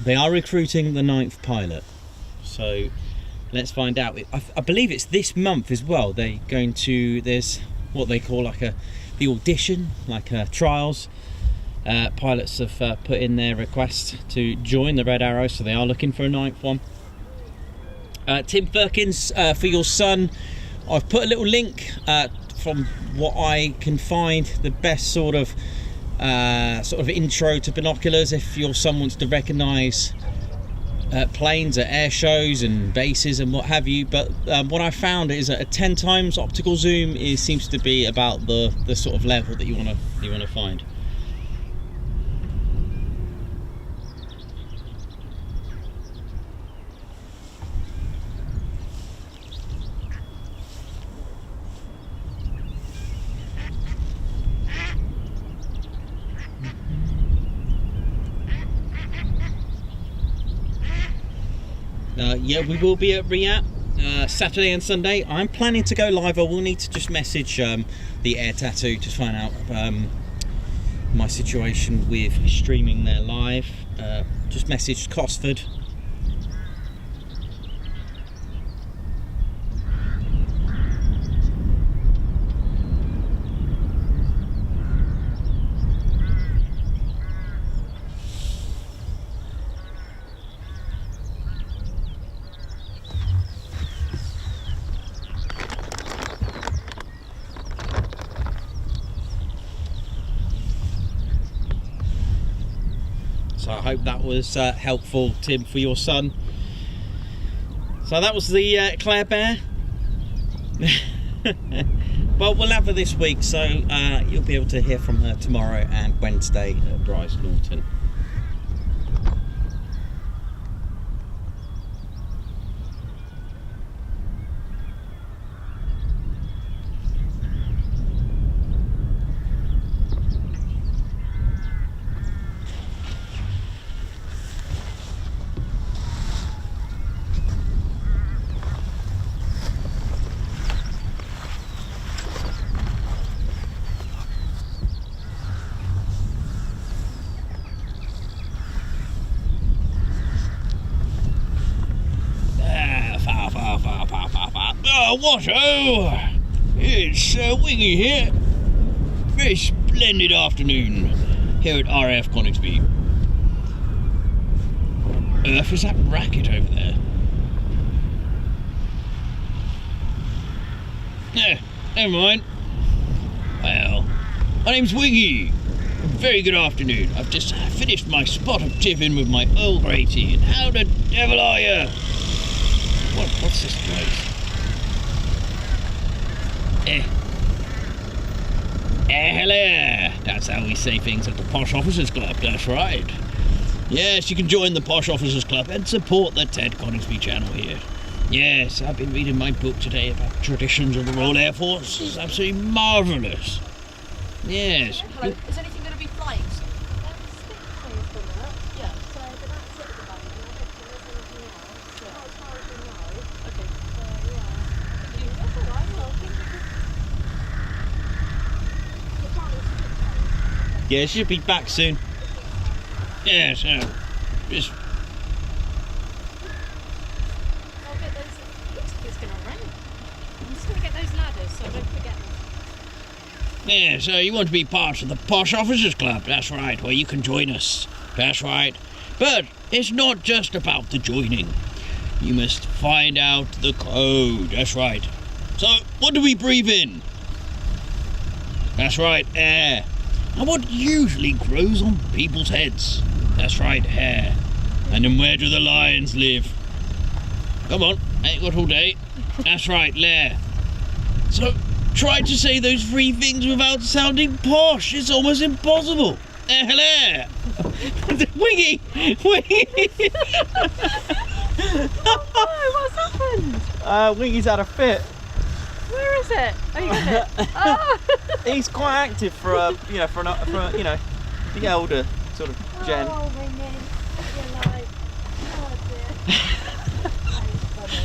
They are recruiting the 9th pilot, so let's find out. I believe it's this month as well. They're going to, there's what they call like the audition, like trials. Pilots have put in their request to join the Red Arrow, so they are looking for a 9th one. Tim Firkins, for your son, I've put a little link from what I can find, the best sort of intro to binoculars if your son wants to recognise planes at air shows and bases and what have you. But what I found is that a 10 times optical zoom seems to be about the sort of level that you want to find. Yeah, we will be at RIAT Saturday and Sunday. I'm planning to go live. I will need to just message the Air Tattoo to find out my situation with streaming there live. Just messaged Cosford. So I hope that was helpful, Tim, for your son. So that was the Claire Bear. Well, we'll have her this week, so you'll be able to hear from her tomorrow and Wednesday at Bryce Norton. What? Oh, it's Wingy here. Very splendid afternoon here at RAF Coningsby. Earth is that racket over there? Never mind. Well, my name's Wingy. Very good afternoon. I've just finished my spot of tiffin with my Earl Grey tea. And how the devil are you? What's this place? Hello. That's how we say things at the Posh Officers Club. That's right. Yes, you can join the Posh Officers Club and support the Ted Coningsby channel here. Yes, I've been reading my book today about traditions of the Royal Air Force. It's absolutely marvellous. Yes. Hello, is anything going to be flying? Spitfire's gone up. Yeah. So, but that's it at the moment. I don't think there's anything else. Yeah. Not as far as we know. Okay. So, yeah. That's alright. Well, I think the plan is Spitfire. Yeah, she'll be back soon. Yes, just... I'll get those. Looks like it's going to rain. I'm just going to get those ladders so I don't forget them. Yeah, so you want to be part of the Posh Officers Club, that's right, where you can join us, that's right. But it's not just about the joining. You must find out the code, that's right. So, what do we breathe in? That's right, air. And what usually grows on people's heads? That's right, hair. And then where do the lions live? Come on, ain't got all day. That's right, lair. So, try to say those three things without sounding posh. It's almost impossible. Hello. Wingy. Wingy. Oh, what's happened? Wingy's had a fit. Where is it? Oh, you got it. Oh. He's quite active for the older sort of gen. Oh, my name. You're like, oh dear. Funny.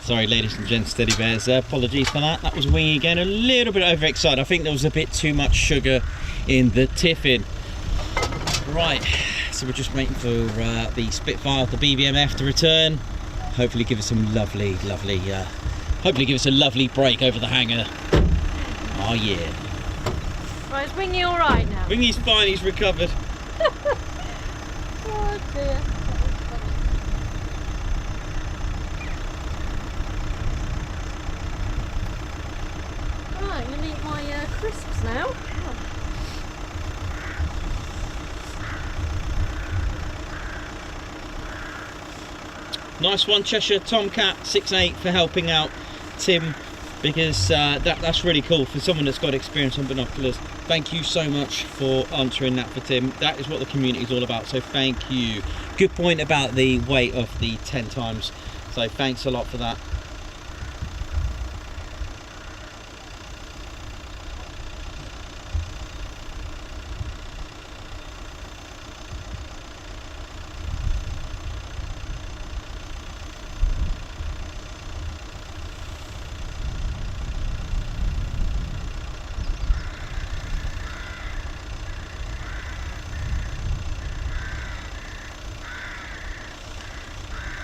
Sorry, ladies and gents, teddy bears. Apologies for that. That was Wingy again. A little bit overexcited. I think there was a bit too much sugar in the tiffin. Right, so we're just waiting for the Spitfire, the BBMF to return. Hopefully give us some lovely, hopefully give us a lovely break over the hangar. Oh yeah. Right, is Wingy all right now? Wingy's fine, he's recovered. Oh dear. Right, I'm going to eat my crisps now. Nice one, Cheshire Tomcat 6'8" for helping out Tim, because that's really cool for someone that's got experience on binoculars. Thank you so much for answering that for Tim. That is what the community is all about, so thank you. Good point about the weight of the 10 times, so thanks a lot for that.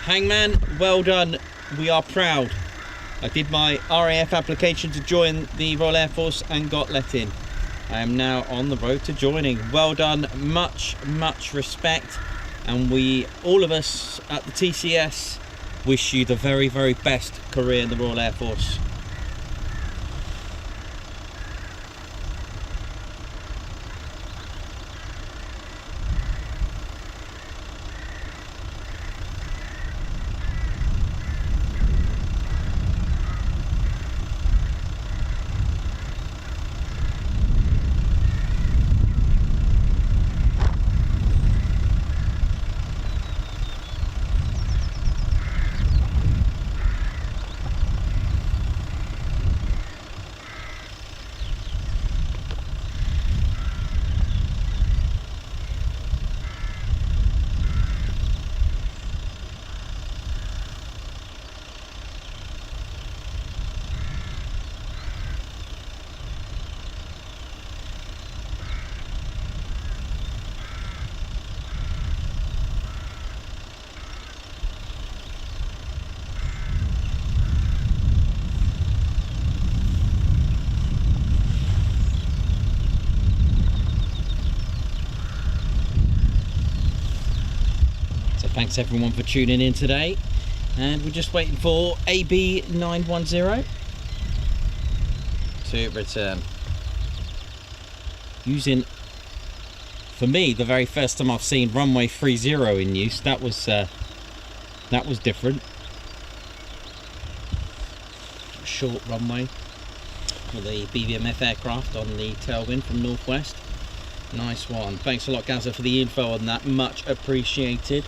Hangman, well done. We are proud. I did my RAF application to join the Royal Air Force and got let in. I am now on the road to joining. Well done, much respect, and we, all of us at the TCS, wish you the very best career in the Royal Air Force. thanks everyone for tuning in today, and we're just waiting for AB910 to return. Using, for me, the very first time I've seen runway 30 in use. That was different. Short runway for the BBMF aircraft on the tailwind from Northwest. Nice one. Thanks a lot, Gazza, for the info on that. Much appreciated.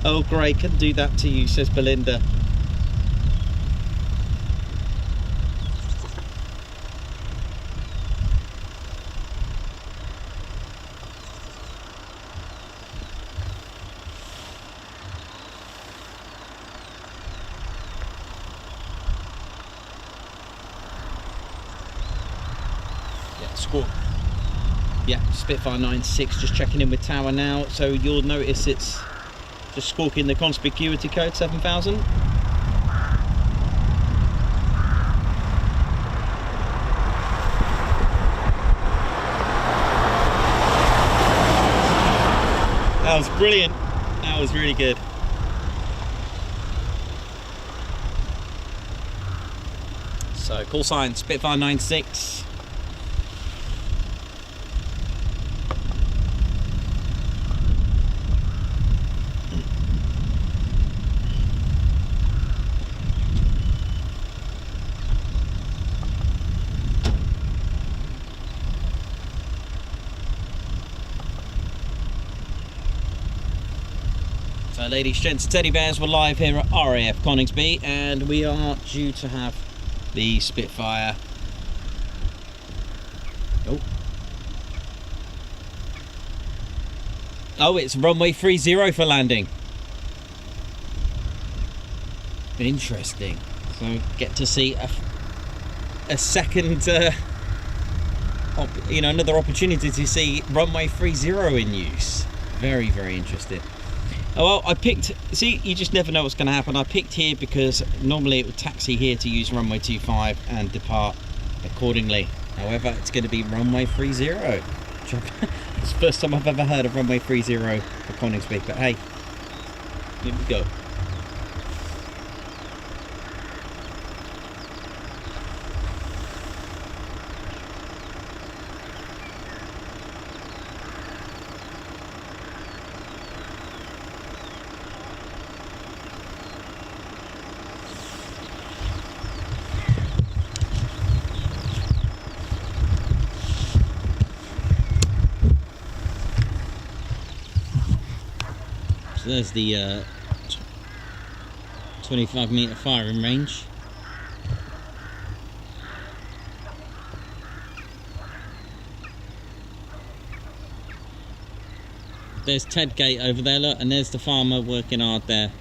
Oh, great, can do that to you, says Belinda. Yeah, Spitfire 96 just checking in with tower now, so you'll notice it's just squawking the conspicuity code 7000. That was brilliant. That was really good. So call sign Spitfire 96. So ladies, gents, teddy bears, we're live here at RAF Coningsby, and we are due to have the Spitfire. Oh, it's runway 30 for landing. Interesting. So get to see a second, another opportunity to see runway 30 in use. Very, very interesting. Oh, well, I picked, see, you just never know what's going to happen. I picked here because normally it would taxi here to use runway 25 and depart accordingly. However, it's going to be runway 30. It's the first time I've ever heard of runway 30 for Coningsby, but hey, here we go. So there's the 25 metre firing range. There's Ted Gate over there, look, and there's the farmer working hard there.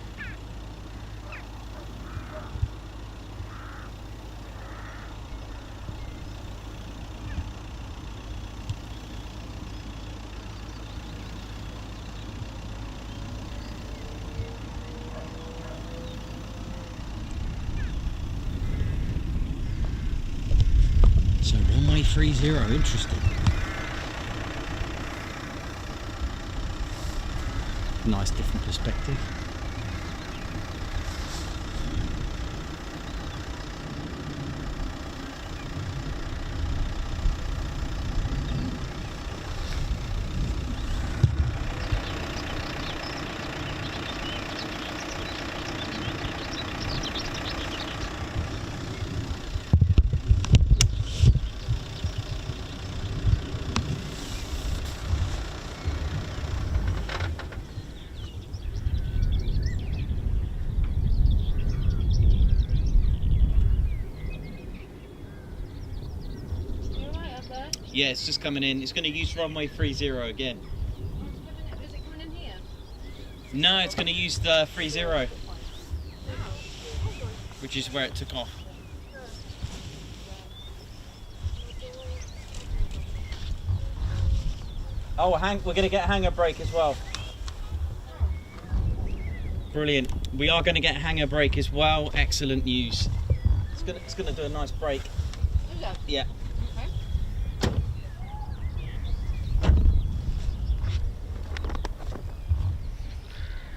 So runway 30, interesting. Nice different perspective. Yeah, it's just coming in. It's going to use runway 30 again. Is it coming in here? No, it's going to use the 30, which is where it took off. Oh, we're going to get hanger brake as well. Brilliant. We are going to get hanger brake as well. Excellent news. It's going to do a nice brake. Is it? Yeah. Okay.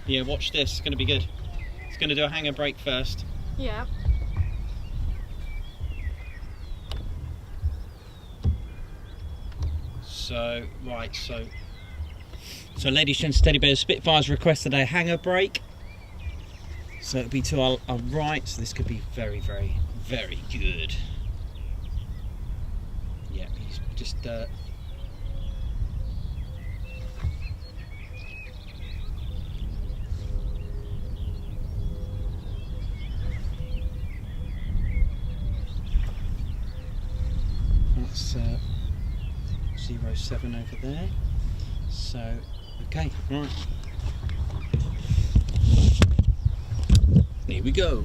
Yeah, watch this. It's going to be good. It's going to do a hanger brake first. Yeah. So, right, so ladies and steady bears, Spitfire's requested a hanger brake. So it'll be to our right, so this could be very, very, very good. Yeah, he's just that's 07 over there. So, okay, right. Here we go.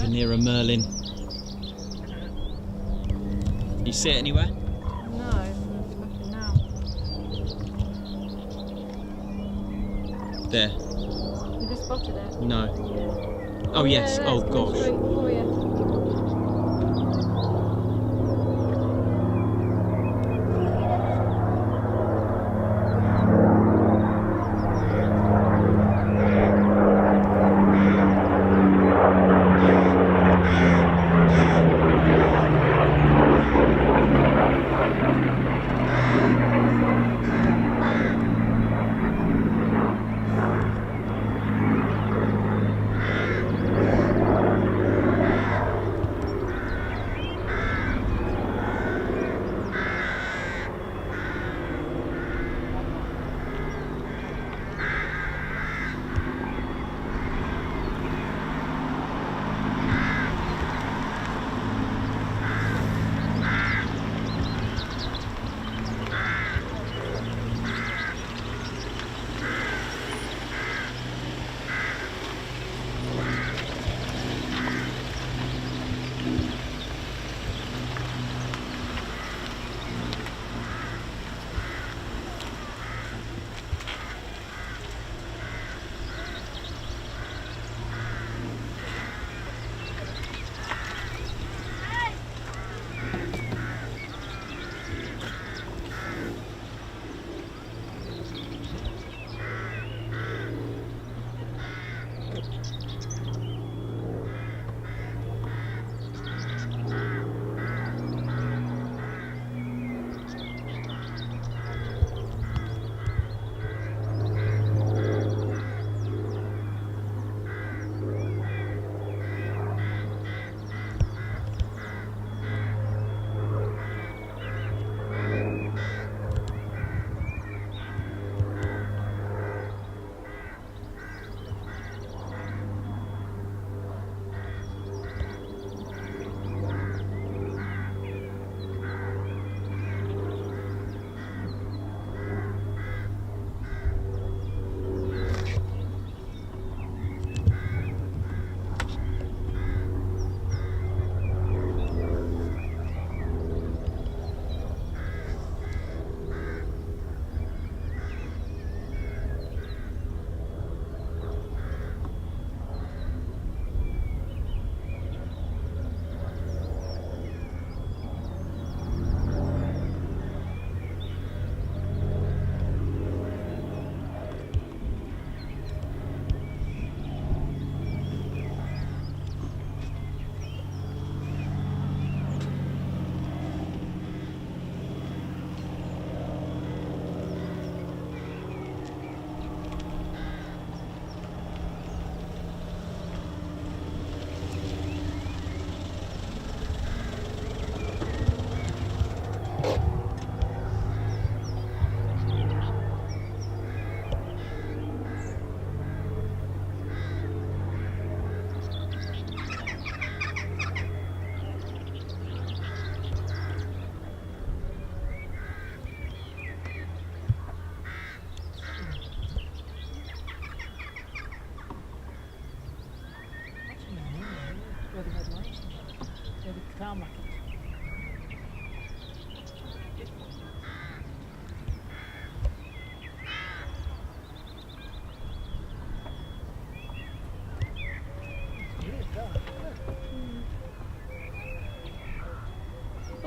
Near a Merlin. You see it anywhere? No, I'm looking now. There. You just spotted it? No. Oh yes. Yeah, Oh it's coming gosh. straight for you.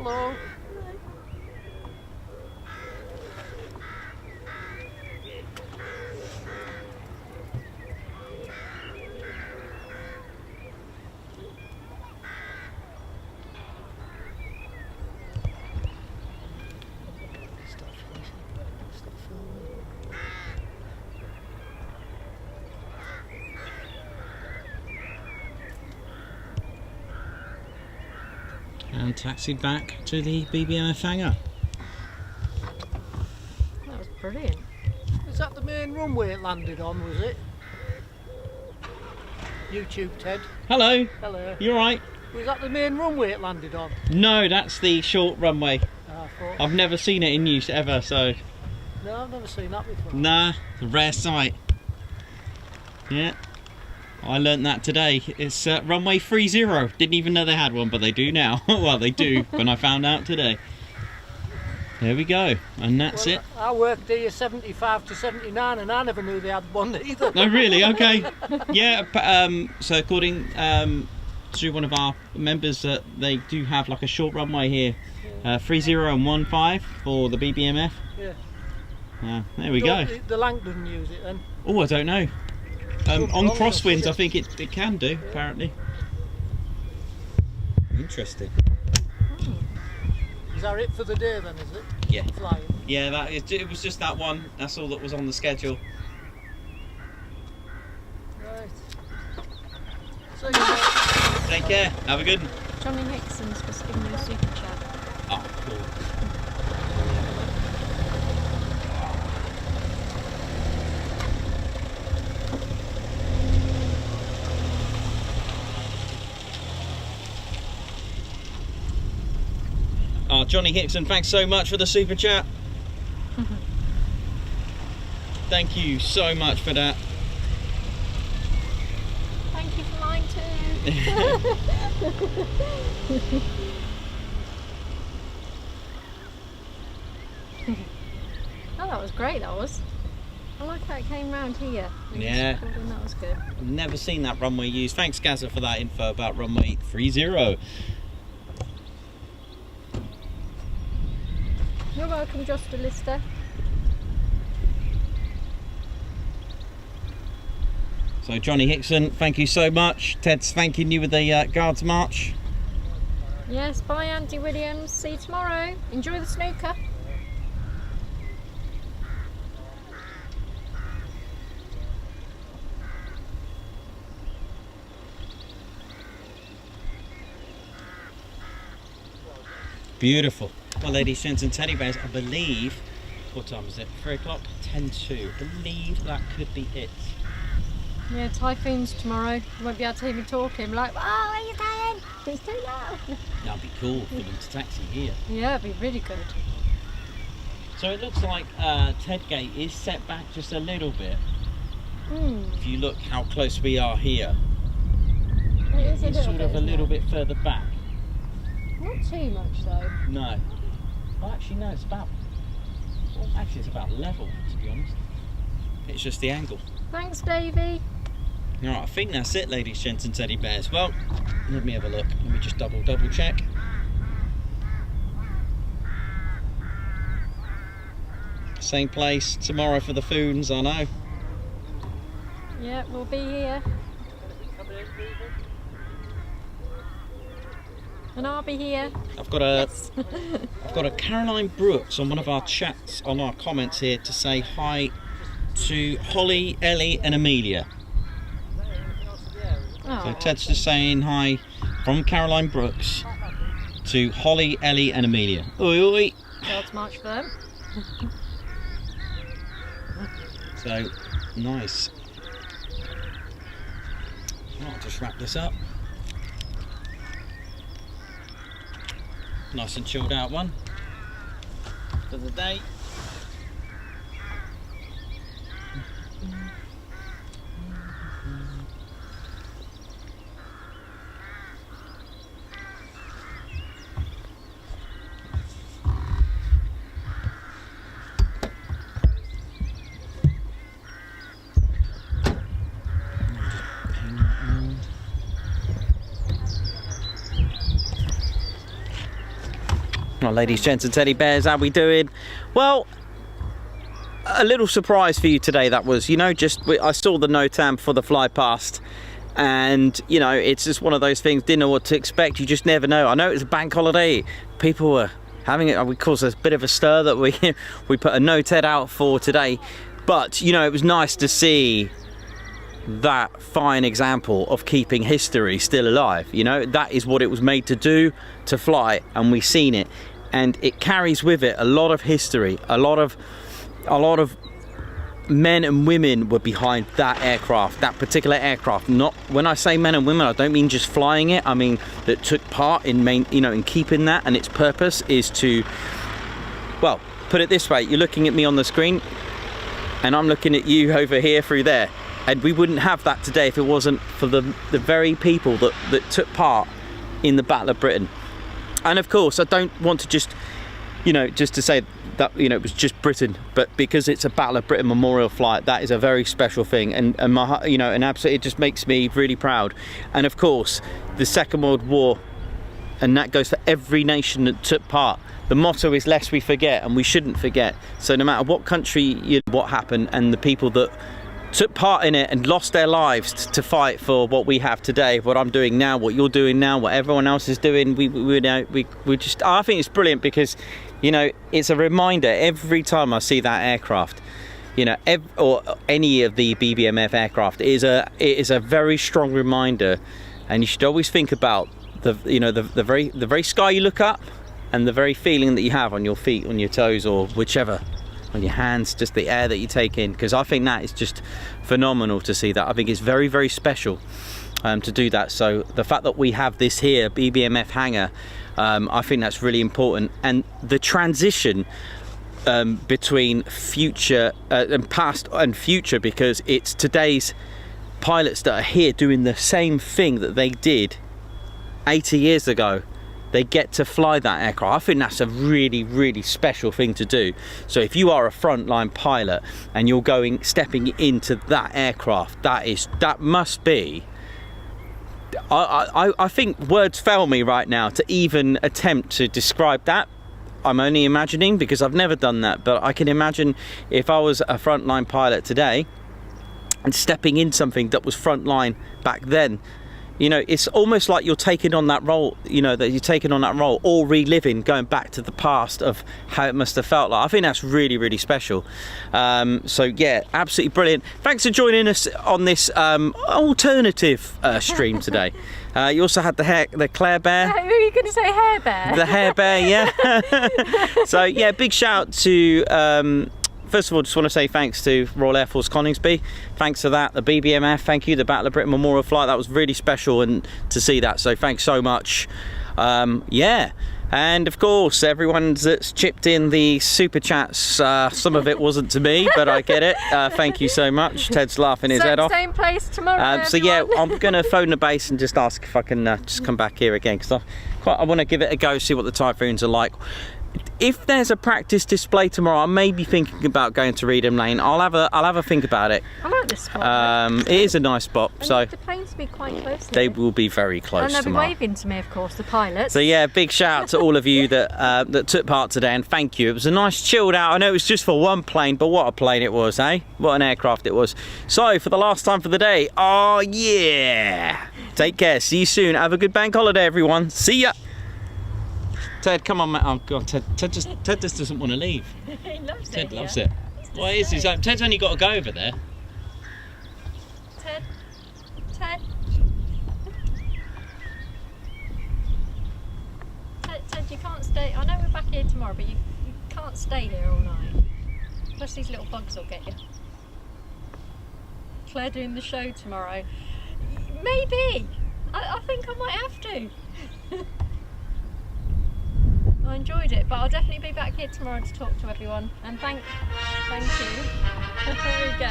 Hello. And taxied back to the BBMF hangar. That was brilliant. Is that the main runway it landed on, was it? YouTube, Ted. Hello, Hello. you alright? Was that the main runway it landed on? No, that's the short runway. I thought. I've never seen it in use ever, so No, I've never seen that before. nah, it's a rare sight. Yeah, I learnt that today. It's runway 30. Didn't even know they had one, but they do now. Well, they do, when I found out today. There we go, and that's it. I worked here 75 to 79 and I never knew they had one either. Oh, really? Okay. Yeah, so according to one of our members, they do have like a short runway here. 30 and 15 for the BBMF. Yeah. There we go. The Lanc doesn't use it then. Oh, I don't know. On crosswinds, I think it can do, apparently. Interesting. Is that it for the day then, is it? Yeah. Flying. Yeah, it was just that one. That's all that was on the schedule. Right. So you Take care. Have a good one. Johnny Hickson's just giving me a super chat. Oh, cool. Oh, Johnny Hickson, thanks so much for the super chat. Thank you so much for that. Thank you for mine too. Oh, that was great, that was. I like how it came round here. Yeah. That was good. Never seen that runway used. Thanks, Gazza, for that info about runway 30. You're welcome, Joster Lister. So, Johnny Hickson, thank you so much. Ted's thanking you with the Guards March. Yes, bye Andy Williams. See you tomorrow. Enjoy the snooker. Beautiful. Well, ladies, gents and teddy bears, I believe, what time is it? 3 o'clock? 10:02. I believe that could be it. Yeah, Typhoon's tomorrow. You won't be able to hear me talking. Like, oh, where are you going? It's too loud. That'd be cool for them to taxi here. Yeah, it'd be really good. So it looks like Tedgate is set back just a little bit. If you look how close we are here, It is it's sort of a little bit further back. Not too much though. No. Well, actually, no, it's about, well, actually it's about level, to be honest. It's just the angle. Thanks, Davey. Alright, I think that's it, ladies, gents and teddy bears. Well, let me have a look. Let me just double check. Same place tomorrow for the Foons, I know. Yeah, we'll be here. And I'll be here. I've got a Caroline Brooks on one of our chats, on our comments here, to say hi to Holly, Ellie and Amelia. Oh. So Ted's just saying hi from Caroline Brooks to Holly, Ellie and Amelia. Oi oi! God's march for them. So, nice. I'll just wrap this up. Nice and chilled out one for the day. Well, ladies, gents and teddy bears, how we doing? Well, a little surprise for you today, that was, you know, I saw the NOTAM for the fly past, and, you know, it's just one of those things, didn't know what to expect, you just never know. I know it was a bank holiday, people were having it, of course, there's a bit of a stir that we put a no-ted out for today, but, you know, it was nice to see that fine example of keeping history still alive. You know, that is what it was made to do, to fly, and we've seen it, and it carries with it a lot of history. A lot of men and women were behind that aircraft, that particular aircraft. Not, when I say men and women, I don't mean just flying it, I mean that took part in in keeping that, and its purpose is to, well, put it this way, you're looking at me on the screen and I'm looking at you over here through there. And we wouldn't have that today if it wasn't for the very people that took part in the Battle of Britain. And of course, I don't want to just, you know, just to say that, you know, it was just Britain, but because it's a Battle of Britain memorial flight, that is a very special thing. And my, you know, and absolutely, it just makes me really proud. And of course, the Second World War, and that goes for every nation that took part. The motto is lest we forget, and we shouldn't forget. So no matter what country, what happened, and the people that took part in it and lost their lives to fight for what we have today, what I'm doing now, what you're doing now, what everyone else is doing, we just, I think it's brilliant because, you know, it's a reminder every time I see that aircraft, you know, or any of the BBMF aircraft, it is a very strong reminder, and you should always think about the, you know, the very sky you look up, and the very feeling that you have on your feet, on your toes, or whichever, on your hands, just the air that you take in, because I think that is just phenomenal to see that. I think it's very, very special to do that. So the fact that we have this here, BBMF hangar, I think that's really important. And the transition between future and past and future, because it's today's pilots that are here doing the same thing that they did 80 years ago. They get to fly that aircraft. I think that's a really, really special thing to do. So if you are a frontline pilot and you're stepping into that aircraft, that must be, I think words fail me right now to even attempt to describe that. I'm only imagining because I've never done that, but I can imagine if I was a frontline pilot today and stepping in something that was frontline back then. You know, it's almost like you're taking on that role, you know, that you're taking on that role, or reliving, going back to the past of how it must have felt like. I think that's really, really special. So yeah, absolutely brilliant. Thanks for joining us on this alternative stream today. You also had the Claire Bear. Who are you going to say, Hair Bear? The Hair Bear, yeah. So yeah, big shout to, first of all, just want to say thanks to Royal Air Force Coningsby. Thanks for that. The BBMF, thank you. The Battle of Britain Memorial Flight, that was really special and to see that. So thanks so much. Yeah. And of course, everyone that's chipped in the super chats, some of it wasn't to me, but I get it. Thank you so much. Ted's laughing his head off. Same place tomorrow. So yeah, I'm going to phone the base and just ask if I can just come back here again, because I want to give it a go, see what the Typhoons are like. If there's a practice display tomorrow, I may be thinking about going to Reedham Lane. I'll have a think about it. I like this spot. It is a nice spot. And so the planes will be quite close. They will be very close and they'll tomorrow. be waving to me, of course, the pilots. So yeah, big shout out to all of you that that took part today, and thank you. It was a nice chilled out. I know it was just for one plane, but what a plane it was, eh? What an aircraft it was. So for the last time for the day, oh yeah. Take care. See you soon. Have a good bank holiday, everyone. See ya. Ted, come on, mate. Oh God, Ted just doesn't want to leave. He loves Ted it. loves it. Why is he? Ted's only got to go over there. Ted. Ted, you can't stay. I know we're back here tomorrow, but you can't stay here all night. Plus these little bugs will get you. Claire doing the show tomorrow. Maybe. I think I might have to. I enjoyed it, but I'll definitely be back here tomorrow to talk to everyone. And thank you. There we go.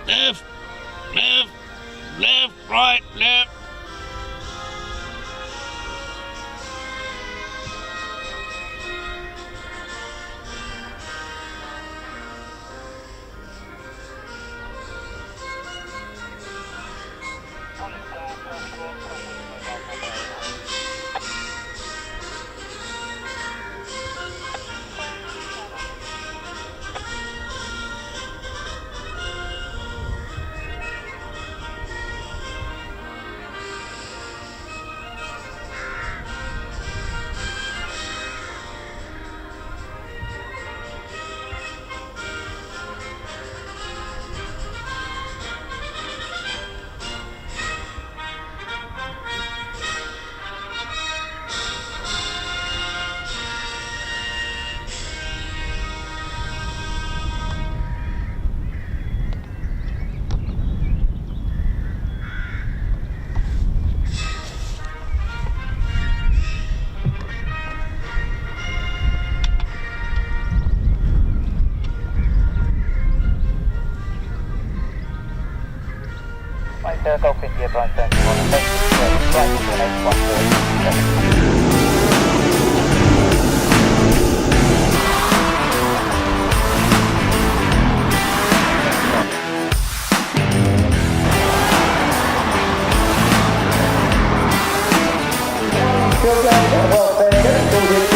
left, left, left, right, left. Golf India Brian 71, Well,